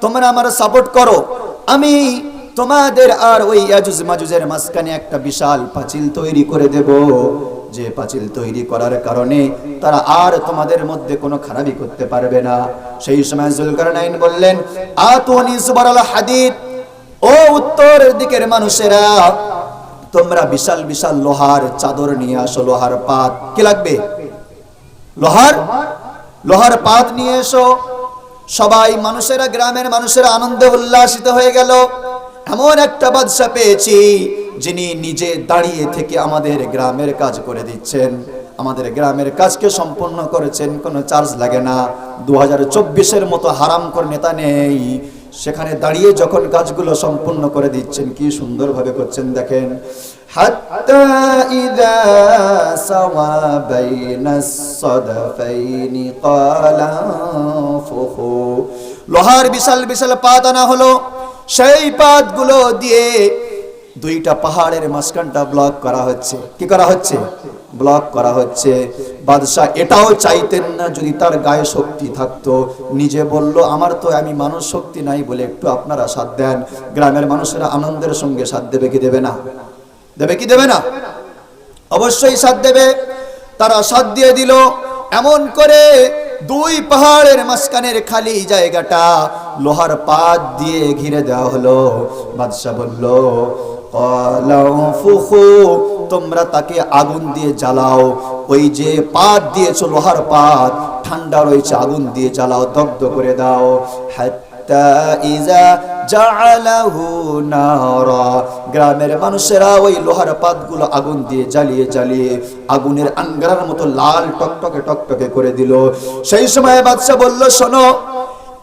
তোমরা আমার সাপোর্ট করো, আমি তোমাদের আর ওই ইয়াজুজ মাজুজের মাঝখানে একটা বিশাল পাঁচিল তৈরি করে দেব, যে পাঁচিল তৈরি করার কারণে তারা আর তোমাদের মধ্যে কোনো খারাপি করতে পারবে না। সেই সময় যুলকারনাইন বললেন আতুনি সুবারাল হাদিদ, ও উত্তরের দিকের মানুষেরা, তোমরা বিশাল বিশাল লোহার চাদর নিয়ে আসো, লোহার পাত। কি লাগবে? লোহার পাত নিয়ে এসো। সবাই মানুষেরা, গ্রামের মানুষেরা আনন্দে উল্লাসিত হয়ে গেল। এমন একটা বাদশা পেয়েছি যিনি নিজে দাঁড়িয়ে থেকে আমাদের গ্রামের কাজ করে দিচ্ছেন, আমাদের গ্রামের কাজকে সম্পন্ন করেছেন, কোনো চার্জ লাগে না। 2024-এর মতো হারামখোর নেতা নেই, সেখানে দাঁড়িয়ে যখন কাজগুলো সম্পূর্ণ করে দিচ্ছেন, কি সুন্দরভাবে করছেন দেখেন। হাত্তা ইযা সাওয়া বাইনাস সাদাফাইনি ক্বালা ফুখু, লোহার বিশাল বিশাল পাত আনা হলো। সেই পাতগুলো দিয়ে দুইটা পাহাড়ের মাঝখানটা ব্লক করা হচ্ছে। কি করা হচ্ছে? ব্লক করা হচ্ছে। বাদশা এটাও চাইতেন না যদি তার গায়ে শক্তি থাকতো, নিজে বলল আমার তো, আমি মানুষ শক্তি নাই বলে একটু আপনারা সাথ দেন। গ্রামের মানুষেরা আনন্দের সঙ্গে সাথ দেবে কি দেবে না? দেবে কি দেবে না? অবশ্যই সাথ দেবে। তারা সাথ দিয়ে দিল। এমন করে দুই পাহাড়ের মাঝখানের খালি জায়গাটা লোহার পাত দিয়ে ঘিরে দেওয়া হলো। বাদশা বলল তোমরা তাকে আগুন দিয়ে জ্বালাও, ওই যে পাত দিয়েছো লোহার পাত ঠান্ডা রয়েছে, আগুন দিয়ে জ্বালাও, দগ্ধ করে দাও। হাত্তা ইযা জাআলাহু নারা, গ্রামের মানুষেরা ওই লোহার পাতগুলো আগুন দিয়ে জ্বালিয়ে জ্বালিয়ে আগুনের আঙ্গারার মতো লাল টকটকে টকটকে করে দিল। সেই সময় বাদশা বলল শোনো,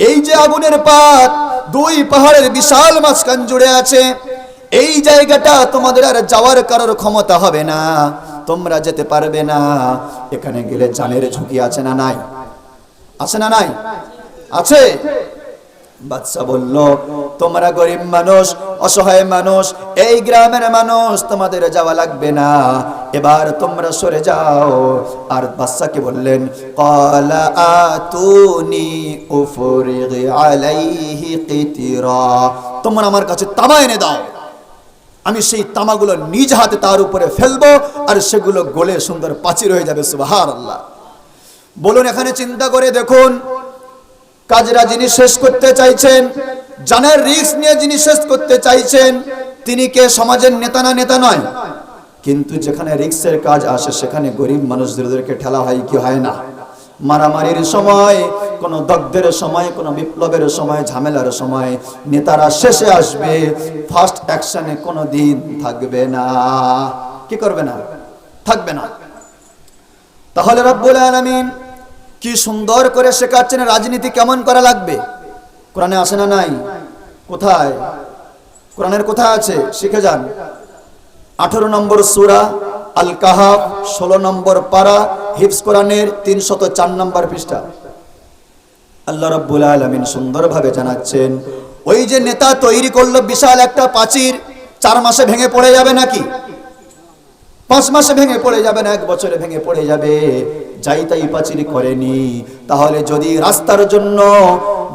এই যে আগুনের পাত দুই পাহাড়ের বিশাল মাঝখান জুড়ে আছে, এই জায়গাটা তোমাদের আর যাওয়ার কারোর ক্ষমতা হবে না, তোমরা যেতে পারবে না। এখানে গেলে জানের ঝুঁকি আছে না নাই? আছে না নাই? আছে? বাদশা বলল, তোমরা গরিব মানুষ, অসহায় মানুষ, এই গ্রামের মানুষ, তোমাদের যাওয়া লাগবে না, এবার তোমরা সরে যাও। আর বাদশাকে বললেন, ক্বালা আতুনি উফরিগ আলাইহি কিতরা, তোমরা আমার কাছে তামা এনে দাও, আমি সেই তামাগুলো নিজ হাতে তার উপরে ফেলবো, আর সেগুলো গলে সুন্দর প্রাচীর হয়ে যাবে। সুবহানাল্লাহ। বলুন, এখানে চিন্তা করে দেখুন, কাজরা যিনি শেষ করতে চাইছেন, জানের রিস্ক নিয়ে যিনি শেষ করতে চাইছেন, তিনি কে সমাজের নেতা না? নেতা নয়। কিন্তু যেখানে রিস্কের কাজ আসে সেখানে গরিব মানুষদেরকে ঠেলা হয় কি হয় না? মারামারির সময়, কোন দগ্ধের সময়, কোন বিপ্লবের সময়, ঝামেলার সময় নেতারা শেষে আসবে, ফার্স্ট অ্যাকশনে কোনো দিন থাকবে না। কি করবে না? থাকবে না। তাহলে রব্বুল আলামিন কি সুন্দর করে শেখাচ্ছেন রাজনীতি কেমন করা লাগবে। কোরআনে আসে না? নাই। কোথায়? কোরআনের কোথায় আছে? শিখে যান। 18 নম্বর সূরা আল কাহাফ, 16 নম্বর পারা, হিফজ কোরআনের 304 নম্বর পৃষ্ঠা। আল্লাহ রাব্বুল আলামিন সুন্দরভাবে জানাচ্ছেন, ওই যে নেতা তৈরি করলো বিশাল একটা প্রাচীর, 4 মাসে ভেঙে পড়ে যাবে নাকি? 5 মাসে ভেঙে পড়ে যাবে না? 1 বছরে ভেঙে পড়ে যাবে? যাই তাই প্রাচীর করেনি। তাহলে যদি রাস্তার জন্য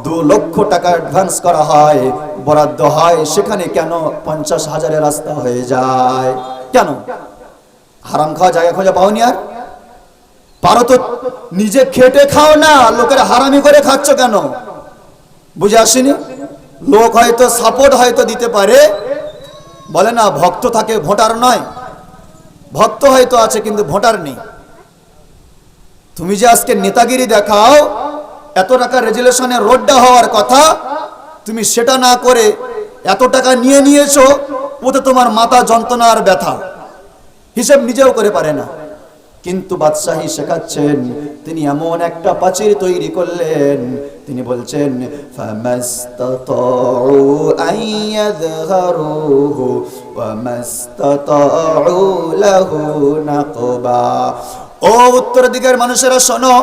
2 লক্ষ টাকা অ্যাডভান্স করা হয়, বরাদ্দ হয়, সেখানে কেন 50,000-এর রাস্তা হয়ে যায়? কেন? হারাম খাওয়া জায়গা খোঁজা পাওনি? আর পারো তো নিজে খেটে খাও না, লোকের হারামি করে খাচ্ছ কেন? বুঝে আসেনি? লোক হয়তো সাপোর্ট হয়তো দিতে পারে, বলে না ভক্ত থাকে ভোটার নয়। ভক্ত হয়তো আছে কিন্তু ভোটার নেই। তুমি যে আজকে নেতাগিরি দেখাও, এত টাকা রেজুলেশনে রোডটা হওয়ার কথা, তুমি সেটা না করে এত টাকা নিয়ে নিয়েছো, ওতে তোমার মাথা যন্ত্রণা আর ব্যথা, হিসেব নিজেও করে পারে না। কিন্তু বাদশাহী শেখাচ্ছেন, তিনি এমন একটা প্রাচীর তৈরি করলেন, তিনি বলছেন ফামাস্তাতাউ আইয়াযহারুহু ওয়া মাস্তাতাউ লাহু নাকবা। ও উত্তর দিকের মানুষেরা শোনো,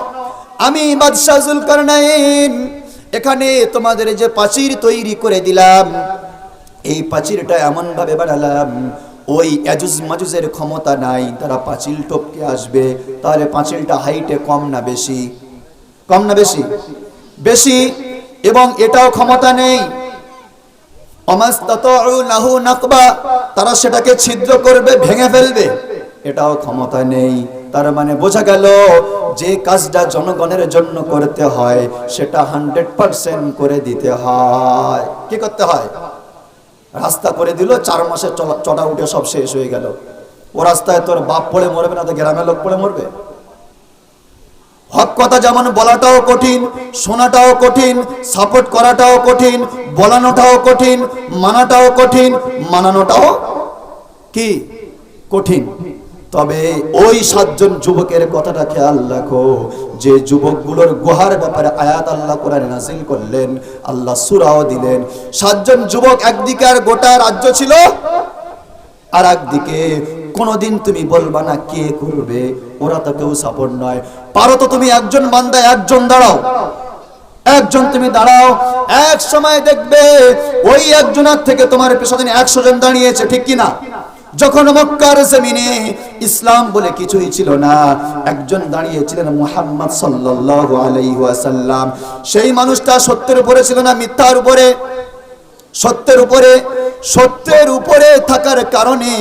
আমি বাদশাহ যুলকারনাইন এখানে তোমাদের যে প্রাচীর তৈরি করে দিলাম, এই প্রাচীরটা এমন ভাবে বানালাম, ওই ইয়াজুজ মাজুজের ক্ষমতা নাই, তারা পাঁচিল টপকে আসবে। তাহলে পাঁচিলটা হাইটে কম না বেশি? কম না বেশি? বেশি। এবং এটাও ক্ষমতা নেই, অমাস্তাতাউ লাহু নাকবা, তারা সেটাকে ছিদ্র করবে, ভেঙে ফেলবে, এটাও ক্ষমতা নেই। তার মানে বোঝা গেল, যে কাজটা জনগণের জন্য করতে হয় সেটা 100% করে দিতে হয়। কি করতে হয়? রাস্তা করে দিল, 4 মাসে চটা উঠে সব শেষ হয়ে গেল। ও রাস্তায় তোর বাপ পড়ে মরবে না তো গ্রামের লোক পড়ে মরবে? হক কথা যেমন বলাটাও কঠিন, শোনাটাও কঠিন, সাপোর্ট করাটাও কঠিন, বলানোটাও কঠিন, মানাটাও কঠিন, মানানোটাও কি কঠিন। তবে ওই 7 জন যুবকের কথাটা খেয়াল রাখো, যে যুবকগুলোর গুহার ব্যাপারে আয়াত আল্লাহ কোরআনে নাযিল করলেন, আল্লাহ সূরাও দিলেন। 7 জন যুবক, একদিকে আর গোটা রাজ্য ছিল, আর একদিকে কোনদিন তুমি বলবা না কে করবে, ওরা তো কেউ সাপোর্ট নয়। পারো তো তুমি একজন বান্দা, একজন দাঁড়াও, একজন তুমি দাঁড়াও, এক সময় দেখবে ওই একজনের থেকে তোমার পেছনে 100 জন দাঁড়িয়েছে, ঠিক কি না? যখন মক্কার জমিনে ইসলাম বলে কিছুই ছিল না, একজন দাঁড়িয়েছিলেন মুহাম্মদ সাল্লাল্লাহু আলাইহি ওয়াসাল্লাম। সেই মানুষটা সত্যের উপরে ছিল না মিথ্যার উপরে? সত্যের উপরে। সত্যের উপরে থাকার কারণে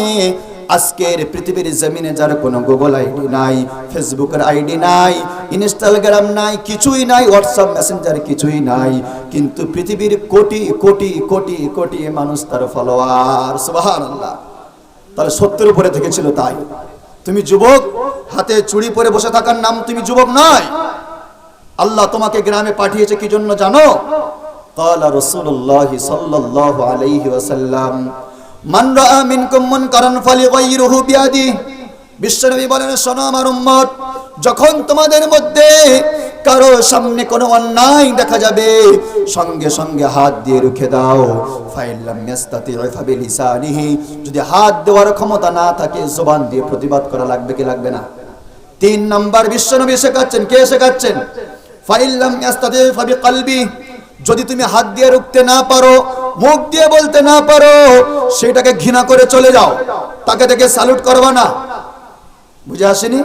আজকের পৃথিবীর জমিনে যার কোনো গুগল আইডি নাই, ফেসবুকের আইডি নাই, ইনস্টাগ্রাম নাই, কিছুই নাই, হোয়াটসঅ্যাপ মেসেঞ্জার কিছুই নাই, কিন্তু পৃথিবীর কোটি কোটি কোটি কোটি মানুষ তার ফলোয়ার। সুবহানাল্লাহ। তাহলে সত্যের উপরে থেকেছিল। তাই তুমি যুবক, হাতে চুড়ি পরে বসে থাকার নাম তুমি যুবক নয়। আল্লাহ তোমাকে গ্রামে পাঠিয়েছে কি জন্য জানো? ক্বালা রাসূলুল্লাহ সাল্লাল্লাহু আলাইহি ওয়াসাল্লাম, মান রাআ মিনকুম মুনকারান ফালিগাইরুহু বিয়াদিহি। বিশ্বনবী বলেন, শোনো আমার উম্মত, যখন তোমাদের মধ্যে কারো সামনে কোনো অন্যায় দেখা যাবে, সঙ্গে সঙ্গে হাত দিয়ে রুখে দাও। ফাইল্লাম ইয়াস্তাতি'উ ফাবিলিসানিহি, যদি হাত দেওয়ার ক্ষমতা না থাকে জবান দিয়ে প্রতিবাদ করা লাগবে কি লাগবে না? 3 নাম্বার বিশ্বনবী শেখাচ্ছেন। কে শেখাচ্ছেন? ফাইল্লাম ইয়াস্তাতি ফাবিকলবি, যদি তুমি হাত দিয়ে রুখতে না পারো, মুখ দিয়ে বলতে না পারো, সেটাকে ঘৃণা করে চলে যাও, তাকে দেখে স্যালুট করবা না। বুঝে আসেনি?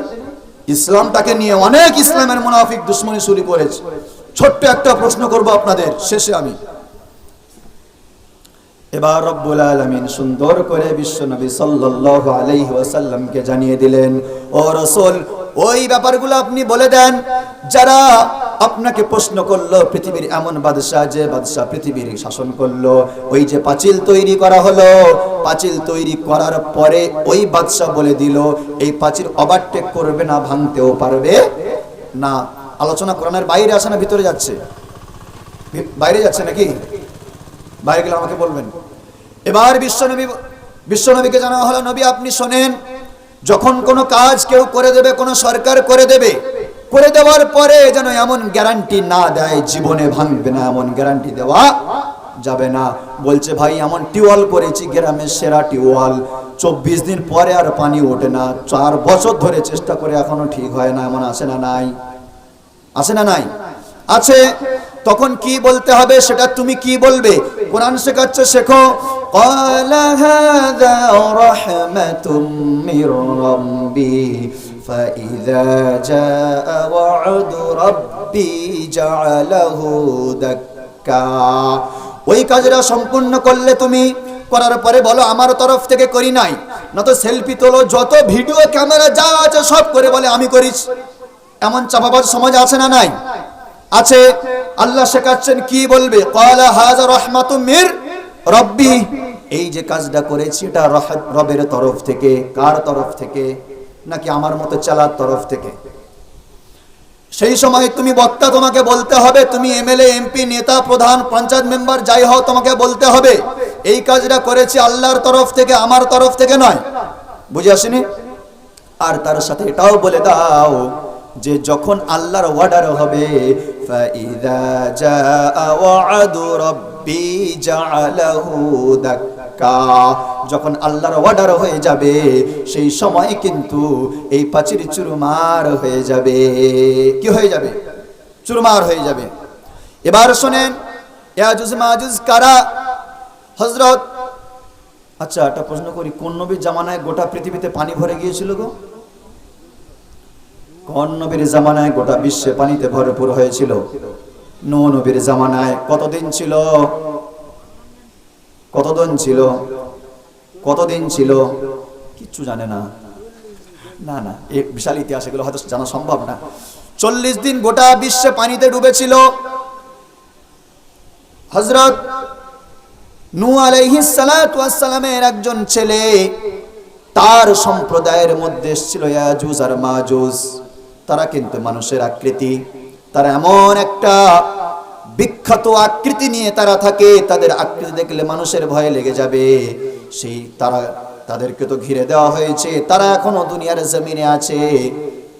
ইসলামটাকে নিয়ে অনেক ইসলামের মুনাফিক দুশ্মনী শুরু করেছে। ছোট্ট একটা প্রশ্ন করব আপনাদের শেষে আমি। এবার রব্বুল আলামিন সুন্দর করে বিশ্বনবী সাল্লাল্লাহু আলাইহি ওয়াসাল্লামকে জানিয়ে দিলেন, ও রাসূল, ওই ব্যাপারগুলো আপনি বলে দেন যারা আপনাকে প্রশ্ন করলো, পৃথিবীর এমন বাদশা যে বাদশা পৃথিবীর শাসন করলো, ওই যে পাঁচিল তৈরি করা হলো, পাঁচিল তৈরি করার পরে ওই বাদশা বলে দিল এই পাঁচিল ওভারটেক করবে না, ভাঙতেও পারবে না। আলোচনা কোরআনের বাইরে আসে না ভিতরে যাচ্ছে? বাইরে যাচ্ছে নাকি? বাইরে গেলে আমাকে বলবেন। এবার বিশ্বনবীকে জানা হলো, নবী আপনি শোনেন, যখন কোনো কাজ কেউ করে দেবে, কোনো সরকার করে দেবে, করে দেওয়ার পরে যেন এমন গ্যারান্টি না দেয় জীবনে ভাঙবে না, এমন গ্যারান্টি দেওয়া যাবে না। বলছে ভাই এমন টিউবওয়েল করেছি, গ্রামের সেরা টিউবওয়েল, 24 দিন পরে আর পানি ওঠে না, 4 বছর ধরে চেষ্টা করে এখনো ঠিক হয় না, এমন আছে না নাই? আছে না নাই? আছে। তখন কি বলতে হবে সেটা তুমি কি বলবে? কোরআন শেখাচ্ছে, শেখো। ক্বালা হাযা রাহমাতুম মির রাব্বি ফাইযা জাআ ওয়া'দু রাব্বি জা'আলাহু দাক্কা। ওই কাজটা সম্পূর্ণ করলে তুমি, করার পরে বলো আমার তরফ থেকে করি নাই, না তো সেলফি তোলো, যত ভিডিও ক্যামেরা যা আছে সব করে বলে আমি করিস। এমন চাপাবাজ সমাজ আছে না নাই? আছে। আল্লাহ শেখাচ্ছেন কি বলবে, ক্বালা হাযা রাহমাতুম মির রাব্বি, এই যে কাজটা করেছি এটা রবের তরফ থেকে। কার তরফ থেকে? নাকি আমার মতো চালার তরফ থেকে? সেই সময় তুমি বক্তা, তোমাকে বলতে হবে, তুমি এমএলএ, এমপি, নেতা, প্রধান, পঞ্চায়েত মেম্বার যাই হও, তোমাকে বলতে হবে এই কাজটা করেছি আল্লাহর তরফ থেকে, আমার তরফ থেকে নয়। বুঝে আসেনি? আর তার সাথে এটাও বলে দাও যে যখন আল্লাহর অর্ডার হবে, ফাইযা জাআ ওয়া'দু রাব্বি জা'আলাহু দাক্কা, যখন আল্লাহর অর্ডার হয়ে যাবে সেই সময় কিন্তু এই পাঁচিল চুরমার হয়ে যাবে। কি হয়ে যাবে? চুরমার হয়ে যাবে। এবার শুনেন, ইয়াজুজ মাজুজ কারা? হযরত, আচ্ছা একটা প্রশ্ন করি, কোন নবীর জামানায় গোটা পৃথিবীতে পানি ভরে গিয়েছিল গো? কোন নবীর জামানায় গোটা বিশ্বে পানিতে ভরপুর হয়েছিল? নূহ নবীর জামানায়। কতদিন ছিল? কতদিন ছিল? কতদিন ছিল? কিচ্ছু জানে না। না না, এই বিশাল ইতিহাস, এগুলো হয়তো জানা সম্ভব না। 40 দিন গোটা বিশ্বে পানিতে ডুবেছিল। হযরত নূহ আলাইহিস সালাতু ওয়াস সালামের একজন ছেলে, তার সম্প্রদায়ের মধ্যে এসেছিল ইয়াজুজ আর মাজুজ। তারা কিন্তু মানুষের আকৃতি, তারা এমন একটা বিখ্যাত আকৃতি নিয়ে তারা থাকে, তাদের আকৃতি দেখলে মানুষের ভয় লেগে যাবে। সেই তাদেরকে তো ঘিরে দেওয়া হয়েছে, তারা এখনো দুনিয়ার জমিনে আছে।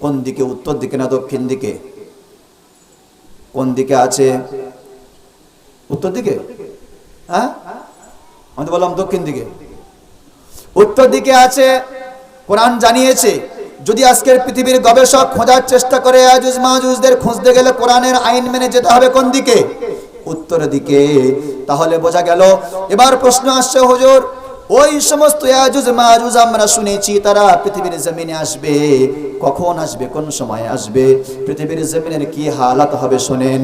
কোন দিকে? উত্তর দিকে না দক্ষিণ দিকে? কোন দিকে আছে? উত্তর দিকে? হ্যাঁ, আমি তো বললাম দক্ষিণ দিকে। উত্তর দিকে আছে। কোরআন জানিয়েছে, যদি আজকের পৃথিবীর গবেষক খোঁজার চেষ্টা করে ইয়াজুজ মাজুজদের খুঁজতে গেলে কোরআনের আইন মেনে যেতে হবে কোন দিকে? উত্তর দিকে। তাহলে বোঝা গেল। এবার প্রশ্ন আসছে, হুজুর ওই সমস্ত ইয়াজুজ মাজুজ আমরা শুনেছি তারা পৃথিবীর জমিনে আসবে, কখন আসবে, কোন সময় আসবে, পৃথিবীর জমিনের কি হালাত হবে শোনেন।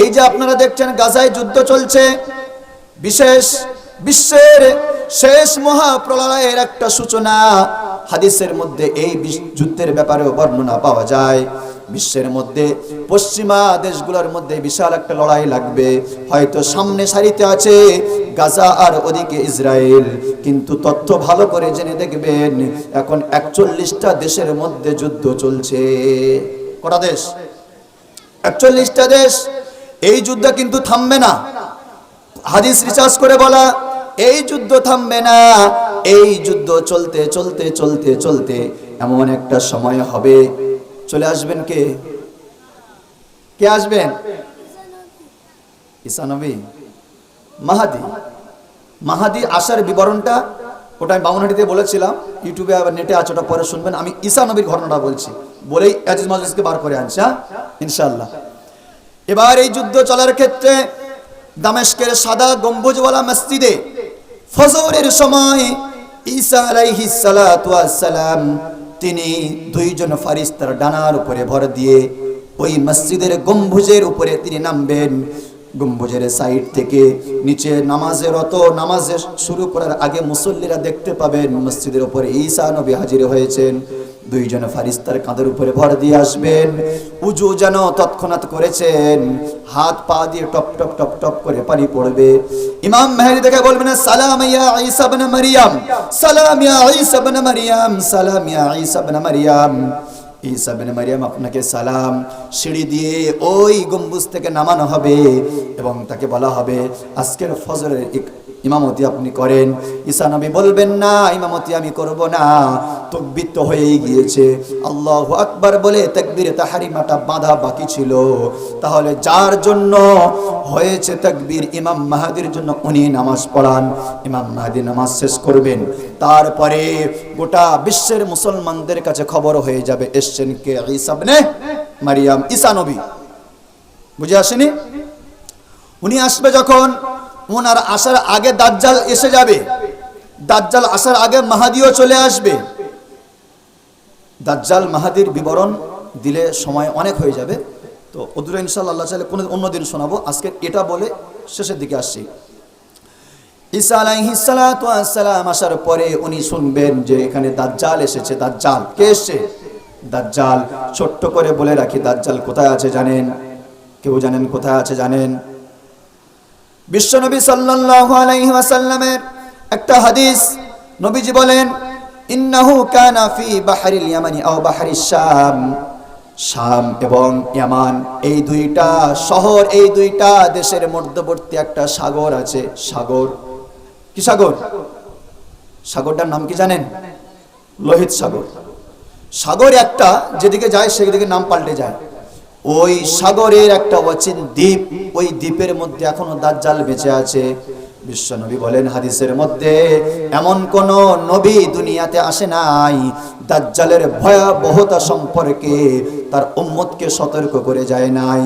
এই যে আপনারা দেখছেন গাজায় যুদ্ধ চলছে, বিশ্বের শেষ মহাপ্রলয়ের একটা সূচনা হাদিসের মধ্যে এই যুদ্ধের ব্যাপারে বর্ণনা পাওয়া যায়। বিশ্বের মধ্যে পশ্চিমা দেশগুলোর মধ্যে বিশাল একটা লড়াই লাগবে। হয়তো সামনে সারিতে আছে গাজা আর ওদিকে ইসরায়েল, কিন্তু তথ্য ভালো করে জেনে দেখবেন এখন 41টা দেশের মধ্যে যুদ্ধ চলছে। কটা দেশ? 41টা দেশ। এই যুদ্ধ কিন্তু থামবে না। হাদিস রিসার্চ করে বলা, এই যুদ্ধ থামবে না। এই যুদ্ধ চলতে চলতে চলতে চলতে এমন একটা সময় হবে, চলে আসবেন কে? কে আসবেন? ঈসা নবী, মাহাদি। মাহাদি আসার বিবরণটা ওটা আমি বামুনহাটিতে বলেছিলাম, ইউটিউবে আবার নেটে আছে, ওটা পরে শুনবেন। আমি ঈসা নবীর ঘটনাটা বলছি বলেই ইয়াজুজ মাজুজকে বার করে আনছি, হ্যাঁ ইনশাআল্লাহ। এবার এই যুদ্ধ চলার ক্ষেত্রে দামেস্কের সাদা গম্বুজওয়ালা মসজিদে ফজরের সময় ঈসা আলাইহিস সালাতু ওয়াস সালাম তিনি দুইজন ফারিস্তার ডানার উপরে ভর দিয়ে ওই মসজিদের গম্বুজের উপরে তিনি নামবেন। গম্বুজের সাইড থেকে নিচে নামাজ শুরু করার আগে মুসল্লিরা দেখতে পাবেন মসজিদের উপরে ঈসা নবী হাজির হয়েছেন। দুইজন ফারিস্তার কাঁধের উপরে ভর দিয়ে আসবেন। উজু যেন তৎক্ষণাৎ করেছেন, হাত পা দিয়ে টপ টপ টপ টপ করে পানি পড়বে। ইমাম মেহেদী দেখে বলবেন সালাম ইয়া ঈসা ইবনে মারইয়াম, সালাম ইয়া ঈসা ইবনে মারইয়াম, সালাম ইয়া ঈসা ইবনে মারইয়াম। ঈসা ইবনে মারইয়াম আপনাকে সালাম। সিঁড়ি দিয়ে ওই গম্বুজ থেকে নামানো হবে এবং তাকে বলা হবে আজকের ফজরের ইমামতি আপনি করেন। ঈসা নবী বলবেন না, ইমামতি আমি করব না, তাকবীর তো হয়েই গিয়েছে। আল্লাহু আকবার বলে তাকবীরে তাহরিমাটা বাঁধা বাকি ছিল। তাহলে যার জন্য হয়েছে তাকবীর, ইমাম মাহদির জন্য উনি নামাজ পড়ান। ইমাম মাহদি নামাজ শেষ করবেন, তারপরে গোটা বিশ্বের মুসলমানদের কাছে খবর হয়ে যাবে এসছেন কে, ঈসা ইবনে মারইয়াম, ঈসা নবী। বুঝে আসেনি? উনি আসবে যখন, ওনার আসার আগে দাজ্জাল এসে যাবে, দাজ্জাল আসার আগে মাহাদিও চলে আসবে। দাজ্জাল মাহাদির বিবরণ দিলে সময় অনেক হয়ে যাবে, তো ওদূরে ইনশাআল্লাহ আল্লাহ চাইলে কোনো অন্যদিন শোনাবো। আজকে এটা বলে শেষের দিকে আসছি। ঈসা আলাইহিস সালাতু ওয়াস সালাম আসার পরে উনি শুনবেন যে এখানে দাজ্জাল এসেছে। দাজ্জাল কে এসেছে? দাজ্জাল। ছোট্ট করে বলে রাখি, দাজ্জাল কোথায় আছে জানেন? কেউ জানেন কোথায় আছে জানেন? বিশ্বনবী সাল্লাল্লাহু আলাইহি ওয়াসাল্লামের একটা হাদিস, নবীজি বলেন ইন্নাহু কানা ফি বাহরিল ইয়ামানি আও বাহরিশ শাম। শাম এবং ইয়ামান এই দুইটা শহর, এই দুইটা দেশের মধ্যবর্তী একটা সাগর আছে। সাগর কি সাগর? সাগরটার নাম কি জানেন? লোহিত সাগর। সাগর একটা যেদিকে যায় সেদিকে নাম পাল্টে যায়। ওই সাগরের একটা অচিন দ্বীপ, ওই দ্বীপের মধ্যে এখনো দাজ্জাল বেঁচে আছে। বিশ্বনবী বলেন হাদিসের মধ্যে এমন কোন নবী দুনিয়াতে আসে নাই দাজ্জালের ভয়াবহতা সম্পর্কে তার উম্মতকে সতর্ক করে যায় নাই।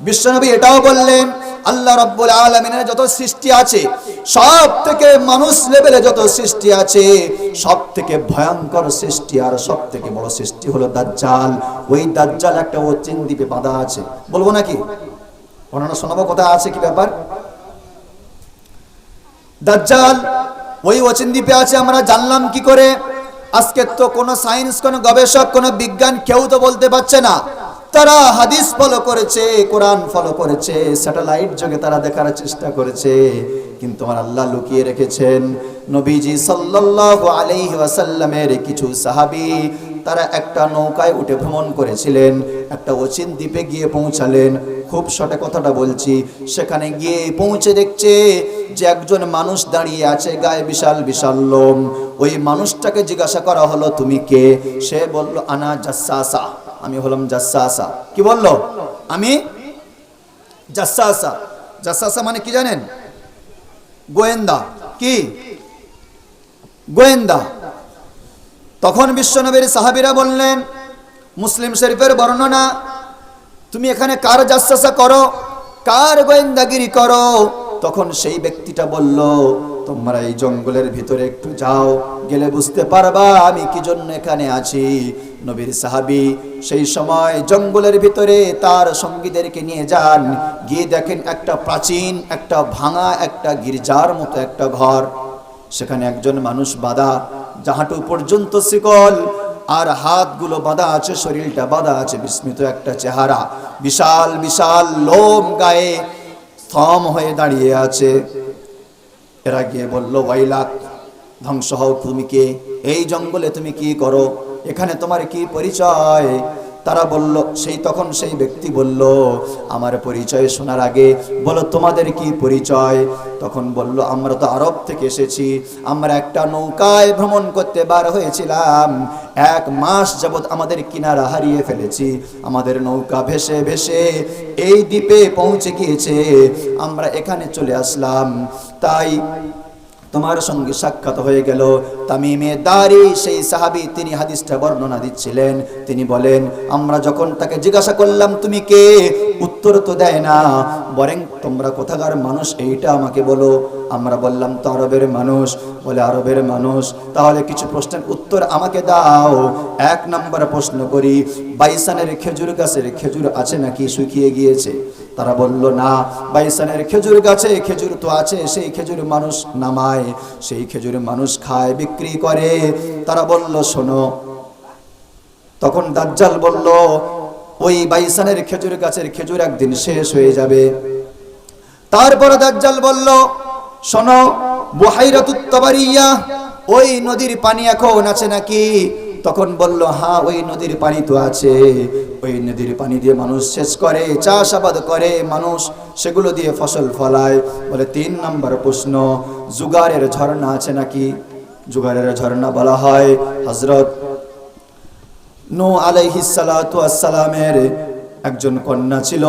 বিশ্বনবী এটাও বললেন আল্লাহ রাব্বুল আলামিনের যত সৃষ্টি আছে, সব থেকে মানুষ লেভেলে যত সৃষ্টি আছে, সব থেকে ভয়ঙ্কর সৃষ্টি আর সব থেকে বড় সৃষ্টি হলো দাজ্জাল। ওই দাজ্জাল একটা অচিন দ্বীপে বাঁধা আছে। বলবো নাকি? বর্ণনা শোনাবো কোথায় আছে, কি ব্যাপার? দাজ্জাল ওই অচিন দ্বীপে আছে। আমরা জানলাম কি করে? আজকে তো কোনো সায়েন্স, কোনো গবেষক, কোনো বিজ্ঞান কেউ তো বলতে পারছে না। তারা হাদিস ফলো করেছে, কোরআন ফলো করেছে, স্যাটেলাইট যোগে তারা দেখার চেষ্টা করেছে, কিন্তু আমার আল্লাহ লুকিয়ে রেখেছেন। নবীজি সাল্লাল্লাহু আলাইহি ওয়াসাল্লামের কিছু সাহাবী তারা একটা নৌকায় উঠে ভ্রমণ করেছিলেন, একটা অচিন দ্বীপে গিয়ে পৌঁছালেন। খুব শর্টে কথাটা বলছি। সেখানে গিয়ে পৌঁছে দেখছে যে একজন মানুষ দাঁড়িয়ে আছে, গায়ে বিশাল বিশাল লোম। ওই মানুষটাকে জিজ্ঞাসা করা হলো তুমি কে? সে বলল আনা জাসসাসা, আমি হলাম জাসসাসা। কি বলল? আমি জাসসাসা। জাসসাসা মানে কি জানেন? গোয়েন্দা। কি গোয়েন্দা? তখন বিশ্বনবীর সাহাবীরা বললেন, মুসলিম শরীফের বর্ণনা, তুমি এখানে কার জাসসাসা করো, কার গোয়েন্দাগিরি করো? তখন সেই ব্যক্তিটা বলল, তোমরা এই জঙ্গলের ভিতরে একটু যাও, গেলে বুঝতে পারবা আমি কি জন্য এখানে আছি। নবীর সাহাবী সেই সময় জঙ্গলের ভিতরে তার সঙ্গীদেরকে নিয়ে যান। গিয়ে দেখেন একটা প্রাচীন, একটা ভাঙা, একটা গির্জার মতো একটা ঘর। সেখানে একজন মানুষ বাঁধা, হাঁটু পর্যন্ত শিকল, আর হাতগুলো বাঁধা আছে, শরীরটা বাঁধা আছে, বিস্মিত একটা চেহারা, বিশাল বিশাল লোম গায়ে, থম হয়ে দাঁড়িয়ে আছে। এরা গিয়ে বলল, ওয়াইলাক, ধ্বংস হও, তুমি কে? এই জঙ্গলে তুমি কি করো? এখানে তোমার কি পরিচয়? তারা বলল, তখন সেই ব্যক্তি বলল, আমার পরিচয় শোনার আগে বলো তোমাদের কি পরিচয়? তখন বলল, আমরা তো আরব থেকে এসেছি, আমরা একটা নৌকায় ভ্রমণ করতে বার হয়েছিলাম, 1 মাস যাবৎ আমাদের কিনারা হারিয়ে ফেলেছি, আমাদের নৌকা ভেসে ভেসে এই দ্বীপে পৌঁছে গিয়েছে, আমরা এখানে চলে আসলাম, তাই তোমার সঙ্গে সাক্ষাৎ হয়ে গেল। তামিমে দারি সেই সাহাবী, তিনি হাদিসটা বর্ণনা দিচ্ছিলেন। তিনি বলেন, আমরা যখন তাকে জিজ্ঞাসা করলাম তুমি কে, উত্তর তো দেয় না, বরং তোমরা কোথাকার মানুষ এইটা আমাকে বলো। আমরা বললাম তো আরবের মানুষ। বলে আরবের মানুষ, তাহলে কিছু প্রশ্নের উত্তর আমাকে দাও। 1 নম্বর প্রশ্ন করি, বাইসানের খেজুর গাছের খেজুর আছে নাকি শুকিয়ে গিয়েছে? তারা বলল না, বাইসানের খেজুর গাছে খেজুর তো আছে, সেই খেজুর মানুষ নামায়, সেই খেজুর মানুষ খায়, বিক্রি করে। তারা বলল শোনো, তখন দাজ্জাল বলল ওই বাইসানের খেজুর গাছের খেজুর একদিন শেষ হয়ে যাবে। তারপরে দাজ্জাল বলল শোনো, বুহাইরাতুত তাবারিয়া, ওই নদীর পানি এখন আছে নাকি? তখন বলল হ্যাঁ, ওই নদীর পানি তো আছে, ওই নদীর পানি দিয়ে মানুষ শেষ করে, চাষাবাদ করে, মানুষ সেগুলো দিয়ে ফসল ফলায়। বলে 3 নম্বর প্রশ্ন, জুগারের ঝর্ণা আছে নাকি? জুগারের ঝর্ণা বলা হয় হযরত নূহ আলাইহিস সালাতু ওয়াস সালামের একজন কন্যা ছিল,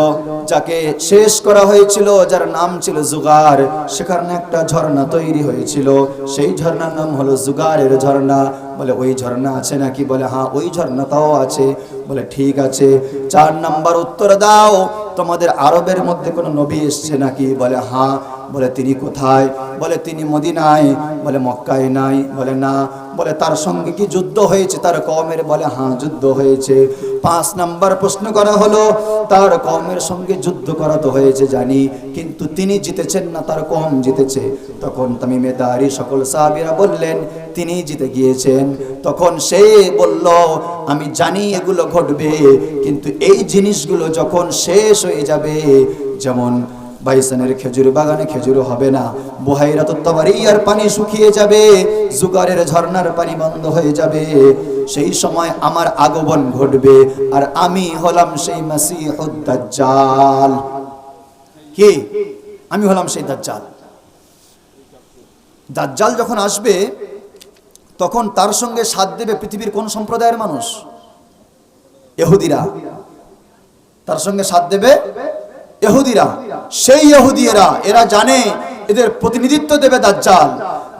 যাকে শেষ করা হয়েছিল, যার নাম ছিল জুগার। সেখানে একটা ঝর্ণা তৈরি হয়েছিল, সেই ঝর্ণার নাম হলো জুগারের ঝর্ণা। বলে ওই ঝর্ণা আছে নাকি? বলে হ্যাঁ, ওই ঝর্ণাটাও আছে। বলে ঠিক আছে, 4 নম্বর উত্তর দাও, তোমাদের আরবের মধ্যে কোনো নবী এসেছে নাকি? বলে হ্যাঁ। বলে তিনি কোথায়? বলে তিনি মদিনায়। বলে মক্কায় নাই? বলে না। বলে তার সঙ্গে কি যুদ্ধ হয়েছে তার কওমের? বলে হ্যাঁ, যুদ্ধ হয়েছে। 5 নম্বর প্রশ্ন করা হলো, তার কওমের সঙ্গে যুদ্ধ করা তো হয়েছে জানি, কিন্তু তিনি জিতেছেন না তার কওম জিতেছে? তখন তামিমে দারি সকল সাহাবীরা বললেন তিনি জিতে গিয়েছেন। তখন সে বলল আমি জানি এগুলো ঘটবে, কিন্তু এই জিনিসগুলো যখন শেষ হয়ে যাবে, যেমন বাইসানের খেজুর বাগানে খেজুর হবে না, বুহাইরাতুত তাবারিয়ার পানি শুকিয়ে যাবে, জুগারের ঝর্ণার পানি বন্ধ হয়ে যাবে, সেই সময় আমার আগমন ঘটবে, আর আমি হলাম সেই মাসিহুদ দাজ্জাল। কি? আমি হলাম সেই দাজ্জাল। দাজ্জাল যখন আসবে তখন তার সঙ্গে সাথ দেবে পৃথিবীর কোন সম্প্রদায়ের মানুষ? ইহুদিরা। তার সঙ্গে সাথ দেবে ইহুদিরা। সেই ইহুদিরা, এরা জানে এদের প্রতিনিধিত্ব দেবে দাজ্জাল।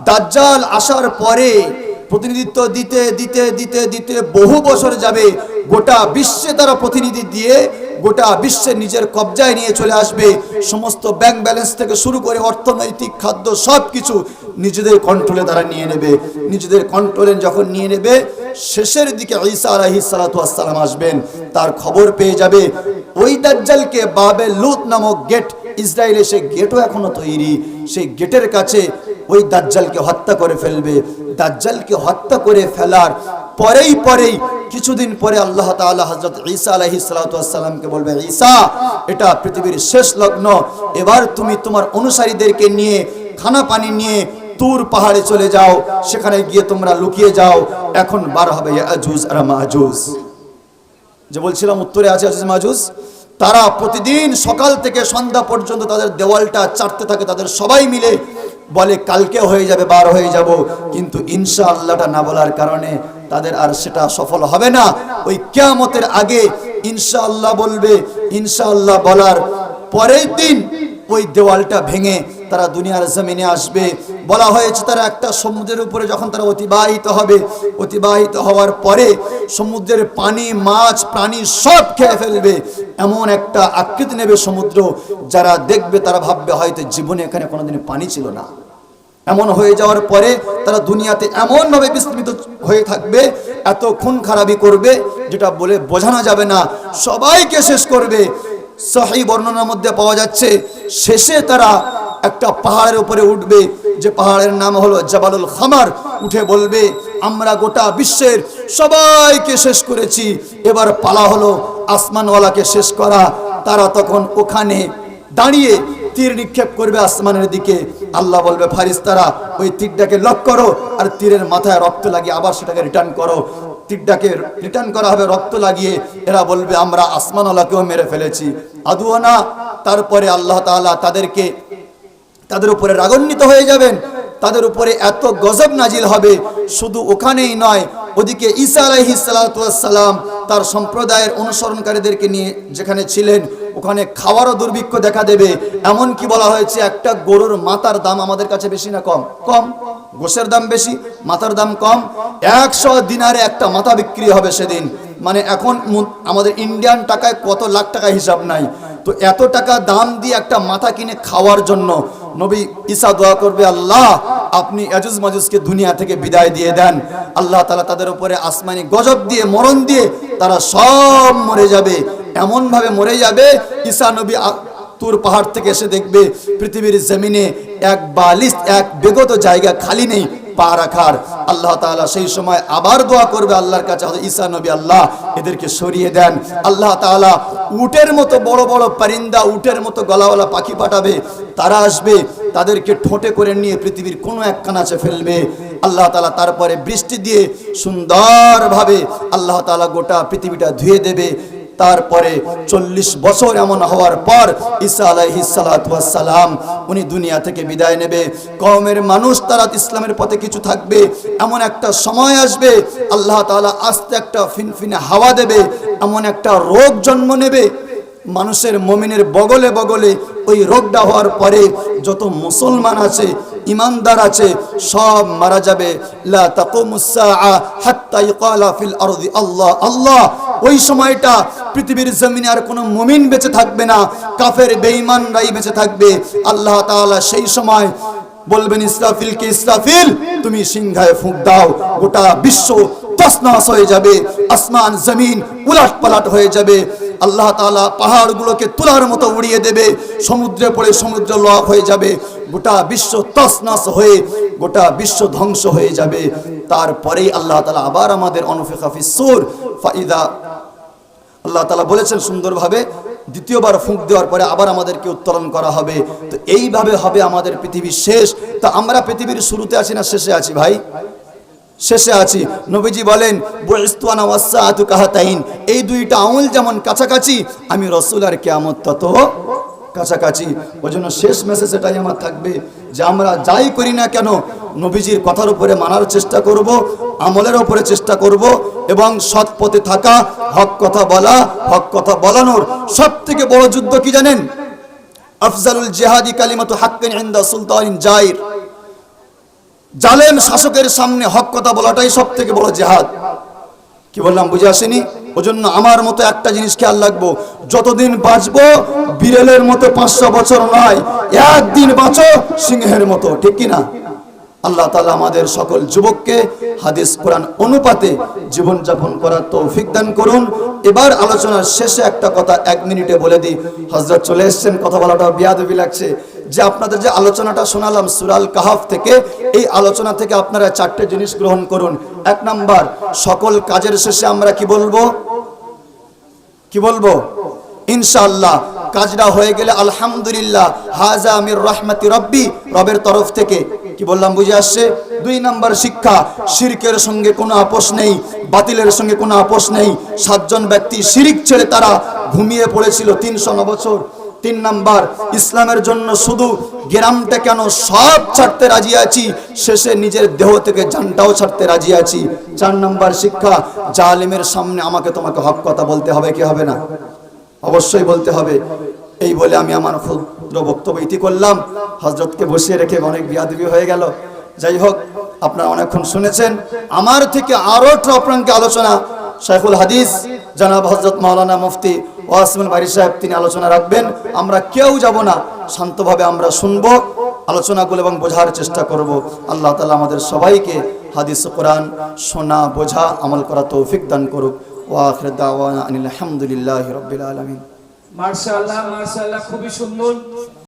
দাজ্জাল আসার পরে প্রতিনিধিত্ব দিতে দিতে দিতে দিতে বহু বছর যাবে, গোটা বিশ্বে তারা প্রতিনিধি দিয়ে গোটা বিশ্বে নিজের কবজায় নিয়ে চলে আসবে। সমস্ত ব্যাংক ব্যালেন্স থেকে শুরু করে অর্থনৈতিক, খাদ্য, সব কিছু নিজেদের কন্ট্রোলে তারা নিয়ে নেবে। নিজেদের কন্ট্রোলে যখন নিয়ে নেবে, শেষের দিকে ঈসা আলাইহিস সালাতু ওয়াস সালাম আসবেন, তার খবর পেয়ে যাবে। ওই দাজ্জালকে বাবে লুত নামক গেট, ইসরায়েলে সেই গেটও এখনো তৈরি, সেই গেটের কাছে ওই দাজ্জালকে হত্যা করে ফেলবে। দাজ্জালকে হত্যা করে ফেলার পরেই কিছুদিন পরে আল্লাহ তাআলা হযরত ঈসা আলাইহিস সালাতু ওয়াস সালামকে বলবে, ঈসা, এটা পৃথিবীর শেষ লগ্ন, এবার তুমি তোমার অনুসারীদেরকে নিয়ে, খানা পানি নিয়ে তুর পাহাড়ে চলে যাও, সেখানে গিয়ে তোমরা লুকিয়ে যাও, এখন বার হবে ইয়াজুজ আর মাজুজ। যে বলছিলাম উত্তরে আছে ইয়াজুজ মাজুজ, তারা প্রতিদিন সকাল থেকে সন্ধ্যা পর্যন্ত তাদের দেওয়ালটা চাটতে থাকে, তাদের সবাই মিলে বলে কালকে হয়ে যাবে, বার হয়ে যাব, কিন্তু ইনশাআল্লাহটা না বলার কারণে তাদের আর সেটা সফল হবে না। ওই কিয়ামতের আগে ইনশাআল্লাহ বলবে, ইনশাআল্লাহ বলার পরের দিন ওই দেওয়ালটা ভেঙে তারা দুনিয়ার জমিনে আসবে। বলা হয়েছে তারা একটা সমুদ্রের উপরে যখন তারা অতিবাহিত হবে, অতিবাহিত হওয়ার পরে সমুদ্রের পানি, মাছ, প্রাণী সব খেয়ে ফেলবে, এমন একটা আকৃতি নেবে সমুদ্র, যারা দেখবে তারা ভাববে হয়তো জীবনে এখানে কোনোদিন পানি ছিল না। এমন হয়ে যাওয়ার পরে তারা দুনিয়াতে এমন ভাবে বিস্মিত হয়ে থাকবে, এত খুন খারাপি করবে যেটা বলে বোঝানো যাবে না, সবাইকে শেষ করবে। সহিহ বর্ণনার মধ্যে পাওয়া যাচ্ছে শেষে তারা একটা পাহাড়ের উপরে উঠবে, যে পাহাড়ের নাম হলো জাবালুল খামার। উঠে বলবে আমরা গোটা বিশ্বের সবাইকে শেষ করেছি, এবার পালা হলো আসমানওয়ালাকে শেষ করা। তারা তখন ওখানে দাঁড়িয়ে তীর নিক্ষেপ করবে আসমানের দিকে। আল্লাহ বলবে ফারিস্তারা ওই তীরটাকে লক করো, আর তীরের মাথায় রক্ত লাগিয়ে আবার সেটাকে রিটার্ন করো। তীরটাকে রিটার্ন করা হবে রক্ত লাগিয়ে। এরা বলবে আমরা আসমানওয়ালাকেও মেরে ফেলেছি, আদৌ না। তারপরে আল্লাহ তাআলা তাদের উপরে রাগান্বিত হয়ে যাবেন, তাদের উপরে এত গজব নাজিল হবে। শুধু ওখানেই নয়, ওদিকে ঈসা আলাইহিস সালাতু ওয়াস সালাম তার সম্প্রদায়ের অনুসরণকারীদেরকে নিয়ে যেখানে ছিলেন, ওখানে খাওয়ারও দুর্ভিক্ষ দেখা দেবে। এমন কি বলা হয়েছে একটা গরুর মাথার দাম আমাদের কাছে বেশি না কম? কম। গোশের দাম বেশি, মাথার দাম কম। 100 দিনারে একটা মাথা বিক্রি হবে সেদিন। মানে এখন আমাদের ইন্ডিয়ান টাকায় কত লাখ টাকা হিসাব নাই, তো এত টাকা দাম দিয়ে একটা মাথা কিনে খাওয়ার জন্য নবী ঈসা দোয়া করবে, আল্লাহ আপনি ইয়াজুজ মাজুজকে দুনিয়া থেকে বিদায় দিয়ে দেন। আল্লাহ তাআলা তাদের উপরে আসমানি গজব দিয়ে, মরণ দিয়ে তারা সব মরে যাবে। এমন ভাবে মরে যাবে, ঈসা নবী তুর পাহাড় থেকে এসে দেখবে পৃথিবীর জমিনে এক বালিশ, এক বেগত জায়গা খালি নেই পা রাখার। আল্লাহ তাআলা সেই সময় আবার দোয়া করবে আল্লাহর কাছে, হযরত ঈসা নবী, আল্লাহ এদেরকে সরিয়ে দেন। আল্লাহ তাআলা উটের মতো বড় বড় পরিন্দা, উটের মতো গলাওয়ালা পাখি পাঠাবে, তারা আসবে, তাদেরকে ঠোঁটে করে নিয়ে পৃথিবীর কোনো এক কানাচে ফেলবে। আল্লাহ তাআলা তারপরে বৃষ্টি দিয়ে সুন্দরভাবে আল্লাহ তাআলা গোটা পৃথিবীটা ধুয়ে দেবে। তারপরে 40 বছর এমন হওয়ার পর ঈসা আলাইহিস সালাতু ওয়াস সালাম উনি দুনিয়া থেকে বিদায় নেবে। কওমের মানুষ তারা ইসলামের পথে কিছু থাকবে, এমন একটা সময় আসবে আল্লাহ তাআলা আস্তে একটা ফিনফিনে হাওয়া দেবে, এমন একটা রোগ জন্ম নেবে মানুষের, মুমিনের বগলে বগলে। ওই রোগটা হওয়ার পরে যত মুসলমান আছে, ইমানদার আছে, সব মারা যাবে। লা তাকুমুস সাআ হাত্তা ইকালা ফিল আরদি আল্লাহ আল্লাহ। ওই সময়টা পৃথিবীর জমিনে আর কোনো মুমিন বেঁচে থাকবে না, কাফের বেঈমানরাই বেঁচে থাকবে। আল্লাহ তাআলা সেই সময় বলবেন ইসরাফিলকে, ইসরাফিল তুমি সিংহায় ফুঁক দাও। গোটা বিশ্ব তছনছ হয়ে যাবে, আসমান জমিন উলট পালট হয়ে যাবে। আল্লাহ তাআলা পাহাড়গুলোকে তুলার মতো উড়িয়ে দেবে, সমুদ্রে পড়ে সমুদ্র লক হয়ে যাবে, গোটা বিশ্ব তছনছ হয়ে গোটা বিশ্ব ধ্বংস হয়ে যাবে। তারপরেই আল্লাহ তাআলা আবার আমাদের অনুফিখা ফিস সূর ফাইদা, আল্লাহ তাআলা বলেছেন সুন্দরভাবে, দ্বিতীয়বার ফুঁক দেওয়ার পরে আবার আমাদেরকে উত্তোলন করা হবে। তো এইভাবে হবে আমাদের পৃথিবীর শেষ। তা আমরা পৃথিবীর শুরুতে আছি না শেষে আছি ভাই? শেষে আছি। নবীজি বলেন বুইস্তু আনা ওয়াসসাআতু কাহাতাইন, এই দুইটা আঙুল যেমন কাছাকাছি, আমি রাসূল আর কিয়ামত তত কাছাকাছি। ওইজন্য শেষ মেসেজ এটাই আমার থাকবে যে আমরা যাই করি না কেন নবীজির কথার উপরে মানার চেষ্টা করব, আমলের উপরে চেষ্টা করব, এবং সৎ পথে থাকা, হক কথা বলা, হক কথা বলানোর সবথেকে বড় যুদ্ধ কি জানেন? আফজালুল জিহাদি কালিমাতু হাক্কিন ইনদা সুলতানিন জাইর। জালেম শাসকের সামনে হক কথা বলাটাই সবথেকে বড় জিহাদ। কি বললাম বুঝে আসেনি? ওজন্য আমার মতো একটা জিনিস খেয়াল রাখবো, যতদিন বাঁচবো বিড়ালের মতো 500 বছর নয়, একদিন বাঁচো সিংহের মতো, ঠিক কি না? আল্লাহ তাআলা আমাদের সকল যুবককে হাদিস কোরআন অনুপাতে জীবন যাপন করার তৌফিক দান করুন। এবার আলোচনার শেষে একটা কথা 1 মিনিটে বলে দিই। হযরত চলে এসেছেন, কথা বলাটা বিয়াদবি লাগছে, যে আপনাদের যে আলোচনাটা শোনালাম সূরা আল কাহাফ থেকে, এই আলোচনা থেকে আপনারা 4টে জিনিস গ্রহণ করুন। 1 নাম্বার, সকল কাজের শেষে আমরা কি বলবো? কি বলবো? ইনশাআল্লাহ। কাজটা হয়ে গেলে আলহামদুলিল্লাহ, হাযা মির রাহমাতি রাব্বি, রবের তরফ থেকে। কি বললাম বুঝে আসছে? 2 নাম্বার শিক্ষা, শিরকের সঙ্গে কোনো আপোষ নেই, বাতিলের সঙ্গে কোনো আপোষ নেই। 7 জন ব্যক্তি শিরিক ছেড়ে তারা ঘুমিয়ে পড়েছিল 309 বছর। 3 নাম্বার, ইসলামের জন্য শুধু গ্রামটা কেন সব ছাড়তে রাজি আছি, শেষে নিজের দেহ থেকে জানটাও ছাড়তে রাজি আছি। 4 নাম্বার শিক্ষা, জালেমের সামনে আমাকে তোমাকে হক কথা বলতে হবে, কি হবে না? অবশ্যই বলতে হবে। এই বলে আমি আমার ক্ষুদ্র বক্তব্য ইতি করলাম। হযরতকে বসিয়ে রেখে অনেক বিয়াদবি হয়ে গেল। যাই হোক, আপনারা অনেকক্ষণ শুনেছেন। আমার থেকে আরো টপরাঙ্কে আলোচনা শাইখুল হাদিস জনাব হযরত মাওলানা মুফতি ওয়াসিমুল বারী সাহেব, তিনি আলোচনা রাখবেন। আমরা কেউ যাব না, শান্তভাবে আমরা শুনবো আলোচনাগুলো এবং বোঝার চেষ্টা করব। আল্লাহ তাআলা আমাদের সবাইকে হাদিস কোরআন শোনা, বোঝা, আমল করা তৌফিক দান করুক। ওয়া আখির দাওয়ানা আনিল হামদুলিল্লাহি রাব্বিল আলামিন। মাশাআল্লাহ, মাশাআল্লাহ, খুবই সুন্দর।